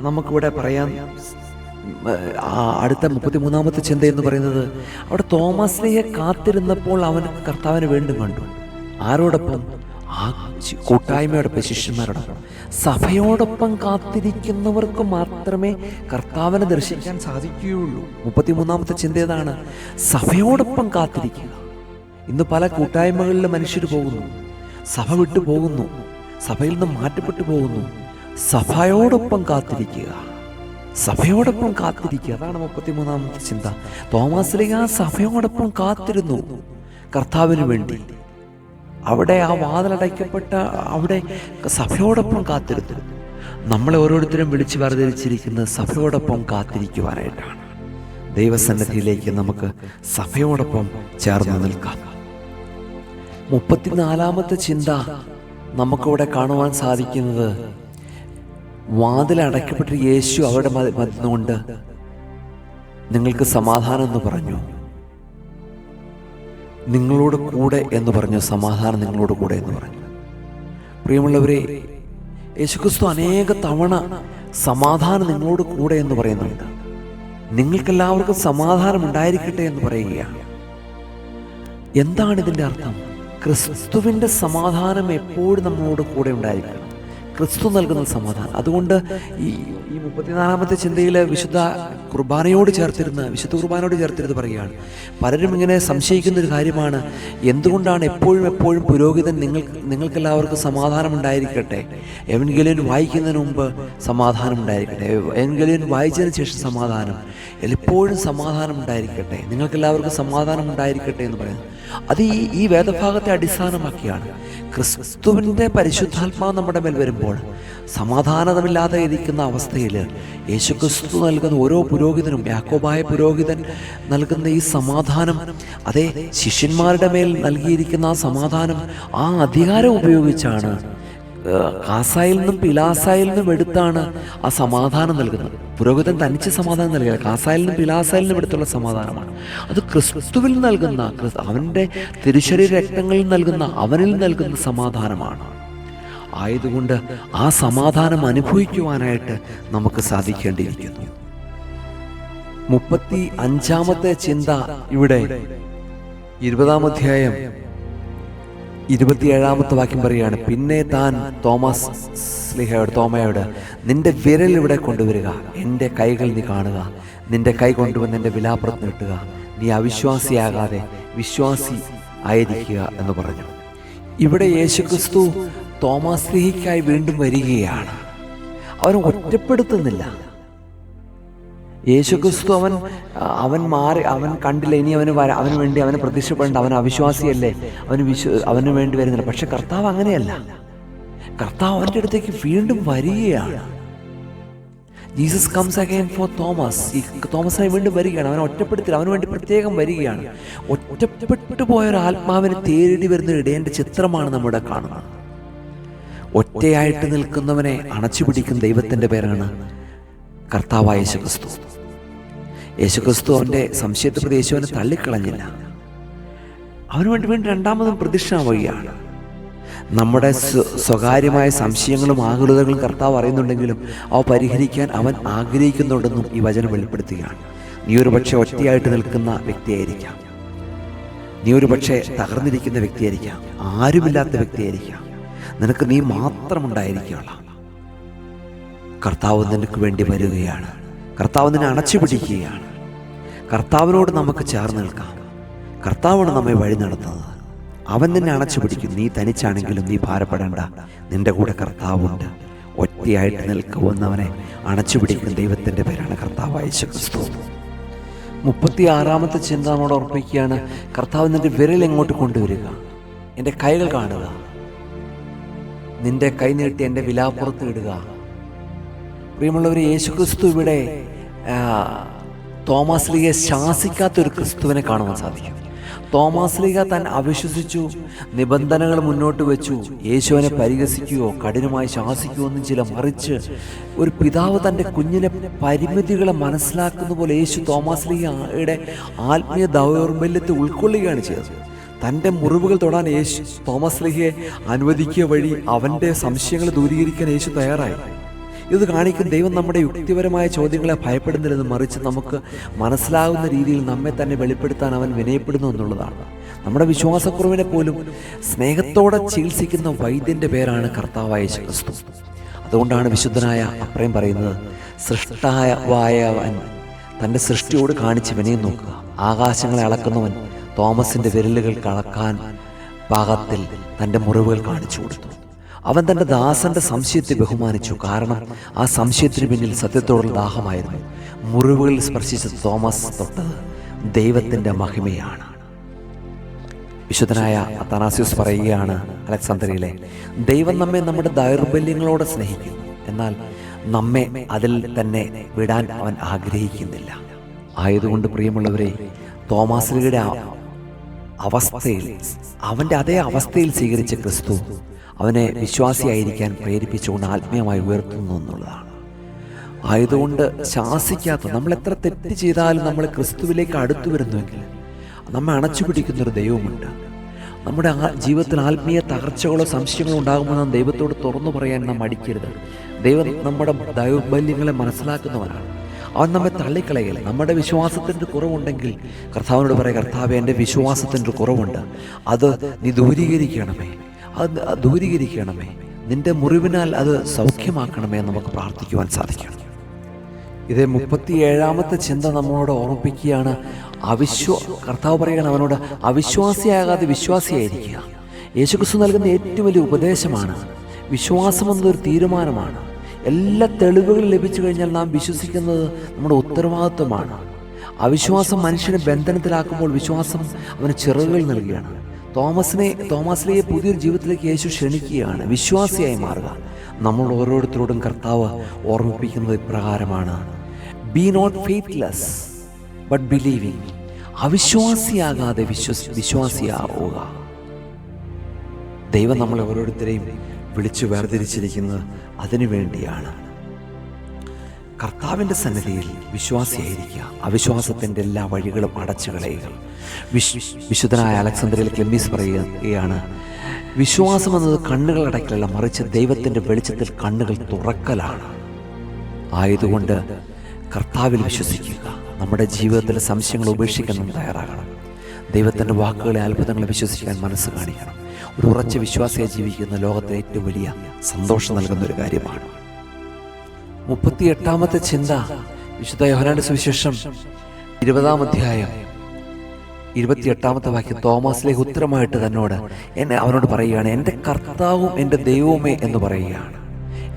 നമുക്കിവിടെ പറയാൻ, അടുത്ത 33-ാമത്തെ ചിന്ത എന്ന് പറയുന്നത്, അവിടെ തോമസ്ലീഹ കാത്തിരുന്നപ്പോൾ അവൻ കർത്താവിനെ വീണ്ടും കണ്ടു. ആരോടൊപ്പം? ആ കൂട്ടായ്മയോടൊപ്പം, ശിഷ്യന്മാരോടൊപ്പം. സഭയോടൊപ്പം കാത്തിരിക്കുന്നവർക്ക് മാത്രമേ കർത്താവിനെ ദർശിക്കാൻ സാധിക്കുകയുള്ളൂ. 33-ാമത്തെ ചിന്ത ഏതാണ്? സഭയോടൊപ്പം കാത്തിരിക്കുക. ഇന്ന് പല കൂട്ടായ്മകളിലും മനുഷ്യർ പോകുന്നു, സഭ വിട്ടു പോകുന്നു, സഭയിൽ നിന്ന് മാറ്റപ്പെട്ടു പോകുന്നു. സഭയോടൊപ്പം കാത്തിരിക്കുക, സഭയോടൊപ്പം കാത്തിരിക്കുക. അതാണ് 33-ാമത്തെ ചിന്ത. തോമസ്ലീഹ സഭയോടൊപ്പം കാത്തിരുന്നു കർത്താവിന് വേണ്ടി. അവിടെ ആ വാതിലടയ്ക്കപ്പെട്ട അവിടെ സഭയോടൊപ്പം കാത്തിരുന്നു. നമ്മളെ ഓരോരുത്തരും വിളിച്ച് വേർതിരിച്ചിരിക്കുന്നത് സഭയോടൊപ്പം കാത്തിരിക്കുവാനായിട്ടാണ്. ദൈവസന്നിധിയിലേക്ക് നമുക്ക് സഭയോടൊപ്പം ചേർന്ന് നിൽക്കാം. 34-ാമത്തെ ചിന്ത നമുക്കിവിടെ കാണുവാൻ സാധിക്കുന്നത്, വാതിലടയ്ക്കപ്പെട്ട യേശു അവിടെ മരുന്നുകൊണ്ട് നിങ്ങൾക്ക് സമാധാനം എന്ന് പറഞ്ഞു, നിങ്ങളോട് കൂടെ എന്ന് പറഞ്ഞു, സമാധാനം നിങ്ങളോട് കൂടെ എന്ന് പറഞ്ഞു. പ്രിയമുള്ളവരെ, യേശുക്രിസ്തു അനേക തവണ സമാധാനം നിങ്ങളോട് കൂടെ എന്ന് പറയുന്നുണ്ട്. നിങ്ങൾക്കെല്ലാവർക്കും സമാധാനം ഉണ്ടായിരിക്കട്ടെ എന്ന് പറയുകയാണ്. എന്താണ് ഇതിൻ്റെ അർത്ഥം? ക്രിസ്തുവിൻ്റെ സമാധാനം എപ്പോഴും നമ്മളോട് കൂടെ ഉണ്ടായിരിക്കണം. ക്രിസ്തു നൽകുന്ന സമാധാനം. അതുകൊണ്ട് ഈ 34-ാമത്തെ ചിന്തയിൽ വിശുദ്ധ കുർബാനയോട് ചേർത്തിരുന്ന് പറയുകയാണ്. പലരും ഇങ്ങനെ സംശയിക്കുന്നൊരു കാര്യമാണ്, എന്തുകൊണ്ടാണ് എപ്പോഴും പുരോഹിതൻ നിങ്ങൾക്കെല്ലാവർക്കും സമാധാനം ഉണ്ടായിരിക്കട്ടെ, എവൻഗേലിയൻ വായിക്കുന്നതിന് മുമ്പ് സമാധാനം ഉണ്ടായിരിക്കട്ടെ, എവൻഗേലിയൻ വായിച്ചതിന് ശേഷം സമാധാനം, എപ്പോഴും സമാധാനം ഉണ്ടായിരിക്കട്ടെ, നിങ്ങൾക്കെല്ലാവർക്കും സമാധാനം ഉണ്ടായിരിക്കട്ടെ എന്ന് പറയുന്നത്? അത് ഈ വേദഭാഗത്തെ അടിസ്ഥാനമാക്കിയാണ്. ക്രിസ്തുവിൻ്റെ പരിശുദ്ധാത്മാവ് നമ്മുടെ മേൽ വരുമ്പോൾ സമാധാനമില്ലാതെ ഇരിക്കുന്ന അവസ്ഥയിൽ യേശുക്രിസ്തു നൽകുന്ന ഓരോ പുരോഹിതനും, യാക്കോബായ പുരോഹിതൻ നൽകുന്ന ഈ സമാധാനം, അതേ ശിഷ്യന്മാരുടെ മേൽ നൽകിയിരിക്കുന്ന ആ സമാധാനം, ആ അധികാരം ഉപയോഗിച്ചാണ് കാസായിൽ നിന്നും പിലാസായിൽ നിന്നും എടുത്താണ് ആ സമാധാനം നൽകുന്നത്. പുരോഹിതൻ തനിച്ച് സമാധാനം നൽകുക, കാസായിൽ നിന്നും പിലാസായിൽ നിന്നും എടുത്തുള്ള സമാധാനമാണ്. അത് ക്രിസ്തുവിൽ നൽകുന്ന, അവൻ്റെ തിരുശരീര രക്തങ്ങളിൽ നൽകുന്ന, അവനിൽ നൽകുന്ന സമാധാനമാണ്. ആയതുകൊണ്ട് ആ സമാധാനം അനുഭവിക്കുവാനായിട്ട് നമുക്ക് സാധിക്കേണ്ടിയിരിക്കുന്നു. 35-ാമത്തെ ചിന്ത ഇവിടെ 20-ാം അധ്യായം 27-ാമത്തെ വാക്യം പറയുകയാണ്, പിന്നെ താൻ തോമയോട് നിന്റെ വിരൽ ഇവിടെ കൊണ്ടുവരിക, എൻ്റെ കൈകൾ നീ കാണുക, നിന്റെ കൈ കൊണ്ടുവന്ന് എൻ്റെ വിലാപ്പുറത്ത് നീട്ടുക, നീ അവിശ്വാസിയാകാതെ വിശ്വാസി ആയിരിക്കുക എന്ന് പറഞ്ഞു. ഇവിടെ യേശുക്രിസ്തു തോമാശ്ലീഹയ്ക്കായി വീണ്ടും വരികയാണ്. അവൻ ഒറ്റപ്പെടുത്തുന്നില്ല. യേശുക്രിസ്തു അവൻ മാറി, അവൻ കണ്ടില്ല, ഇനി അവന് വേണ്ടി അവന് പ്രത്യക്ഷപ്പെടേണ്ട, അവൻ അവിശ്വാസിയല്ലേ, അവന് വേണ്ടി വരുന്നില്ല. പക്ഷെ കർത്താവ് അങ്ങനെയല്ല. കർത്താവ് അവൻ്റെ അടുത്തേക്ക് വീണ്ടും വരികയാണ്. Jesus comes again four Thomas. ഈ തോമസിനെ വീണ്ടും വരികയാണ്. അവനെ ഒറ്റപ്പെടുത്തില്ല, അവന് വേണ്ടി പ്രത്യേകം വരികയാണ്. ഒറ്റപ്പെട്ടു പോയൊരു ആത്മാവിനെ തേടി വരുന്ന ഇടയൻ്റെ ചിത്രമാണ് നമ്മുടെ കാണുന്നത്. ഒറ്റയായിട്ട് നിൽക്കുന്നവനെ അണച്ചുപിടിക്കുന്ന ദൈവത്തിൻ്റെ പേരാണ് കർത്താവായ യേശുക്രിസ്തു. യേശുക്രിസ്തു അവൻ്റെ സംശയത്തെ പ്രതി യേശുവിനെ തള്ളിക്കളഞ്ഞില്ല. അവന് വേണ്ടി വീണ്ടും രണ്ടാമതും പ്രതിഷ്ഠാവുകയാണ്. നമ്മുടെ സ്വകാര്യമായ സംശയങ്ങളും ആകുലതകളും കർത്താവ് അറിയുന്നുണ്ടെങ്കിലും അവ പരിഹരിക്കാൻ അവൻ ആഗ്രഹിക്കുന്നുണ്ടെന്നും ഈ വചനം വെളിപ്പെടുത്തുകയാണ്. നീ ഒരു പക്ഷേ ഒറ്റയായിട്ട് നിൽക്കുന്ന വ്യക്തിയായിരിക്കാം, നീ ഒരു പക്ഷേ തകർന്നിരിക്കുന്ന വ്യക്തിയായിരിക്കാം, ആരുമില്ലാത്ത വ്യക്തിയായിരിക്കാം, നിനക്ക് നീ മാത്രമുണ്ടായിരിക്കുകയുള്ള. കർത്താവ് നിനക്ക് വേണ്ടി വരികയാണ്. കർത്താവ് നിന്നെ അണച്ചു പിടിക്കുകയാണ്. കർത്താവിനോട് നമുക്ക് ചേർന്ന് നിൽക്കാം. കർത്താവാണ് നമ്മെ വഴി നടത്തുന്നത്. അവൻ നിന്നെ അണച്ചു പിടിക്കും. നീ തനിച്ചാണെങ്കിലും നീ ഭാരപ്പെടേണ്ട, നിന്റെ കൂടെ കർത്താവുണ്ട്. ഒറ്റയായിട്ട് നിൽക്കുമെന്നവനെ അണച്ചു പിടിക്കുന്ന ദൈവത്തിൻ്റെ പേരാണ് കർത്താവായ യേശുക്രിസ്തു. 36-ാമത്തെ ചിന്ത നമ്മോട് ഓർപ്പിക്കുകയാണ്, കർത്താവ് നിന്റെ വിരൽ എങ്ങോട്ട് കൊണ്ടുവരിക, എൻ്റെ കൈകൾ കാണുക, നിന്റെ കൈ നീട്ടി എൻ്റെ വിലാപ്പുറത്ത് ഇടുക. പ്രിയമുള്ളവർ, യേശുക്രിസ്തു ഇവിടെ തോമാസ് ലീഗയെ ശാസിക്കാത്തൊരു ക്രിസ്തുവിനെ കാണുവാൻ സാധിക്കും. തോമാസ് ലീഗ താൻ അവിശ്വസിച്ചു, നിബന്ധനകൾ മുന്നോട്ട് വെച്ചു, യേശുവിനെ പരിഹസിക്കുകയോ കഠിനമായി ശാസിക്കുകയോ ഒന്നും ചില, മറിച്ച് ഒരു പിതാവ് തൻ്റെ കുഞ്ഞിനെ പരിമിതികളെ മനസ്സിലാക്കുന്ന പോലെ യേശു തോമാസ് ലീഗയുടെ ആത്മീയ ദൗർബല്യത്തെ ഉൾക്കൊള്ളുകയാണ് ചെയ്തത്. തൻ്റെ മുറിവുകൾ തൊടാൻ യേശു തോമാസ് ലീഗയെ അനുവദിക്കുക വഴി അവൻ്റെ സംശയങ്ങൾ ദൂരീകരിക്കാൻ യേശു തയ്യാറായി. ഇത് കാണിക്കും ദൈവം നമ്മുടെ യുക്തിപരമായ ചോദ്യങ്ങളെ ഭയപ്പെടുന്നില്ലെന്ന്, മറിച്ച് നമുക്ക് മനസ്സിലാകുന്ന രീതിയിൽ നമ്മെ തന്നെ വെളിപ്പെടുത്താൻ അവൻ വിനയപ്പെടുന്നു എന്നുള്ളതാണ്. നമ്മുടെ വിശ്വാസക്കുറവിനെ പോലും സ്നേഹത്തോടെ ചികിത്സിക്കുന്ന വൈദ്യൻ്റെ പേരാണ് കർത്താവായ യേശു ക്രിസ്തു. അതുകൊണ്ടാണ് വിശുദ്ധനായ അപ്രയം പറയുന്നത്, സൃഷ്ടാവായവൻ തൻ്റെ സൃഷ്ടിയോട് കാണിച്ച് വിനയം നോക്കുക. ആകാശങ്ങളെ അളക്കുന്നവൻ തോമസിൻ്റെ വിരലുകൾക്ക് അളക്കാൻ പാകത്തിൽ തൻ്റെ മുറിവുകൾ കാണിച്ചു കൊടുത്തു. അവൻ തൻ്റെ ദാസന്റെ സംശയത്തെ ബഹുമാനിച്ചു, കാരണം ആ സംശയത്തിന് പിന്നിൽ സത്യത്തോടുള്ള ദാഹമായിരുന്നു. മുറിവുകളിൽ സ്പർശിച്ച തോമസ് തൊട്ടത് ദൈവത്തിൻ്റെ മഹിമയാണ്. വിശുദ്ധനായ അത്തനാസ്യോസ് പറയുകയാണ് അലക്സാന്ദ്രിയയിലെ, ദൈവം നമ്മെ നമ്മുടെ ദൗർബല്യങ്ങളോടെ സ്നേഹിക്കുന്നു, എന്നാൽ നമ്മെ അതിൽ തന്നെ വിടാൻ അവൻ ആഗ്രഹിക്കുന്നില്ല. ആയതുകൊണ്ട് പ്രിയമുള്ളവരെ, തോമാസ് ലീഗയുടെ അവസ്ഥയിൽ, അവൻ്റെ അതേ അവസ്ഥയിൽ സ്വീകരിച്ച ക്രിസ്തു അവനെ വിശ്വാസിയായിരിക്കാൻ പ്രേരിപ്പിച്ചുകൊണ്ട് ആത്മീയമായി ഉയർത്തുന്നു എന്നുള്ളതാണ്. ആയതുകൊണ്ട് ശാസിക്കാത്ത, നമ്മൾ എത്ര തെറ്റ് ചെയ്താലും നമ്മൾ ക്രിസ്തുവിലേക്ക് അടുത്തു വരുന്നുവെങ്കിൽ നമ്മെ അണച്ചു പിടിക്കുന്നൊരു ദൈവമുണ്ട്. നമ്മുടെ ജീവിതത്തിൽ ആത്മീയ തകർച്ചകളോ സംശയങ്ങളോ ഉണ്ടാകുമ്പോൾ നാം ദൈവത്തോട് തുറന്നു പറയാൻ നാം മടിക്കരുത്. ദൈവം നമ്മുടെ ദൗർബല്യങ്ങളെ മനസ്സിലാക്കുന്നവനാണ്. അവൻ നമ്മെ തള്ളിക്കളയില്ല. നമ്മുടെ വിശ്വാസത്തിൻ്റെ കുറവുണ്ടെങ്കിൽ കർത്താവിനോട് പറയാം, കർത്താവേ, എൻ്റെ വിശ്വാസത്തിൻ്റെ കുറവുണ്ട്, അത് നീ ദൂരീകരിക്കണമേ, അത് ദൂരീകരിക്കണമേ, നിന്റെ മുറിവിനാൽ അത് സൗഖ്യമാക്കണമേ എന്ന് നമുക്ക് പ്രാർത്ഥിക്കുവാൻ സാധിക്കണം. ഇത് 37ാമത്തെ ചിന്ത നമ്മളോട് ഓർമ്മിപ്പിക്കുകയാണ്. കർത്താവ് പറയുകയാണ് അവനോട്, അവിശ്വാസിയാകാതെ വിശ്വാസിയായിരിക്കുക. യേശുക്രിസ്തു നൽകുന്ന ഏറ്റവും വലിയ ഉപദേശമാണ്. വിശ്വാസം എന്നതൊരു തീരുമാനമാണ്. എല്ലാ തെളിവുകളും ലഭിച്ചു കഴിഞ്ഞാൽ നാം വിശ്വസിക്കുന്നത് നമ്മുടെ ഉത്തരവാദിത്വമാണ്. അവിശ്വാസം മനുഷ്യനെ ബന്ധനത്തിലാക്കുമ്പോൾ വിശ്വാസം അവന് ചിറകുകൾ നൽകുകയാണ്. തോമസിലെ പുതിയൊരു ജീവിതത്തിലേക്ക് യേശു ക്ഷണിക്കുകയാണ്, വിശ്വാസിയായി മാറുക. നമ്മൾ ഓരോരുത്തരോടും കർത്താവ് ഓർമ്മിപ്പിക്കുന്നത് ഇപ്രകാരമാണ്, be not faithless but believing. അവിശ്വാസിയാകാതെ വിശ്വാസിയാവുക. ദൈവം നമ്മളെ ഓരോരുത്തരെയും വിളിച്ചു വേർതിരിച്ചിരിക്കുന്നത് അതിനു വേണ്ടിയാണ്. കർത്താവിൻ്റെ സന്നിധിയിൽ വിശ്വാസിയായിരിക്കുക. അവിശ്വാസത്തിൻ്റെ എല്ലാ വഴികളും അടച്ചു കളയുക. വിശുദ്ധനായ അലക്സാന്ദ്രിയയിൽ ക്ലെമ്മീസ് പറയുകയാണ്, വിശ്വാസം എന്നത് കണ്ണുകൾ അടയ്ക്കലല്ല, മറിച്ച് ദൈവത്തിൻ്റെ വെളിച്ചത്തിൽ കണ്ണുകൾ തുറക്കലാണ്. ആയതുകൊണ്ട് കർത്താവിൽ വിശ്വസിക്കുക. നമ്മുടെ ജീവിതത്തിലെ സംശയങ്ങൾ ഉപേക്ഷിക്കാൻ നാം തയ്യാറാകണം. ദൈവത്തിൻ്റെ വാക്കുകളെ, അത്ഭുതങ്ങളെ വിശ്വസിക്കാൻ മനസ്സ് കാണിക്കണം. ഒരു ഉറച്ച വിശ്വാസിയായി ജീവിക്കുന്ന ലോകത്തെ ഏറ്റവും വലിയ സന്തോഷം നൽകുന്ന ഒരു കാര്യമാണ്. 38ാമത്തെ ചിന്ത, വിശുദ്ധ യോഹന്നാന്റെ സുവിശേഷം 20ാം അധ്യായം 28ാമത്തെ വാക്യം, തോമസിലേക്ക് ഉത്തരമായിട്ട് അവനോട് പറയുകയാണ്, എൻ്റെ കർത്താവും എൻ്റെ ദൈവവുമേ എന്ന് പറയുകയാണ്.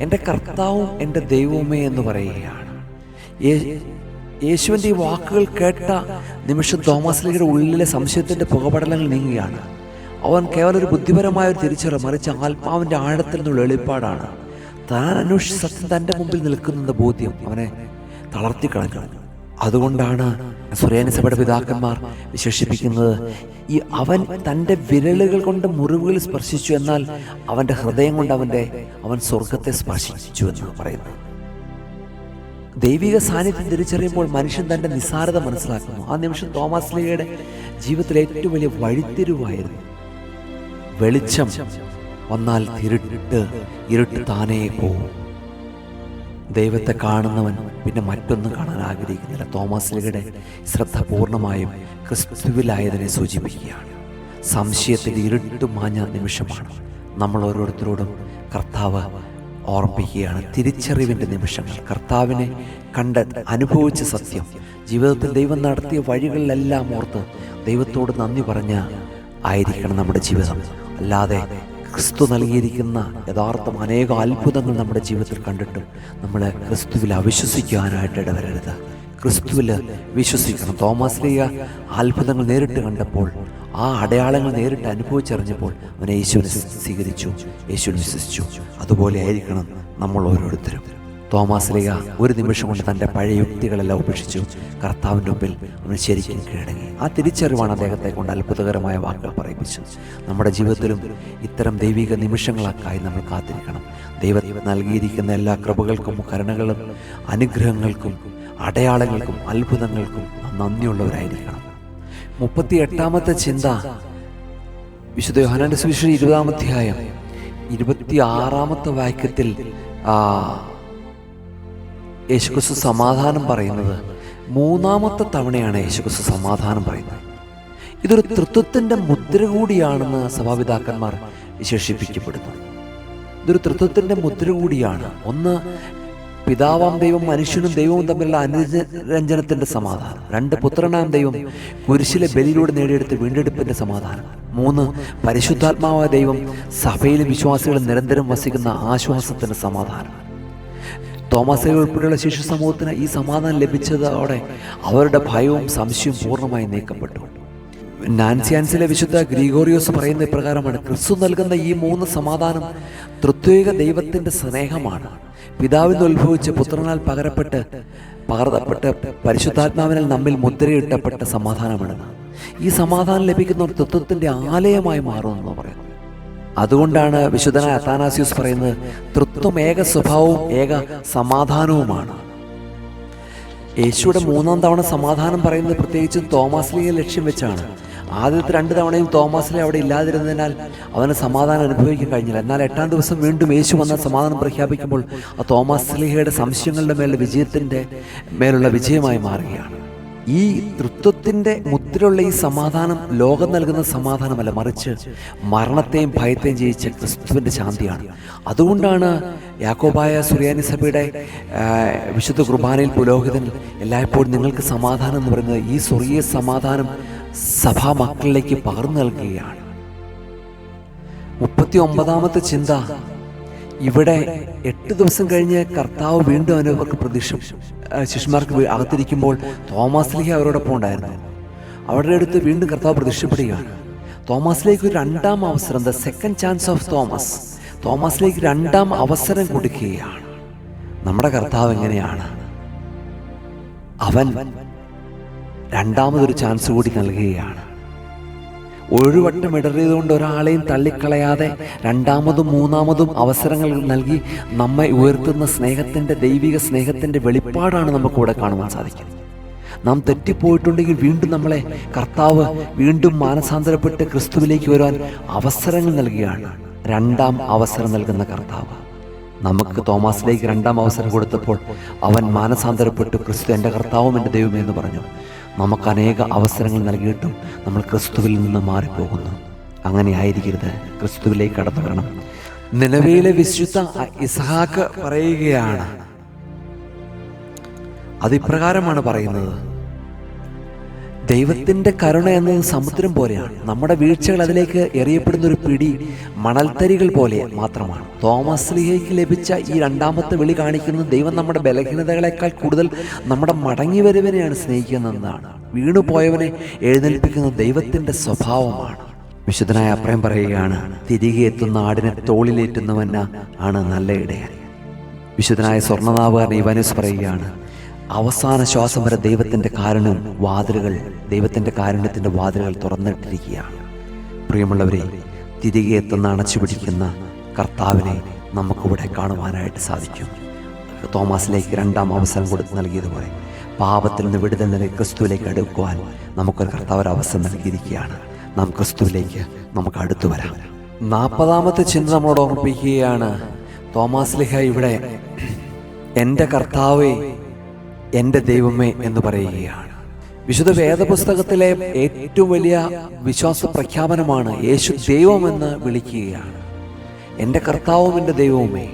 എൻ്റെ കർത്താവും എൻ്റെ ദൈവവുമേ എന്ന് പറയുകയാണ്. യേശുവിൻ്റെ ഈ വാക്കുകൾ കേട്ട നിമിഷം തോമസിലേയുടെ ഉള്ളിലെ സംശയത്തിൻ്റെ പുകപടലങ്ങൾ നീങ്ങുകയാണ്. അവൻ കേവലം ഒരു ബുദ്ധിപരമായ ഒരു തിരിച്ചറിവ്, മറിച്ച് ആത്മാവിൻ്റെ ആഴത്തിൽ നിന്നുള്ള വെളിപ്പാടാണ്. താൻ അന്വേഷിച്ച സത്യം തൻ്റെ മുമ്പിൽ നിൽക്കുന്ന ബോധ്യം അവനെ തളർത്തിക്കളഞ്ഞു. അതുകൊണ്ടാണ് സുറിയാനിസഭയുടെ പിതാക്കന്മാർ വിശേഷിപ്പിക്കുന്നത്, അവൻ തൻ്റെ വിരലുകൾ കൊണ്ട് മുറിവുകൾ സ്പർശിച്ചു, എന്നാൽ അവൻ്റെ ഹൃദയം കൊണ്ട് അവൻ സ്വർഗത്തെ സ്പർശിച്ചു എന്ന് പറയുന്നു. ദൈവിക സാന്നിധ്യം തിരിച്ചറിയുമ്പോൾ മനുഷ്യൻ തൻ്റെ നിസ്സാരത മനസ്സിലാക്കുന്നു. ആ നിമിഷം തോമസ് ലീഗയുടെ ജീവിതത്തിലെ ഏറ്റവും വലിയ വഴിത്തിരിവായിരുന്നു. വെളിച്ചം വന്നാൽ ഇരുട്ട് താനേ പോവും. ദൈവത്തെ കാണുന്നവൻ പിന്നെ മറ്റൊന്നും കാണാൻ ആഗ്രഹിക്കുന്നില്ല. തോമസ് ലീഗയുടെ ശ്രദ്ധ പൂർണ്ണമായും ക്രിസ്തുവിലായതിനെ സൂചിപ്പിക്കുകയാണ്. സംശയത്തിൽ ഇരുട്ട് മാഞ്ഞ നിമിഷമാണ്. നമ്മൾ ഓരോരുത്തരോടും കർത്താവ് ഓർമ്മിപ്പിക്കുകയാണ്, തിരിച്ചറിവിൻ്റെ നിമിഷങ്ങൾ. കർത്താവിനെ കണ്ട് അനുഭവിച്ച സത്യം, ജീവിതത്തിൽ ദൈവം നടത്തിയ വഴികളിലെല്ലാം ഓർത്ത് ദൈവത്തോട് നന്ദി പറഞ്ഞ ആയിരിക്കണം നമ്മുടെ ജീവിതം. അല്ലാതെ ക്രിസ്തു നൽകിയിരിക്കുന്ന യഥാർത്ഥം അനേകം അത്ഭുതങ്ങൾ നമ്മുടെ ജീവിതത്തിൽ കണ്ടിട്ടും നമ്മൾ ക്രിസ്തുവിൽ അവിശ്വസിക്കാനായിട്ട് ഇടവരരുത്. ക്രിസ്തുവിൽ വിശ്വസിക്കണം. തോമസ് ലീഗ അത്ഭുതങ്ങൾ നേരിട്ട് കണ്ടപ്പോൾ, ആ അടയാളങ്ങൾ നേരിട്ട് അനുഭവിച്ചറിഞ്ഞപ്പോൾ അവൻ യേശുവിനെ സ്വീകരിച്ചു, യേശുവിനെ വിശ്വസിച്ചു. അതുപോലെ ആയിരിക്കണം നമ്മൾ ഓരോരുത്തരും. തോമാശ്ലീഹ ഒരു നിമിഷം കൊണ്ട് തൻ്റെ പഴയ യുക്തികളെല്ലാം ഉപേക്ഷിച്ചു കർത്താവിൻ്റെ മുമ്പിൽ അവൻ ശരിക്കും കീഴടങ്ങി. ആ തിരിച്ചറിവാണ് അദ്ദേഹത്തെ കൊണ്ട് അത്ഭുതകരമായ വാക്കുകൾ പറയിപ്പിച്ചത്. നമ്മുടെ ജീവിതത്തിലും ഇത്തരം ദൈവിക നിമിഷങ്ങൾക്കായി നമ്മൾ കാത്തിരിക്കണം. ദൈവം നൽകിയിരിക്കുന്ന എല്ലാ കൃപകൾക്കും കരുണകളും അനുഗ്രഹങ്ങൾക്കും അടയാളങ്ങൾക്കും അത്ഭുതങ്ങൾക്കും നന്ദിയുള്ളവരായിരിക്കണം. 38ാമത്തെ ചിന്ത വിശുദ്ധ യോഹന്നാന്റെ സുവിശേഷം 20-ാം അധ്യായം 26ാമത്തെ വാക്യത്തിൽ യേശുക്രിസ്തു സമാധാനം പറയുന്നത് 3ാമത്തെ തവണയാണ് യേശുക്രിസ്തു സമാധാനം പറയുന്നത്. ഇതൊരു തൃത്വത്തിൻ്റെ മുദ്ര കൂടിയാണെന്ന് സഭാപിതാക്കന്മാർ വിശേഷിപ്പിക്കപ്പെടുന്നു. ഇതൊരു തൃത്വത്തിൻ്റെ മുദ്ര കൂടിയാണ്. ഒന്ന്, പിതാവാം ദൈവം മനുഷ്യനും ദൈവവും തമ്മിലുള്ള അനുരഞ്ജനത്തിൻ്റെ സമാധാനം. 2, പുത്രനാം ദൈവം കുരിശിലെ ബലിയിലൂടെ നേടിയെടുത്ത വീണ്ടെടുപ്പിൻ്റെ സമാധാനം. 3, പരിശുദ്ധാത്മാവായ ദൈവം സഭയിലെ വിശ്വാസികളിൽ നിരന്തരം വസിക്കുന്ന ആശ്വാസത്തിൻ്റെ സമാധാനം. തോമാശ്ലീഹ ഉൾപ്പെടെയുള്ള ശിശു സമൂഹത്തിന് ഈ സമാധാനം ലഭിച്ചതോടെ അവരുടെ ഭയവും സംശയവും പൂർണ്ണമായി നീക്കപ്പെട്ടു. നാൻസിയാൻസിലെ വിശുദ്ധ ഗ്രിഗോറിയോസ് പറയുന്ന ഇപ്രകാരമാണ്: ക്രിസ്തു നൽകുന്ന ഈ 3 സമാധാനം തൃത്വിക ദൈവത്തിൻ്റെ സ്നേഹമാണ്. പിതാവിൽ നിന്ന് ഉത്ഭവിച്ച് പുത്രനാൽ പകരപ്പെട്ട് പരിശുദ്ധാത്മാവിനാൽ നമ്മിൽ മുദ്രയിട്ടപ്പെട്ട സമാധാനമാണ്. ഈ സമാധാനം ലഭിക്കുന്ന ഒരു തത്വത്തിൻ്റെ ആലയമായി മാറുമെന്ന് പറയുന്നു. അതുകൊണ്ടാണ് വിശുദ്ധനായ അത്താനാസ്യൂസ് പറയുന്നത്, തൃത്വം ഏക സ്വഭാവവും ഏക സമാധാനവുമാണ്. യേശുവിടെ 3ാം തവണ സമാധാനം പറയുന്നത് പ്രത്യേകിച്ചും തോമാശ്ലീഹയെ ലക്ഷ്യം വെച്ചാണ്. ആദ്യത്തെ 2 തവണയും തോമാശ്ലീഹ അവിടെ ഇല്ലാതിരുന്നതിനാൽ അവന് സമാധാനം അനുഭവിക്കാൻ കഴിഞ്ഞില്ല. എന്നാൽ 8ാം ദിവസം വീണ്ടും യേശു വന്ന സമാധാനം പ്രഖ്യാപിക്കുമ്പോൾ ആ തോമാശ്ലീഹയുടെ സംശയങ്ങളുടെ മേലുള്ള വിജയമായി മാറുകയാണ്. ഈ തൃത്വത്തിൻ്റെ മുദ്രയുള്ള ഈ സമാധാനം ലോകം നൽകുന്ന സമാധാനമല്ല, മറിച്ച് മരണത്തെയും ഭയത്തെയും ജയിച്ച ക്രിസ്തുവിൻ്റെ ശാന്തിയാണ്. അതുകൊണ്ടാണ് യാക്കോബായ സുറിയാനി സഭയുടെ വിശുദ്ധ കുർബാനയിൽ പുരോഹിതൻ എല്ലായ്പ്പോഴും നിങ്ങൾക്ക് സമാധാനം എന്ന് പറയുന്നത് ഈ സ്വർഗീയ സമാധാനം സഭാ മക്കളിലേക്ക് പകർന്നു നൽകുകയാണ്. 39ാമത്തെ ചിന്ത, ഇവിടെ 8 ദിവസം കഴിഞ്ഞ് കർത്താവ് വീണ്ടും അവർക്ക് ശിഷ്യന്മാർക്ക് അകത്തിരിക്കുമ്പോൾ തോമാശ്ലീഹ അവരോടൊപ്പം ഉണ്ടായിരുന്നു. അവരുടെ അടുത്ത് വീണ്ടും കർത്താവ് പ്രത്യക്ഷപ്പെടുകയാണ്. തോമാശ്ലീഹയ്ക്ക് ഒരു 2ാം അവസരം, the second chance of Thomas. തോമാശ്ലീഹയ്ക്ക് 2ാം അവസരം കൊടുക്കുകയാണ്. നമ്മുടെ കർത്താവ് എങ്ങനെയാണ്? അവൻ 2ാമതൊരു ചാൻസ് കൂടി നൽകുകയാണ്. ഒരു വട്ടം ഇടറിയതുകൊണ്ട് ഒരാളെയും തള്ളിക്കളയാതെ 2ാമതും 3ാമതും അവസരങ്ങൾ നൽകി നമ്മെ ഉയർത്തുന്ന സ്നേഹത്തിൻ്റെ, ദൈവിക സ്നേഹത്തിൻ്റെ വെളിപ്പാടാണ് നമുക്കിവിടെ കാണുവാൻ സാധിക്കുന്നത്. നാം തെറ്റിപ്പോയിട്ടുണ്ടെങ്കിൽ വീണ്ടും നമ്മളെ കർത്താവ് വീണ്ടും മാനസാന്തരപ്പെട്ട് ക്രിസ്തുവിലേക്ക് വരുവാൻ അവസരങ്ങൾ നൽകുകയാണ്. 2ാം അവസരം നൽകുന്ന കർത്താവ് നമുക്ക് തോമാശ്ലീഹയ്ക്ക് 2ാം അവസരം കൊടുത്തപ്പോൾ അവൻ മാനസാന്തരപ്പെട്ടു ക്രിസ്തു എൻ്റെ കർത്താവും എൻ്റെ ദൈവമേ എന്ന് പറഞ്ഞു. നമുക്ക് അനേക അവസരങ്ങൾ നൽകിയിട്ടും നമ്മൾ ക്രിസ്തുവിൽ നിന്ന് മാറിപ്പോകുന്നു. അങ്ങനെ ആയിരിക്കരുത്, ക്രിസ്തുവിലേക്ക് കടന്നു വരണം. നിനവയിലെ വിശുദ്ധ ഇസ്ഹാക്ക് പറയുകയാണ്, അതിപ്രകാരമാണ് പറയുന്നത്: ദൈവത്തിൻ്റെ കരുണ എന്നത് സമുദ്രം പോലെയാണ്. നമ്മുടെ വീഴ്ചകൾ അതിലേക്ക് എറിയപ്പെടുന്ന ഒരു പിടി മണൽത്തരികൾ പോലെ മാത്രമാണ്. തോമാശ്ലീഹയ്ക്ക് ലഭിച്ച ഈ 2ാമത്തെ വിളി കാണിക്കുന്നത് ദൈവം നമ്മുടെ ബലഹീനതകളെക്കാൾ കൂടുതൽ നമ്മുടെ മടങ്ങി വരുവനെയാണ് സ്നേഹിക്കുന്നതെന്നാണ്. വീണുപോയവനെ എഴുന്നേൽപ്പിക്കുന്ന ദൈവത്തിൻ്റെ സ്വഭാവമാണ്. വിശുദ്ധനായ അപ്രയം പറയുകയാണ്, തിരികെ എത്തുന്ന ആടിനെ തോളിലേറ്റുന്നവൻ ആണ് നല്ല ഇടയൻ. വിശുദ്ധനായ സ്വർണ്ണനാവുകാരൻ ഇവാനൂസ് പറയുകയാണ്, അവസാന ശ്വാസം വരെ ദൈവത്തിൻ്റെ കാരുണ്യത്തിൻ്റെ വാതിലുകൾ തുറന്നിട്ടിരിക്കുകയാണ്. പ്രിയമുള്ളവരെ, തിരികെ എത്തുന്ന അണച്ചുപിടിക്കുന്ന കർത്താവിനെ നമുക്കിവിടെ കാണുവാനായിട്ട് സാധിക്കും. തോമാശ്ലീഹയ്ക്ക് 2ാം അവസരം കൊടുത്ത് നൽകിയതുപോലെ പാപത്തിൽ നിന്ന് വിടുതൽ നൽകി ക്രിസ്തുവിലേക്ക് അടുക്കുവാൻ നമുക്കൊരു കർത്താവ് അവസരം നൽകിയിരിക്കുകയാണ്. നാം ക്രിസ്തുവിലേക്ക് നമുക്ക് അടുത്തു വരാം. 40ാമത്തെ ചിന്ത നമ്മളോട് ഓർമ്മിപ്പിക്കുകയാണ്. തോമാശ്ലീഹ ഇവിടെ എൻ്റെ കർത്താവേ, എൻ്റെ ദൈവമേ എന്ന് പറയുകയാണ്. വിശുദ്ധ വേദപുസ്തകത്തിലെ ഏറ്റവും വലിയ വിശ്വാസ പ്രഖ്യാപനമാണ് യേശു ദൈവമെന്ന് വിളിക്കുകയാണ്. എൻ്റെ കർത്താവും എൻ്റെ ദൈവവുമേ.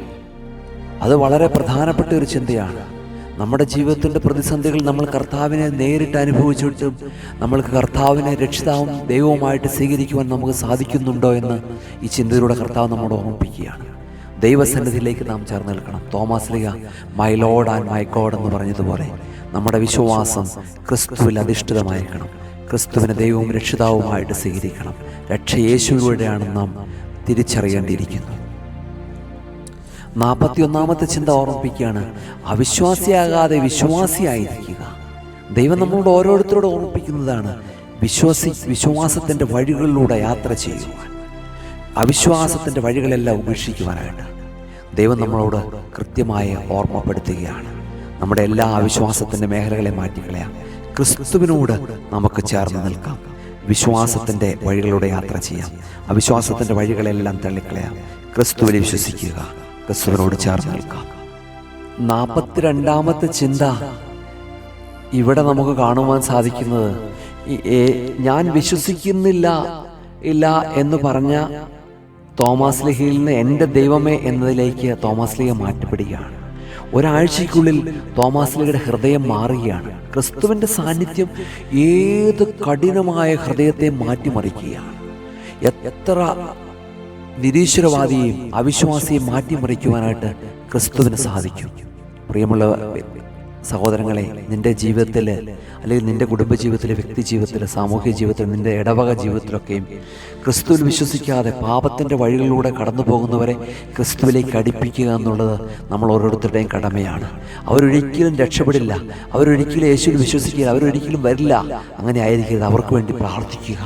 അത് വളരെ പ്രധാനപ്പെട്ട ഒരു ചിന്തയാണ്. നമ്മുടെ ജീവിതത്തിൻ്റെ പ്രതിസന്ധികൾ നമ്മൾ കർത്താവിനെ നേരിട്ട് അനുഭവിച്ചിട്ടും നമ്മൾക്ക് കർത്താവിനെ രക്ഷിതാവും ദൈവവുമായിട്ട് സ്വീകരിക്കുവാൻ നമുക്ക് സാധിക്കുന്നുണ്ടോ എന്ന് ഈ ചിന്തയിലൂടെ കർത്താവ് നമ്മോട് ഓർമ്മിപ്പിക്കുകയാണ്. ദൈവസന്നിധിയിലേക്ക് നാം ചേർന്ന് നിൽക്കണം. Thomasleeha my Lord and my God എന്ന് പറഞ്ഞതുപോലെ നമ്മുടെ വിശ്വാസം ക്രിസ്തുവിൽ അധിഷ്ഠിതമായിരിക്കണം. ക്രിസ്തുവിനെ ദൈവവും രക്ഷിതാവുമായിട്ട് സ്വീകരിക്കണം. രക്ഷ യേശുവിലൂടെയാണ് നാം തിരിച്ചറിയേണ്ടിയിരിക്കുന്നു. 41 ചിന്ത ഓർമ്മിപ്പിക്കുകയാണ്, അവിശ്വാസിയാകാതെ വിശ്വാസിയായിരിക്കുക. ദൈവം നമ്മളോട് ഓരോരുത്തരോട് ഓർമ്മിപ്പിക്കുന്നതാണ് വിശ്വാസത്തിൻ്റെ വഴികളിലൂടെ യാത്ര ചെയ്യുവാൻ, അവിശ്വാസത്തിൻ്റെ വഴികളെല്ലാം ഉപേക്ഷിക്കുവാനായിട്ട് ദൈവം നമ്മളോട് കൃത്യമായി ഓർമ്മപ്പെടുത്തുകയാണ്. നമ്മുടെ എല്ലാ അവിശ്വാസത്തിൻ്റെ മേഖലകളെ മാറ്റിക്കളയാം, ക്രിസ്തുവിനോട് നമുക്ക് ചേർന്ന് നിൽക്കാം, വിശ്വാസത്തിൻ്റെ വഴികളിലൂടെ യാത്ര ചെയ്യാം, അവിശ്വാസത്തിൻ്റെ വഴികളെല്ലാം തള്ളിക്കളയാം, ക്രിസ്തുവിൽ വിശ്വസിക്കുക, ക്രിസ്തുവിനോട് ചേർന്ന് നിൽക്കാം. 42 ചിന്ത ഇവിടെ നമുക്ക് കാണുവാൻ സാധിക്കുന്നത്, ഞാൻ വിശ്വസിക്കുന്നില്ല എന്ന് പറഞ്ഞ തോമാസ് ലീഹയിൽ നിന്ന് എൻ്റെ ദൈവമേ എന്നതിലേക്ക് തോമാസ് ലീഹ മാറ്റപ്പെടുകയാണ്. ഒരാഴ്ചയ്ക്കുള്ളിൽ തോമാസ് ലീഹയുടെ ഹൃദയം മാറുകയാണ്. ക്രിസ്തുവിൻ്റെ സാന്നിധ്യം ഏത് കഠിനമായ ഹൃദയത്തെ മാറ്റിമറിക്കുകയാണ്. എത്ര നിരീശ്വരവാദിയെയും അവിശ്വാസിയെയും മാറ്റിമറിക്കുവാനായിട്ട് ക്രിസ്തുവിന് സാധിക്കും. പ്രിയമുള്ള സഹോദരങ്ങളെ, നിൻ്റെ ജീവിതത്തിൽ അല്ലെങ്കിൽ നിൻ്റെ കുടുംബജീവിതത്തിൽ, വ്യക്തി ജീവിതത്തിൽ, സാമൂഹ്യ ജീവിതത്തിൽ, നിൻ്റെ ഇടവക ജീവിതത്തിലൊക്കെയും ക്രിസ്തുവിൽ വിശ്വസിക്കാതെ പാപത്തിൻ്റെ വഴികളിലൂടെ കടന്നു പോകുന്നവരെ ക്രിസ്തുവിലേക്ക് അടുപ്പിക്കുക എന്നുള്ളത് നമ്മൾ ഓരോരുത്തരുടെയും കടമയാണ്. അവരൊരിക്കലും രക്ഷപ്പെടില്ല, അവരൊരിക്കലും യേശുവിൽ വിശ്വസിക്കില്ല, അവരൊരിക്കലും വരില്ല. അങ്ങനെ ആയിരിക്കരുത്. അവർക്ക് വേണ്ടി പ്രാർത്ഥിക്കുക,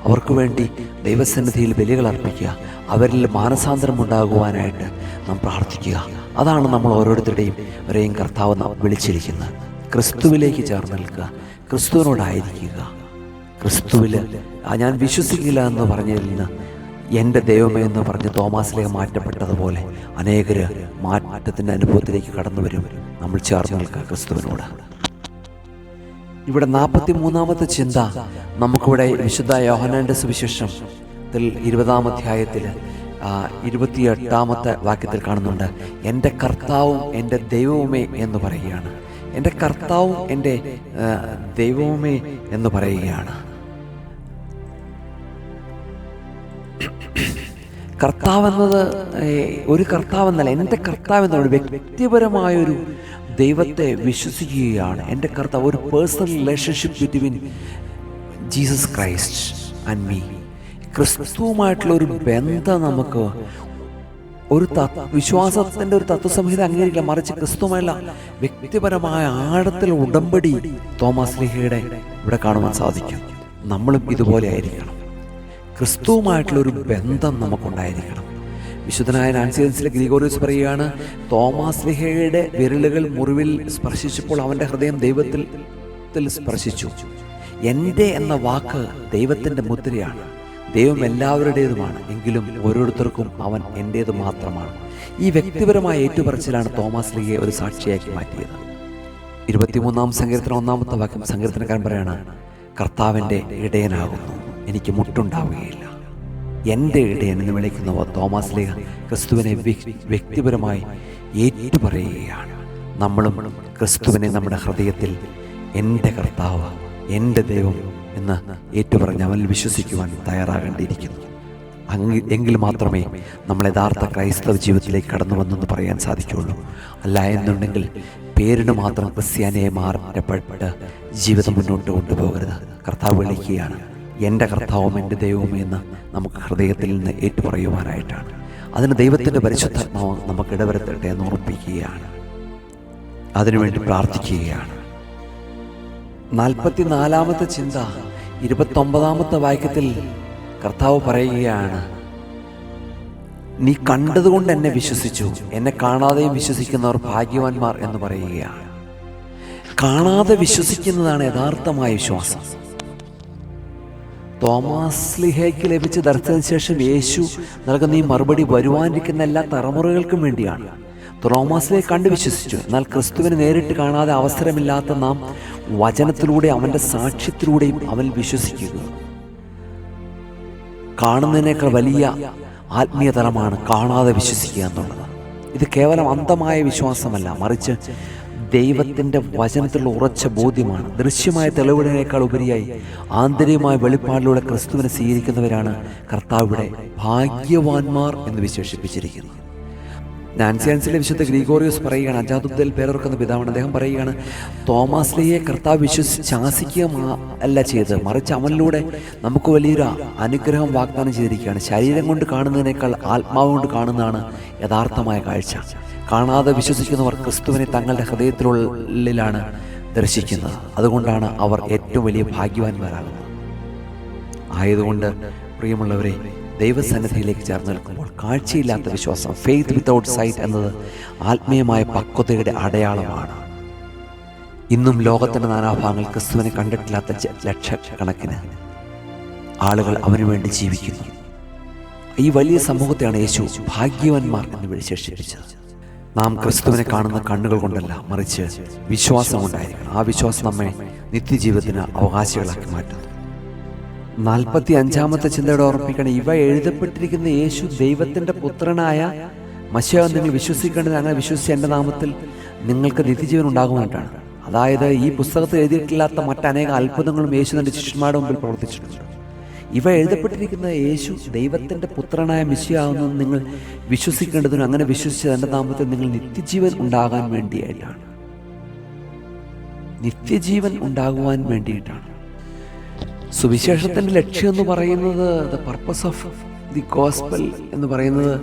അവർക്ക് വേണ്ടി ദൈവസന്നിധിയിൽ ബലികൾ അർപ്പിക്കുക, അവരിൽ മാനസാന്തരം ഉണ്ടാകുവാനായിട്ട് നാം പ്രാർത്ഥിക്കുക. അതാണ് നമ്മൾ ഓരോരുത്തരുടെയും കർത്താവ് നാം വിളിച്ചിരിക്കുന്നത്. ക്രിസ്തുവിലേക്ക് ചേർന്ന് നിൽക്കുക, ക്രിസ്തുവിനോടായിരിക്കുക. ക്രിസ്തുവിൽ ഞാൻ വിശ്വസിക്കില്ല എന്ന് പറഞ്ഞതിൽ നിന്ന് എൻ്റെ ദൈവമേ എന്ന് പറഞ്ഞ് തോമാസ് ലീഹ മാറ്റപ്പെട്ടതുപോലെ അനേകർ മാറ്റത്തിൻ്റെ അനുഭവത്തിലേക്ക് കടന്നു വരും. നമ്മൾ ചേർന്ന് നിൽക്കുക ക്രിസ്തുവിനോട്. ഇവിടെ 43 ചിന്ത നമുക്കിവിടെ വിശുദ്ധ യോഹന്നാന്റെ സുവിശേഷത്തിൽ 20-ാം അധ്യായത്തിൽ 28-ാമത്തെ വാക്യത്തിൽ കാണുന്നുണ്ട്, എൻ്റെ കർത്താവും എൻ്റെ ദൈവവുമേ എന്ന് പറയുകയാണ്. എൻ്റെ കർത്താവും എൻ്റെ ദൈവവുമേ എന്ന് പറയുകയാണ്. കർത്താവെന്നത് ഒരു കർത്താവെന്നല്ല, എൻ്റെ കർത്താവ് എന്നുള്ള വ്യക്തിപരമായൊരു ദൈവത്തെ വിശ്വസിക്കുകയാണ്. എൻ്റെ കർത്താവ്, ഒരു personal relationship between Jesus Christ and me. ക്രിസ്തുവുമായിട്ടുള്ള ഒരു ബന്ധം നമുക്ക് ഒരു വിശ്വാസത്തിൻ്റെ ഒരു തത്വസംഹിത അംഗീകരിക്കില്ല, മറിച്ച് ക്രിസ്തുവുമായുള്ള വ്യക്തിപരമായ ആഴത്തിൽ ഉടമ്പടി തോമാസ് ലീഹയുടെ ഇവിടെ കാണുവാൻ സാധിക്കും. നമ്മളും ഇതുപോലെ ആയിരിക്കണം. ക്രിസ്തുവുമായിട്ടുള്ളൊരു ബന്ധം നമുക്കുണ്ടായിരിക്കണം. വിശുദ്ധനായ നാൻസിയൻസിലെ ഗ്രിഗോറിയോസ് പറയുകയാണ്, തോമാസ് ലീഹയുടെ വിരലുകൾ മുറിവിൽ സ്പർശിച്ചപ്പോൾ അവൻ്റെ ഹൃദയം ദൈവത്തിൽ സ്പർശിച്ചു. എൻ്റെ എന്ന വാക്ക് ദൈവത്തിൻ്റെ മുദ്രയാണ്. ദൈവം എല്ലാവരുടേതുമാണ്, എങ്കിലും ഓരോരുത്തർക്കും അവൻ എൻ്റേത് മാത്രമാണ്. ഈ വ്യക്തിപരമായ ഏറ്റുപറച്ചിലാണ് തോമാസ് ലീഹയെ ഒരു സാക്ഷിയാക്കി മാറ്റിയത്. 23-ാം സങ്കീർത്തനം 1-ാമത്തെ വാക്യം സങ്കീർത്തനക്കാരൻ പറയാണ്, കർത്താവിൻ്റെ ഇടയനാകുന്നു, എനിക്ക് മുട്ടുണ്ടാവുകയില്ല. എൻ്റെ ഇടയൻ എന്ന് വിളിക്കുന്നവ തോമാസ് ലീഹ ക്രിസ്തുവിനെ വ്യക്തിപരമായി ഏറ്റുപറയുകയാണ്. നമ്മളും ക്രിസ്തുവിനെ നമ്മുടെ ഹൃദയത്തിൽ എൻ്റെ കർത്താവ്, എൻ്റെ ദൈവം എന്ന് ഏറ്റുപറഞ്ഞ് അവനിൽ വിശ്വസിക്കുവാൻ തയ്യാറാകേണ്ടിയിരിക്കുന്നു. എങ്കിൽ മാത്രമേ നമ്മൾ യഥാർത്ഥ ക്രൈസ്തവ ജീവിതത്തിലേക്ക് കടന്നു വന്നെന്ന് പറയാൻ സാധിക്കുകയുള്ളൂ. അല്ല എന്നുണ്ടെങ്കിൽ പേരിന് മാത്രം ക്രിസ്ത്യാനിയെ മാറ്റപ്പെട്ട് ജീവിതം മുന്നോട്ട് കൊണ്ടുപോകരുത്. കർത്താവ് വിളിക്കുകയാണ്, എൻ്റെ കർത്താവും എൻ്റെ ദൈവവും എന്ന് നമുക്ക് ഹൃദയത്തിൽ നിന്ന് ഏറ്റുപറയുവാനായിട്ടാണ്. അതിന് ദൈവത്തിൻ്റെ പരിശുദ്ധാത്മാവ് നമുക്ക് ഇടവരുത്തട്ടെ എന്ന് ഓർമ്മിപ്പിക്കുകയാണ്. അതിനുവേണ്ടി പ്രാർത്ഥിക്കുകയാണ്. 44-ാമത്തെ ചിന്ത 29-ാമത്തെ വാക്യത്തിൽ കർത്താവ് പറയുകയാണ്, നീ കണ്ടതുകൊണ്ട് എന്നെ വിശ്വസിച്ചു, എന്നെ കാണാതെയും വിശ്വസിക്കുന്നവർ ഭാഗ്യവാന്മാർ എന്ന് പറയുകയാണ്. കാണാതെ വിശ്വസിക്കുന്നതാണ് യഥാർത്ഥമായ വിശ്വാസം. തോമാസ് ലീഹയ്ക്ക് ലഭിച്ച ദർശനത്തിന് ശേഷം യേശു നൽകുന്ന ഈ മറുപടി വരുവാനിരിക്കുന്ന എല്ലാ തലമുറകൾക്കും വേണ്ടിയാണ്. തോമാസ് ലീഹ കണ്ടു വിശ്വസിച്ചു. എന്നാൽ ക്രിസ്തുവിനെ നേരിട്ട് കാണാതെ അവസരമില്ലാത്ത നാം വചനത്തിലൂടെ അവൻ്റെ സാക്ഷ്യത്തിലൂടെയും അവൻ വിശ്വസിക്കുക. കാണുന്നതിനേക്കാൾ വലിയ ആത്മീയ തലമാണ് കാണാതെ വിശ്വസിക്കുക എന്നുള്ളത്. ഇത് കേവലം അന്ധമായ വിശ്വാസമല്ല, മറിച്ച് ദൈവത്തിൻ്റെ വചനത്തിലുള്ള ഉറച്ച ബോധ്യമാണ്. ദൃശ്യമായ തെളിവിനേക്കാൾ ഉപരിയായി ആന്തരികമായ വെളിപ്പാടിലൂടെ ക്രിസ്തുവിനെ സ്വീകരിക്കുന്നവരാണ് കർത്താവിടെ ഭാഗ്യവാന്മാർ എന്ന് വിശേഷിപ്പിച്ചിരിക്കുന്നത്. നാൻസിയാൻസിലെ വിശുദ്ധ ഗ്രിഗോറിയോസ് പറയുകയാണ്, അജാദുബ്ദയിൽ പേരോർക്കുന്ന പിതാവാണ്. അദ്ദേഹം പറയുകയാണ്, തോമാസ്ലിയെ കർത്താവ് വിശ്വസിച്ച് ശാസിക്കുക അല്ല ചെയ്ത്, മറിച്ച് അവനിലൂടെ നമുക്ക് വലിയൊരു അനുഗ്രഹം വാഗ്ദാനം ചെയ്തിരിക്കുകയാണ്. ശരീരം കൊണ്ട് കാണുന്നതിനേക്കാൾ ആത്മാവ് കൊണ്ട് കാണുന്നതാണ് യഥാർത്ഥമായ കാഴ്ച. കാണാതെ വിശ്വസിക്കുന്നവർ ക്രിസ്തുവിനെ തങ്ങളുടെ ഹൃദയത്തിനുള്ളിലാണ് ദർശിക്കുന്നത്. അതുകൊണ്ടാണ് അവർ ഏറ്റവും വലിയ ഭാഗ്യവാന്മാരാകുന്നത്. ആയതുകൊണ്ട് പ്രിയമുള്ളവരെ, ദൈവസന്നിധിയിലേക്ക് ചേർന്ന് നിൽക്കുമ്പോൾ കാഴ്ചയില്ലാത്ത വിശ്വാസം, ഫെയ്ത്ത് വിത്തൗട്ട് സൈറ്റ് എന്നത് ആത്മീയമായ പക്വതയുടെ അടയാളമാണ്. ഇന്നും ലോകത്തിൻ്റെ നാനാഭാഗങ്ങൾ ക്രിസ്തുവിനെ കണ്ടിട്ടില്ലാത്ത ലക്ഷക്കണക്കിന് ആളുകൾ അവന് വേണ്ടി ജീവിക്കുന്നു. ഈ വലിയ സമൂഹത്തെയാണ് യേശു ഭാഗ്യവാന്മാർ എന്ന് വിശേഷിപ്പിച്ചത്. നാം ക്രിസ്തുവിനെ കാണുന്ന കണ്ണുകൾ കൊണ്ടല്ല, മറിച്ച് വിശ്വാസം കൊണ്ടായിരിക്കണം. ആ വിശ്വാസം നമ്മെ നിത്യജീവിതത്തിന് അവകാശികളാക്കി മാറ്റുന്നു. 45-ാമത്തെ ചിന്തയോടെ ഓർമ്മിക്കണം, ഇവ എഴുതപ്പെട്ടിരിക്കുന്ന യേശു ദൈവത്തിൻ്റെ പുത്രനായ മശിഹ നിങ്ങൾ വിശ്വസിക്കേണ്ടത്. അങ്ങനെ വിശ്വസിച്ച് എൻ്റെ നാമത്തിൽ നിങ്ങൾക്ക് നിത്യജീവൻ ഉണ്ടാകുവാനായിട്ടാണ്. അതായത് ഈ പുസ്തകത്തിൽ എഴുതിയിട്ടില്ലാത്ത മറ്റനേക അത്ഭുതങ്ങളും യേശു തൻ്റെ ശിഷ്യന്മാരുടെ മുമ്പിൽ പ്രവർത്തിച്ചിട്ടുണ്ട്. ഇവ എഴുതപ്പെട്ടിരിക്കുന്ന യേശു ദൈവത്തിൻ്റെ പുത്രനായ മശിഹ ആകുന്നത് നിങ്ങൾ വിശ്വസിക്കേണ്ടതിനും അങ്ങനെ വിശ്വസിച്ച് എൻ്റെ നാമത്തിൽ നിങ്ങൾ നിത്യജീവൻ ഉണ്ടാകാൻ വേണ്ടിയായിട്ടാണ്. നിത്യജീവൻ ഉണ്ടാകുവാൻ വേണ്ടിയിട്ടാണ്. സുവിശേഷത്തിൻ്റെ ലക്ഷ്യം എന്ന് പറയുന്നത്, the purpose of the gospel എന്ന് പറയുന്നത്,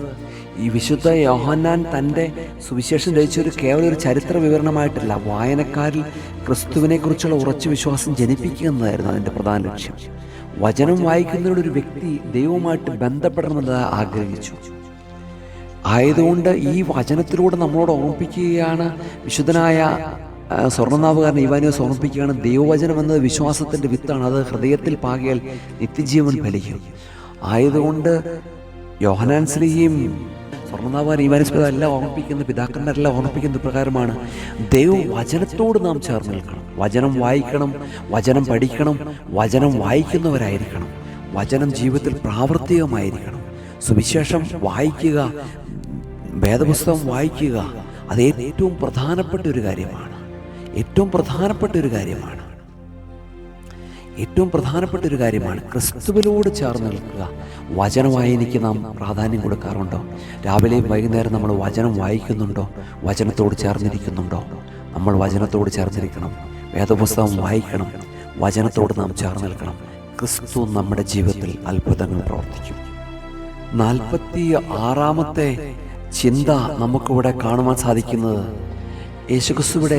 ഈ വിശുദ്ധ യോഹന്നാൻ തൻ്റെ സുവിശേഷം രചിച്ചൊരു കേവലം ഒരു ചരിത്ര വിവരണമായിട്ടല്ല, വായനക്കാരിൽ ക്രിസ്തുവിനെക്കുറിച്ചുള്ള ഉറച്ച വിശ്വാസം ജനിപ്പിക്കുക എന്നതായിരുന്നു അതിൻ്റെ പ്രധാന ലക്ഷ്യം. വചനം വായിക്കുന്നതിലൂടെ ഒരു വ്യക്തി ദൈവവുമായിട്ട് ബന്ധപ്പെടണമെന്ന് ആഗ്രഹിച്ചു. ആയതുകൊണ്ട് ഈ വചനത്തിലൂടെ നമ്മളോട് ഓർമ്മിപ്പിക്കുകയാണ്, വിശുദ്ധനായ സ്വർണ്ണനാവുകാരൻ ഇവാനിയോസ് ഓർമ്മിപ്പിക്കുകയാണ്, ദൈവവചനം എന്നത് വിശ്വാസത്തിൻ്റെ വിത്താണ്. അത് ഹൃദയത്തിൽ പാകിയാൽ നിത്യജീവൻ ഫലിക്കും. ആയതുകൊണ്ട് യോഹന്നാൻ ശ്ലീഹയും സ്വർണ്ണനാവുകാരൻ ഇവാനിയോസ് എല്ലാം ഓർമ്മിപ്പിക്കുന്ന, പിതാക്കന്മാരെല്ലാം ഓർമ്മിപ്പിക്കുന്ന പ്രകാരമാണ്, ദൈവവചനത്തോട് നാം ചേർന്ന് നിൽക്കണം. വചനം വായിക്കണം, വചനം പഠിക്കണം, വചനം വായിക്കുന്നവരായിരിക്കണം, വചനം ജീവിതത്തിൽ പ്രാവർത്തികമായിരിക്കണം. സുവിശേഷം വായിക്കുക, വേദപുസ്തകം വായിക്കുക, അത് ഏറ്റവും പ്രധാനപ്പെട്ട ഒരു കാര്യമാണ്. ഏറ്റവും പ്രധാനപ്പെട്ട ഒരു കാര്യമാണ് ക്രിസ്തുവിനോട് ചേർന്ന് നിൽക്കുക. വചനവായനയ്ക്ക് നാം പ്രാധാന്യം കൊടുക്കാറുണ്ടോ? രാവിലെയും വൈകുന്നേരം നമ്മൾ വചനം വായിക്കുന്നുണ്ടോ? വചനത്തോട് ചേർന്നിരിക്കുന്നുണ്ടോ? നമ്മൾ വചനത്തോട് ചേർന്നിരിക്കണം. വേദപുസ്തകം വായിക്കണം, വചനത്തോട് നാം ചേർന്ന് നിൽക്കണം. ക്രിസ്തു നമ്മുടെ ജീവിതത്തിൽ അത്ഭുതങ്ങൾ പ്രവർത്തിക്കും. 46-ാമത്തെ ചിന്ത നമുക്കിവിടെ കാണുവാൻ സാധിക്കുന്നത്, യേശുക്രിസ്തുവിടെ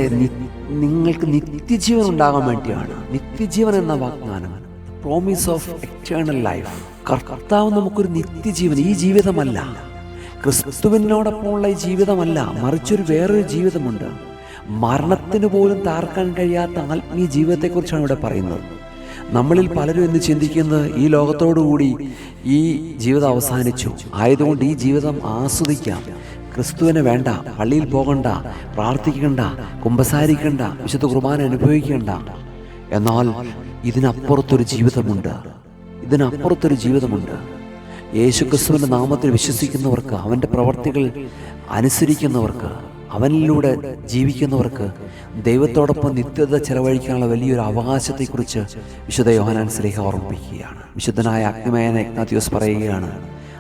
നിങ്ങൾക്ക് നിത്യജീവൻ ഉണ്ടാകാൻ വേണ്ടിയാണ്. നിത്യജീവൻ എന്ന വാഗ്ദാനം, പ്രോമിസ് ഓഫ് എറ്റേണൽ ലൈഫ്. കർത്താവ് നമുക്കൊരു നിത്യജീവൻ, ഈ ജീവിതമല്ല, ക്രിസ്തുവിനോടൊപ്പമുള്ള ഈ ജീവിതമല്ല, മറിച്ചൊരു വേറൊരു ജീവിതമുണ്ട്. മരണത്തിന് പോലും താർക്കാൻ കഴിയാത്ത ആത്മീയ ജീവിതത്തെക്കുറിച്ചാണ് ഇവിടെ പറയുന്നത്. നമ്മളിൽ പലരും എന്ന് ചിന്തിക്കുന്നത്, ഈ ലോകത്തോടുകൂടി ഈ ജീവിതം അവസാനിച്ചു, ആയതുകൊണ്ട് ഈ ജീവിതം ആസ്വദിക്കാം, ക്രിസ്തുവിനെ വേണ്ട, പള്ളിയിൽ പോകണ്ട, പ്രാർത്ഥിക്കണ്ട, കുമ്പസാരിക്കണ്ട, വിശുദ്ധ കുർബാന അനുഭവിക്കണ്ട. എന്നാൽ ഇതിനപ്പുറത്തൊരു ജീവിതമുണ്ട്. യേശുക്രിസ്തുവിൻ്റെ നാമത്തിൽ വിശ്വസിക്കുന്നവർക്ക്, അവൻ്റെ പ്രവർത്തികൾ അനുസരിക്കുന്നവർക്ക്, അവനിലൂടെ ജീവിക്കുന്നവർക്ക് ദൈവത്തോടൊപ്പം നിത്യത ചെലവഴിക്കാനുള്ള വലിയൊരു അവകാശത്തെക്കുറിച്ച് വിശുദ്ധ യോഹന്നാൻ ശ്ലീഹ ഓർമ്മിപ്പിക്കുകയാണ്. വിശുദ്ധനായ അഗ്നിമയൻ ഇഗ്നാത്യോസ് പറയുകയാണ്,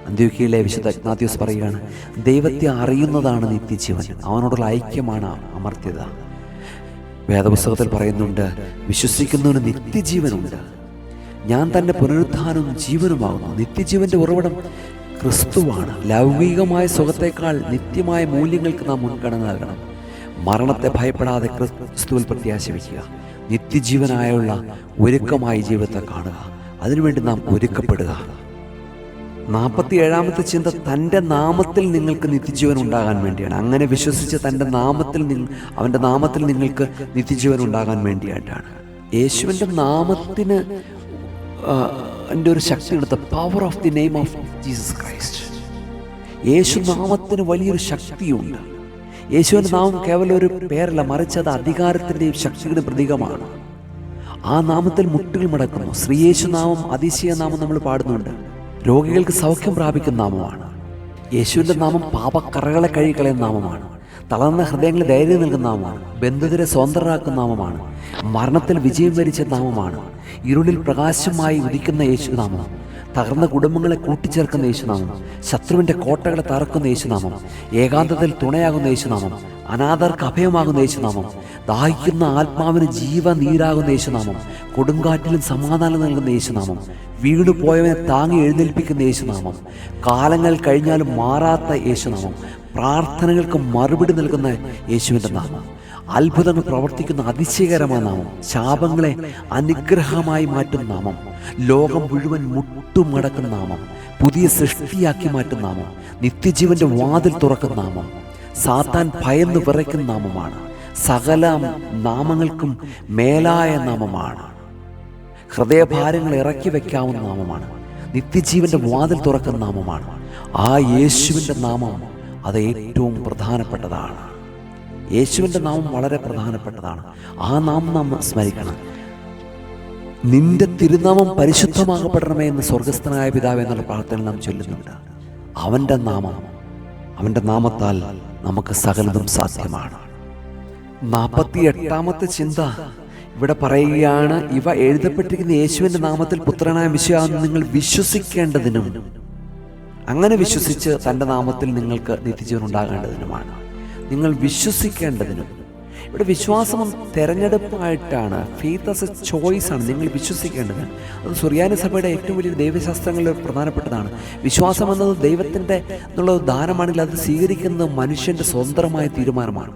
അന്ത്യോക്യയിലെ വിശുദ്ധ ഇഗ്നാത്യോസ് പറയുകയാണ്, ദൈവത്തെ അറിയുന്നതാണ് നിത്യജീവൻ, അവനോടുള്ള ഐക്യമാണ് അമർത്യത. വേദപുസ്തകത്തിൽ പറയുന്നുണ്ട്, വിശ്വസിക്കുന്നവന് നിത്യജീവനുണ്ട്, ഞാൻ തൻ്റെ പുനരുത്ഥാനവും ജീവനുമാകുന്നു. നിത്യജീവൻ്റെ ഉറവിടം ക്രിസ്തുവാണ്. ലൗകികമായ സുഖത്തേക്കാൾ നിത്യമായ മൂല്യങ്ങൾക്ക് നാം മുൻഗണന നൽകണം. മരണത്തെ ഭയപ്പെടാതെ ക്രിസ്തുവിൽ പ്രത്യാശ വയ്ക്കുക. നിത്യജീവനായുള്ള ഒരുക്കമായ ജീവിതത്തെ കാണുക. അതിനുവേണ്ടി നാം ഒരുക്കപ്പെടുക. 47-ാമത്തെ ചിന്ത, തൻ്റെ നാമത്തിൽ നിങ്ങൾക്ക് നിത്യജീവൻ ഉണ്ടാകാൻ വേണ്ടിയാണ്. അങ്ങനെ വിശ്വസിച്ച് തൻ്റെ നാമത്തിൽ അവൻ്റെ നാമത്തിൽ നിങ്ങൾക്ക് നിത്യജീവൻ ഉണ്ടാകാൻ വേണ്ടിയായിട്ടാണ്. യേശുവിൻ്റെ നാമത്തിന് എൻ്റെ ഒരു ശക്തി എടുത്ത power of the name of Jesus Christ. യേശു നാമത്തിന് വലിയൊരു ശക്തിയുണ്ട്. യേശുവിൻ്റെ നാമം കേവലം ഒരു പേരല്ല, മറിച്ച് അത് അധികാരത്തിൻ്റെയും ശക്തിയുടെയും പ്രതീകമാണ്. ആ നാമത്തിൽ മുട്ടുകൾ മടക്കുന്നു. ശ്രീയേശു നാമം, അതിശയ നാമം നമ്മൾ പാടുന്നുണ്ട്. രോഗികൾക്ക് സൗഖ്യം പ്രാപിക്കുന്ന നാമമാണ്. യേശുവിൻ്റെ നാമം പാപക്കറകളെ കഴുകിക്കളയുന്ന നാമമാണ്. തളർന്ന ഹൃദയങ്ങളെ ധൈര്യം നൽകുന്ന നാമമാണ്. ബന്ധുതരെ സ്വതന്ത്രരാക്കുന്ന നാമമാണ്. മരണത്തിൽ വിജയം വരിച്ച നാമമാണ്. ഇരുളിൽ പ്രകാശമായി ഉദിക്കുന്ന യേശുനാമം. തകർന്ന കുടുംബങ്ങളെ കൂട്ടിച്ചേർക്കുന്ന യേശുനാമം, ശത്രുവിൻ്റെ കോട്ടകളെ തറക്കുന്ന യേശുനാമം, ഏകാന്തതയിൽ തുണയാകുന്ന യേശുനാമം, അനാഥർക്ക് അഭയമാകുന്ന യേശുനാമം, ദാഹിക്കുന്ന ആത്മാവിന് ജീവനീരാകുന്ന യേശുനാമം, കൊടുങ്കാറ്റിലും സമാധാനം നൽകുന്ന യേശുനാമം, വീണു പോയവനെ താങ്ങി എഴുന്നേൽപ്പിക്കുന്ന യേശുനാമം, കാലങ്ങൾ കഴിഞ്ഞാലും മാറാത്ത യേശുനാമം, പ്രാർത്ഥനകൾക്ക് മറുപടി നൽകുന്ന യേശുവിൻ്റെ നാമം, അത്ഭുതങ്ങൾ പ്രവർത്തിക്കുന്ന അതിശയകരമായ നാമം, ശാപങ്ങളെ അനുഗ്രഹമായി മാറ്റുന്ന നാമം, ലോകം മുഴുവൻ മുട്ടുമടക്കുന്ന നാമം, പുതിയ സൃഷ്ടിയാക്കി മാറ്റുന്ന നാമം, നിത്യജീവന്റെ വാതിൽ തുറക്കുന്ന നാമം, സാത്താൻ ഭയന്ന് വിറയ്ക്കുന്ന നാമമാണ്, സകല നാമങ്ങൾക്കും മേലായ നാമമാണ്, ഹൃദയഭാരങ്ങൾ ഇറക്കി വയ്ക്കാവുന്ന നാമമാണ്, നിത്യജീവന്റെ വാതിൽ തുറക്കുന്ന നാമമാണ്. ആ യേശുവിൻ്റെ നാമം അത് ഏറ്റവും പ്രധാനപ്പെട്ടതാണ്. യേശുവിൻ്റെ നാമം വളരെ പ്രധാനപ്പെട്ടതാണ്. ആ നാമം നാം സ്മരിക്കണം. നിന്റെ തിരുനാമം പരിശുദ്ധമാകപ്പെടണമേ എന്ന് സ്വർഗസ്ഥനായ പിതാവ് എന്നുള്ള പ്രാർത്ഥന നാം ചൊല്ലുന്നുണ്ട്. അവൻ്റെ നാമത്താൽ നമുക്ക് സകലതും സാധ്യമാണ്. 48ാമത്തെ ചിന്ത ഇവിടെ പറയുകയാണ്, ഇവ എഴുതപ്പെട്ടിരിക്കുന്ന യേശുവിൻ്റെ നാമത്തിൽ പുത്രനായ മിശിഹായെന്ന് നിങ്ങൾ വിശ്വസിക്കേണ്ടതിനും അങ്ങനെ വിശ്വസിച്ച് തൻ്റെ നാമത്തിൽ നിങ്ങൾക്ക് നിത്യജീവൻ ഉണ്ടാകേണ്ടതിനുമാണ്. നിങ്ങൾ വിശ്വസിക്കേണ്ടതിനും. ഇവിടെ വിശ്വാസം തിരഞ്ഞെടുപ്പായിട്ടാണ്. ഫെയ്ത്ത് ആസ് എ ചോയ്സ് ആണ്. നിങ്ങൾ വിശ്വസിക്കേണ്ടത്. അത് സുറിയാനി സഭയുടെ ഏറ്റവും വലിയ ദൈവശാസ്ത്രങ്ങളിൽ പ്രധാനപ്പെട്ടതാണ്. വിശ്വാസം എന്നത് ദൈവത്തിൻ്റെ എന്നുള്ള ദാനമാണെങ്കിൽ അത് സ്വീകരിക്കുന്നത് മനുഷ്യൻ്റെ സ്വതന്ത്രമായ തീരുമാനമാണ്.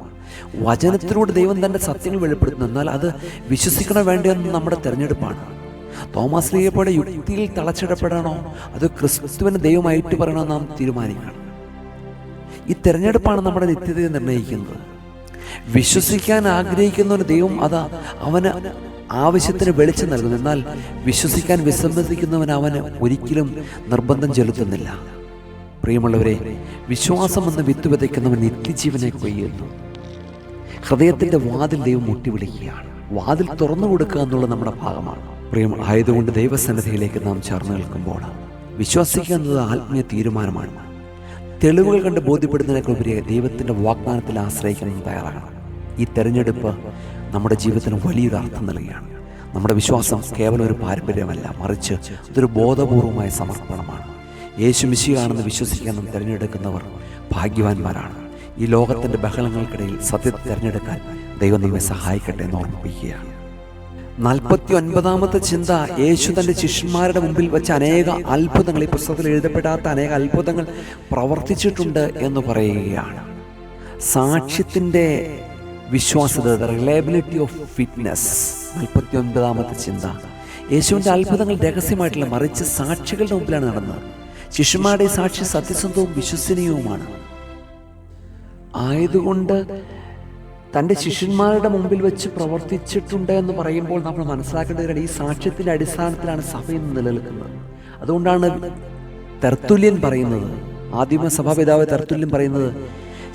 വചനത്തിലൂടെ ദൈവം തൻ്റെ സത്യങ്ങൾ വെളിപ്പെടുത്തുന്നു. എന്നാൽ അത് വിശ്വസിക്കണോ വേണ്ടതെന്ന് നമ്മുടെ തിരഞ്ഞെടുപ്പാണ്. തോമസ് ലീഗയുടെ യുക്തിയിൽ തളച്ചിടപ്പെടണോ അത് ക്രിസ്തുവിനെ ദൈവമായിട്ട് പറയണോ നാം തീരുമാനിക്കണം. ഈ തിരഞ്ഞെടുപ്പാണ് നമ്മുടെ നിത്യതയെ നിർണ്ണയിക്കുന്നത്. വിശ്വസിക്കാൻ ആഗ്രഹിക്കുന്നവന് ദൈവം അത് അവന് ആവശ്യത്തിന് വെളിച്ചം നൽകുന്നു. എന്നാൽ വിശ്വസിക്കാൻ വിസമ്മതിക്കുന്നവൻ അവന് ഒരിക്കലും നിർബന്ധം ചെലുത്തുന്നില്ല. പ്രിയമുള്ളവരെ, വിശ്വാസം എന്ന വിത്ത് വിതയ്ക്കുന്നവൻ നിത്യജീവനെ കൊയ്യുന്നു. ഹൃദയത്തിൻ്റെ വാതിൽ ദൈവം മുട്ടി വിളിക്കുകയാണ്. വാതിൽ തുറന്നു കൊടുക്കുക എന്നുള്ളത് നമ്മുടെ ഭാഗമാണ്. പ്രിയം ആയതുകൊണ്ട് ദൈവസന്നിധിയിലേക്ക് നാം ചേർന്ന് നിൽക്കുമ്പോൾ വിശ്വസിക്കുക എന്നത് ആത്മീയ തീരുമാനമാണ്. തെളിവുകൾ കണ്ട് ബോധ്യപ്പെടുന്നതിനേക്കുപരി ദൈവത്തിൻ്റെ വാഗ്ദാനത്തിൽ ആശ്രയിക്കാൻ തയ്യാറാകണം. ഈ തെരഞ്ഞെടുപ്പ് നമ്മുടെ ജീവിതത്തിന് വലിയൊരു അർത്ഥം നൽകുകയാണ്. നമ്മുടെ വിശ്വാസം കേവലം ഒരു പാരമ്പര്യമല്ല, മറിച്ച് ഇതൊരു ബോധപൂർവമായ സമർപ്പണമാണ്. യേശു മിശിഹായാണെന്ന് വിശ്വസിക്കാൻ നാം തിരഞ്ഞെടുക്കുന്നവർ ഭാഗ്യവാന്മാരാണ്. ഈ ലോകത്തിൻ്റെ ബഹളങ്ങൾക്കിടയിൽ സത്യത്തെ തിരഞ്ഞെടുക്കാൻ ദൈവം നമ്മെ സഹായിക്കട്ടെ എന്ന് ഓർമ്മിപ്പിക്കുകയാണ്. 49ാമത്തെ ചിന്ത, യേശു തൻ്റെ ശിഷ്യന്മാരുടെ മുമ്പിൽ വെച്ച് അനേക അത്ഭുതങ്ങൾ, ഈ പുസ്തകത്തിൽ എഴുതപ്പെടാത്ത അനേക അത്ഭുതങ്ങൾ പ്രവർത്തിച്ചിട്ടുണ്ട് എന്ന് പറയുകയാണ്. സാക്ഷ്യത്തിൻ്റെ വിശ്വാസ്യത, റിലയബിലിറ്റി ഓഫ് വിറ്റ്നസ്. 49ാമത്തെ ചിന്ത, യേശുവിൻ്റെ അത്ഭുതങ്ങൾ രഹസ്യമായിട്ടില്ല, മറിച്ച് സാക്ഷികളുടെ മുമ്പിലാണ് നടന്നത്. ശിഷ്യന്മാരുടെ സാക്ഷി സത്യസന്ധവും വിശ്വസനീയവുമാണ്. ആയതുകൊണ്ട് തൻ്റെ ശിഷ്യന്മാരുടെ മുമ്പിൽ വെച്ച് പ്രവർത്തിച്ചിട്ടുണ്ട് എന്ന് പറയുമ്പോൾ നമ്മൾ മനസ്സിലാക്കേണ്ടത് ഈ സാക്ഷ്യത്തിൻ്റെ അടിസ്ഥാനത്തിലാണ് സഭ ഇന്ന് നിലനിൽക്കുന്നത്. അതുകൊണ്ടാണ് തെർത്തുല്യൻ പറയുന്നത്, ആദിമ സഭാപിതാവ് തെർത്തുല്യൻ പറയുന്നത്,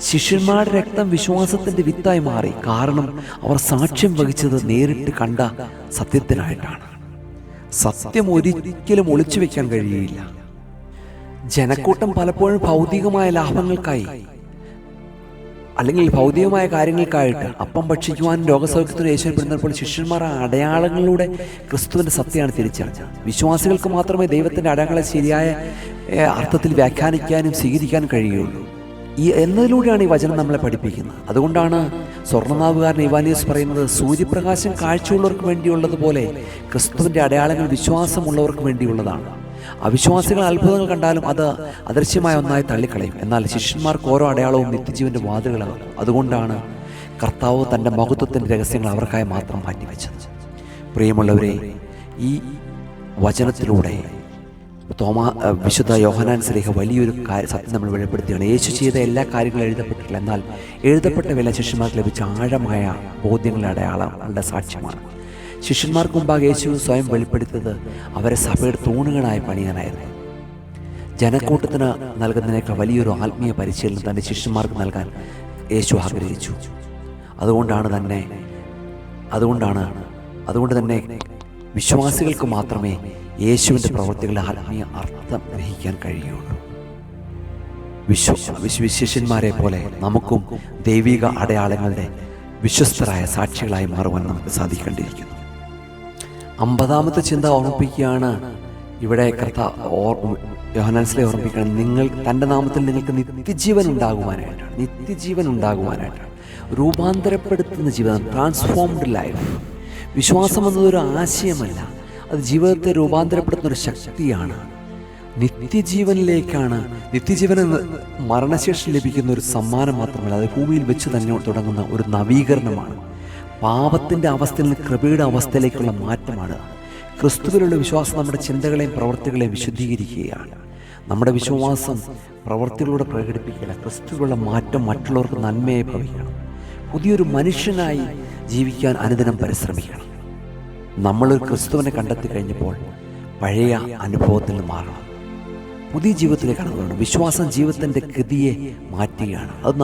ശിഷ്യന്മാരുടെ രക്തം വിശ്വാസത്തിൻ്റെ വിത്തായി മാറി. കാരണം അവർ സാക്ഷ്യം വഹിച്ചത് നേരിട്ട് കണ്ട സത്യത്തിനായിട്ടാണ്. സത്യം ഒരിക്കലും ഒളിച്ചു വെക്കാൻ കഴിയുകയില്ല. ജനക്കൂട്ടം പലപ്പോഴും ഭൗതികമായ ലാഭങ്ങൾക്കായി അല്ലെങ്കിൽ ഭൗതികമായ കാര്യങ്ങൾക്കായിട്ട് അപ്പം ഭക്ഷിക്കുവാനും രോഗസൗഖ്യത്തിന് യേശുപ്പെടുന്നപ്പോൾ ശിഷ്യന്മാർ അടയാളങ്ങളിലൂടെ ക്രിസ്തുവിൻ്റെ സത്യമാണ് തിരിച്ചറിഞ്ഞത്. വിശ്വാസികൾക്ക് മാത്രമേ ദൈവത്തിൻ്റെ അടയാളങ്ങളെ ശരിയായ അർത്ഥത്തിൽ വ്യാഖ്യാനിക്കാനും സ്വീകരിക്കാനും കഴിയുകയുള്ളൂ. എന്നതിലൂടെയാണ് ഈ വചനം നമ്മളെ പഠിപ്പിക്കുന്നത്. അതുകൊണ്ടാണ് സ്വർണ്ണനാവുകാരൻ ഇവാനിയോസ് പറയുന്നത്, സൂര്യപ്രകാശം കാഴ്ചയുള്ളവർക്ക് വേണ്ടിയുള്ളതുപോലെ ക്രിസ്തുവിൻ്റെ അടയാളങ്ങൾ വിശ്വാസമുള്ളവർക്ക് വേണ്ടിയുള്ളതാണ്. അവിശ്വാസികൾ അത്ഭുതങ്ങൾ കണ്ടാലും അത് അദൃശ്യമായ ഒന്നായി തള്ളിക്കളയും. എന്നാൽ ശിഷ്യന്മാർക്ക് ഓരോ അടയാളവും നിത്യജീവന്റെ വാതിലുകളാണ്. അതുകൊണ്ടാണ് കർത്താവ് തൻ്റെ മഹത്വത്തിൻ്റെ രഹസ്യങ്ങൾ അവർക്കായി മാത്രം മാറ്റിവെച്ചത്. പ്രിയമുള്ളവരെ, ഈ വചനത്തിലൂടെ വിശുദ്ധ യോഹന്നാൻ ശ്ലീഹ വലിയൊരു സത്യം നമ്മൾ വെളിപ്പെടുത്തുകയാണ്. യേശു ചെയ്ത എല്ലാ കാര്യങ്ങളും എഴുതപ്പെട്ടിട്ടില്ല, എന്നാൽ എഴുതപ്പെട്ട വില ശിഷ്യന്മാർക്ക് ലഭിച്ച ആഴമായ ബോധ്യങ്ങളുടെ അടയാളങ്ങളുടെ സാക്ഷ്യമാണ്. ശിഷ്യന്മാർക്ക് മുമ്പാകെ യേശു സ്വയം വെളിപ്പെടുത്തിയത് അവരെ സഭയുടെ തൂണുകളായി പണിയാനായിരുന്നു. ജനക്കൂട്ടത്തിന് നൽകുന്നതിനേക്കാൾ വലിയൊരു ആത്മീയ പരിശീലനം തൻ്റെ ശിഷ്യന്മാർക്ക് നൽകാൻ യേശു ആഗ്രഹിച്ചു. അതുകൊണ്ട് തന്നെ വിശ്വാസികൾക്ക് മാത്രമേ യേശുവിൻ്റെ പ്രവൃത്തികളുടെ ആത്മീയ അർത്ഥം ഗ്രഹിക്കാൻ കഴിയുള്ളൂ. ശിഷ്യന്മാരെ പോലെ നമുക്കും ദൈവിക അടയാളങ്ങളുടെ വിശ്വസ്തരായ സാക്ഷികളായി മാറുവാൻ നമുക്ക് സാധിക്കേണ്ടിയിരിക്കുന്നു. 50ാമത്തെ ചിന്ത ഓർമ്മിപ്പിക്കുകയാണ്, ഇവിടെ യോഹന്നാൻസിലെ ഓർമ്മിക്കണം, നിങ്ങൾ തൻ്റെ നാമത്തിൽ നിങ്ങൾക്ക് നിത്യജീവൻ ഉണ്ടാകുവാനായിട്ടാണ്. രൂപാന്തരപ്പെടുത്തുന്ന ജീവിതം, ട്രാൻസ്ഫോംഡ് ലൈഫ്. വിശ്വാസം എന്നതൊരു ആശയമല്ല, അത് ജീവിതത്തെ രൂപാന്തരപ്പെടുത്തുന്ന ഒരു ശക്തിയാണ്. നിത്യജീവനിലേക്കാണ്. നിത്യജീവൻ എന്ന് മരണശേഷം ലഭിക്കുന്ന ഒരു സമ്മാനം മാത്രമല്ല, അത് ഭൂമിയിൽ വെച്ച് തന്നെ തുടങ്ങുന്ന ഒരു നവീകരണമാണ്. പാപത്തിൻ്റെ അവസ്ഥയിൽ നിന്ന് കൃപയുടെ അവസ്ഥയിലേക്കുള്ള മാറ്റമാണ്. ക്രിസ്തുവിലുള്ള വിശ്വാസം നമ്മുടെ ചിന്തകളെയും പ്രവൃത്തികളെയും വിശുദ്ധീകരിക്കുകയാണ്. നമ്മുടെ വിശ്വാസം പ്രവൃത്തികളിലൂടെ പ്രകടിപ്പിക്കുകയില്ല. ക്രിസ്തുവിലുള്ള മാറ്റം മറ്റുള്ളവർക്ക് നന്മയെ ഭവിക്കണം. പുതിയൊരു മനുഷ്യനായി ജീവിക്കാൻ അനുദിനം പരിശ്രമിക്കണം. നമ്മളൊരു ക്രിസ്തുവിനെ കണ്ടെത്തി കഴിഞ്ഞപ്പോൾ പഴയ അനുഭവത്തിൽ നിന്ന് മാറണം, പുതിയ ജീവിതത്തിലേക്ക് കടന്നു. വിശ്വാസം ജീവിതത്തിൻ്റെ ഗതിയെ മാറ്റുകയാണ്. അത്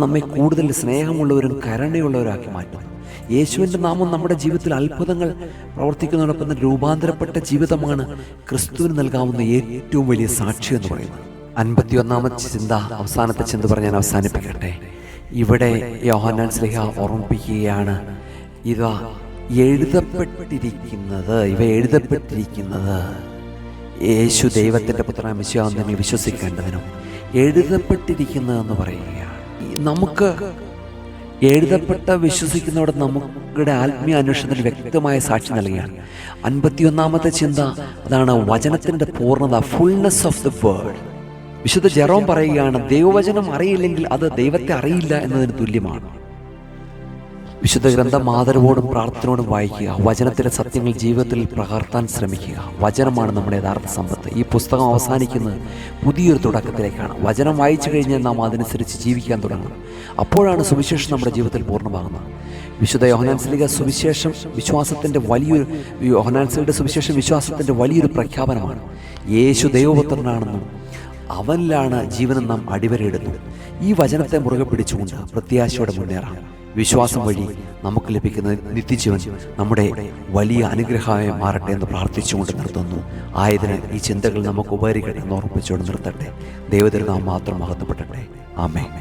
നമ്മെ കൂടുതൽ സ്നേഹമുള്ളവരും കരുണയുള്ളവരാക്കി മാറ്റുന്നു. യേശുവിൻ്റെ നാമം നമ്മുടെ ജീവിതത്തിൽ അത്ഭുതങ്ങൾ പ്രവർത്തിക്കുന്നതോടൊപ്പം തന്നെ രൂപാന്തരപ്പെട്ട ജീവിതമാണ് ക്രിസ്തുവിന് നൽകാവുന്ന ഏറ്റവും വലിയ സാക്ഷി എന്ന് പറയുന്നത്. 51-ാമത്തെ ചിന്ത, അവസാനത്തെ ചിന്ത പറഞ്ഞ് ഞാൻ അവസാനിപ്പിക്കട്ടെ. ഇവിടെ യോഹന്നാൻ ശ്ലീഹ ഓർമ്മിപ്പിക്കുകയാണ്, ഇവ എഴുതപ്പെട്ടിരിക്കുന്നത് യേശു ദൈവത്തിൻ്റെ പുത്രനായ മിശിഹായെന്ന് നിങ്ങൾ വിശ്വസിക്കേണ്ടതിനും എഴുതപ്പെട്ടിരിക്കുന്നതെന്ന് പറയുകയാണ്. നമുക്ക് എഴുതപ്പെട്ട വിശ്വസിക്കുന്നതോടെ നമ്മുടെ ആത്മീയ അന്വേഷണത്തിന് വ്യക്തമായ സാക്ഷി നൽകുകയാണ്. 51-ാമത്തെ ചിന്ത അതാണ്, വചനത്തിൻ്റെ പൂർണ്ണത, ഫുൾനെസ് ഓഫ് ദ വേർഡ്. വിശുദ്ധ ജെറോം പറയുകയാണ്, ദൈവവചനം അറിയില്ലെങ്കിൽ അത് ദൈവത്തെ അറിയില്ല എന്നതിന് തുല്യമാണ്. വിശുദ്ധ ഗ്രന്ഥം ആദരവോടും പ്രാർത്ഥനയോടും വായിക്കുക. വചനത്തിലെ സത്യങ്ങൾ ജീവിതത്തിൽ പകർത്താൻ ശ്രമിക്കുക. വചനമാണ് നമ്മുടെ യഥാർത്ഥ സമ്പത്ത്. ഈ പുസ്തകം അവസാനിക്കുന്നത് പുതിയൊരു തുടക്കത്തിലേക്കാണ്. വചനം വായിച്ചു കഴിഞ്ഞാൽ നാം അതനുസരിച്ച് ജീവിക്കാൻ തുടങ്ങണം. അപ്പോഴാണ് സുവിശേഷം നമ്മുടെ ജീവിതത്തിൽ പൂർണ്ണമാകുന്നത്. വിശുദ്ധ യോഹന്നാൻ ശ്ലീഹ സുവിശേഷം വിശ്വാസത്തിൻ്റെ വലിയൊരു പ്രഖ്യാപനമാണ്. യേശു ദൈവപുത്രനാണെന്നും അവനിലാണ് ജീവനും നാം അടിവരയിടുന്നു. ഈ വചനത്തെ മുറുകെ പിടിച്ചുകൊണ്ട് പ്രത്യാശയോടെ മുന്നേറാം. വിശ്വാസം വഴി നമുക്ക് ലഭിക്കുന്ന നിത്യജീവൻ നമ്മുടെ വലിയ അനുഗ്രഹമായി മാറട്ടെ എന്ന് പ്രാർത്ഥിച്ചുകൊണ്ട് നിർത്തുന്നു. ആയതിനാൽ ഈ ചിന്തകൾ നമുക്ക് ഉപകരിക്കട്ടെ എന്ന് ഓർമ്മിച്ചുകൊണ്ട് നിർത്തട്ടെ. ദൈവത്തിൻ്റെ നാമം മാത്രം മഹത്വപ്പെടട്ടെ. ആമേൻ.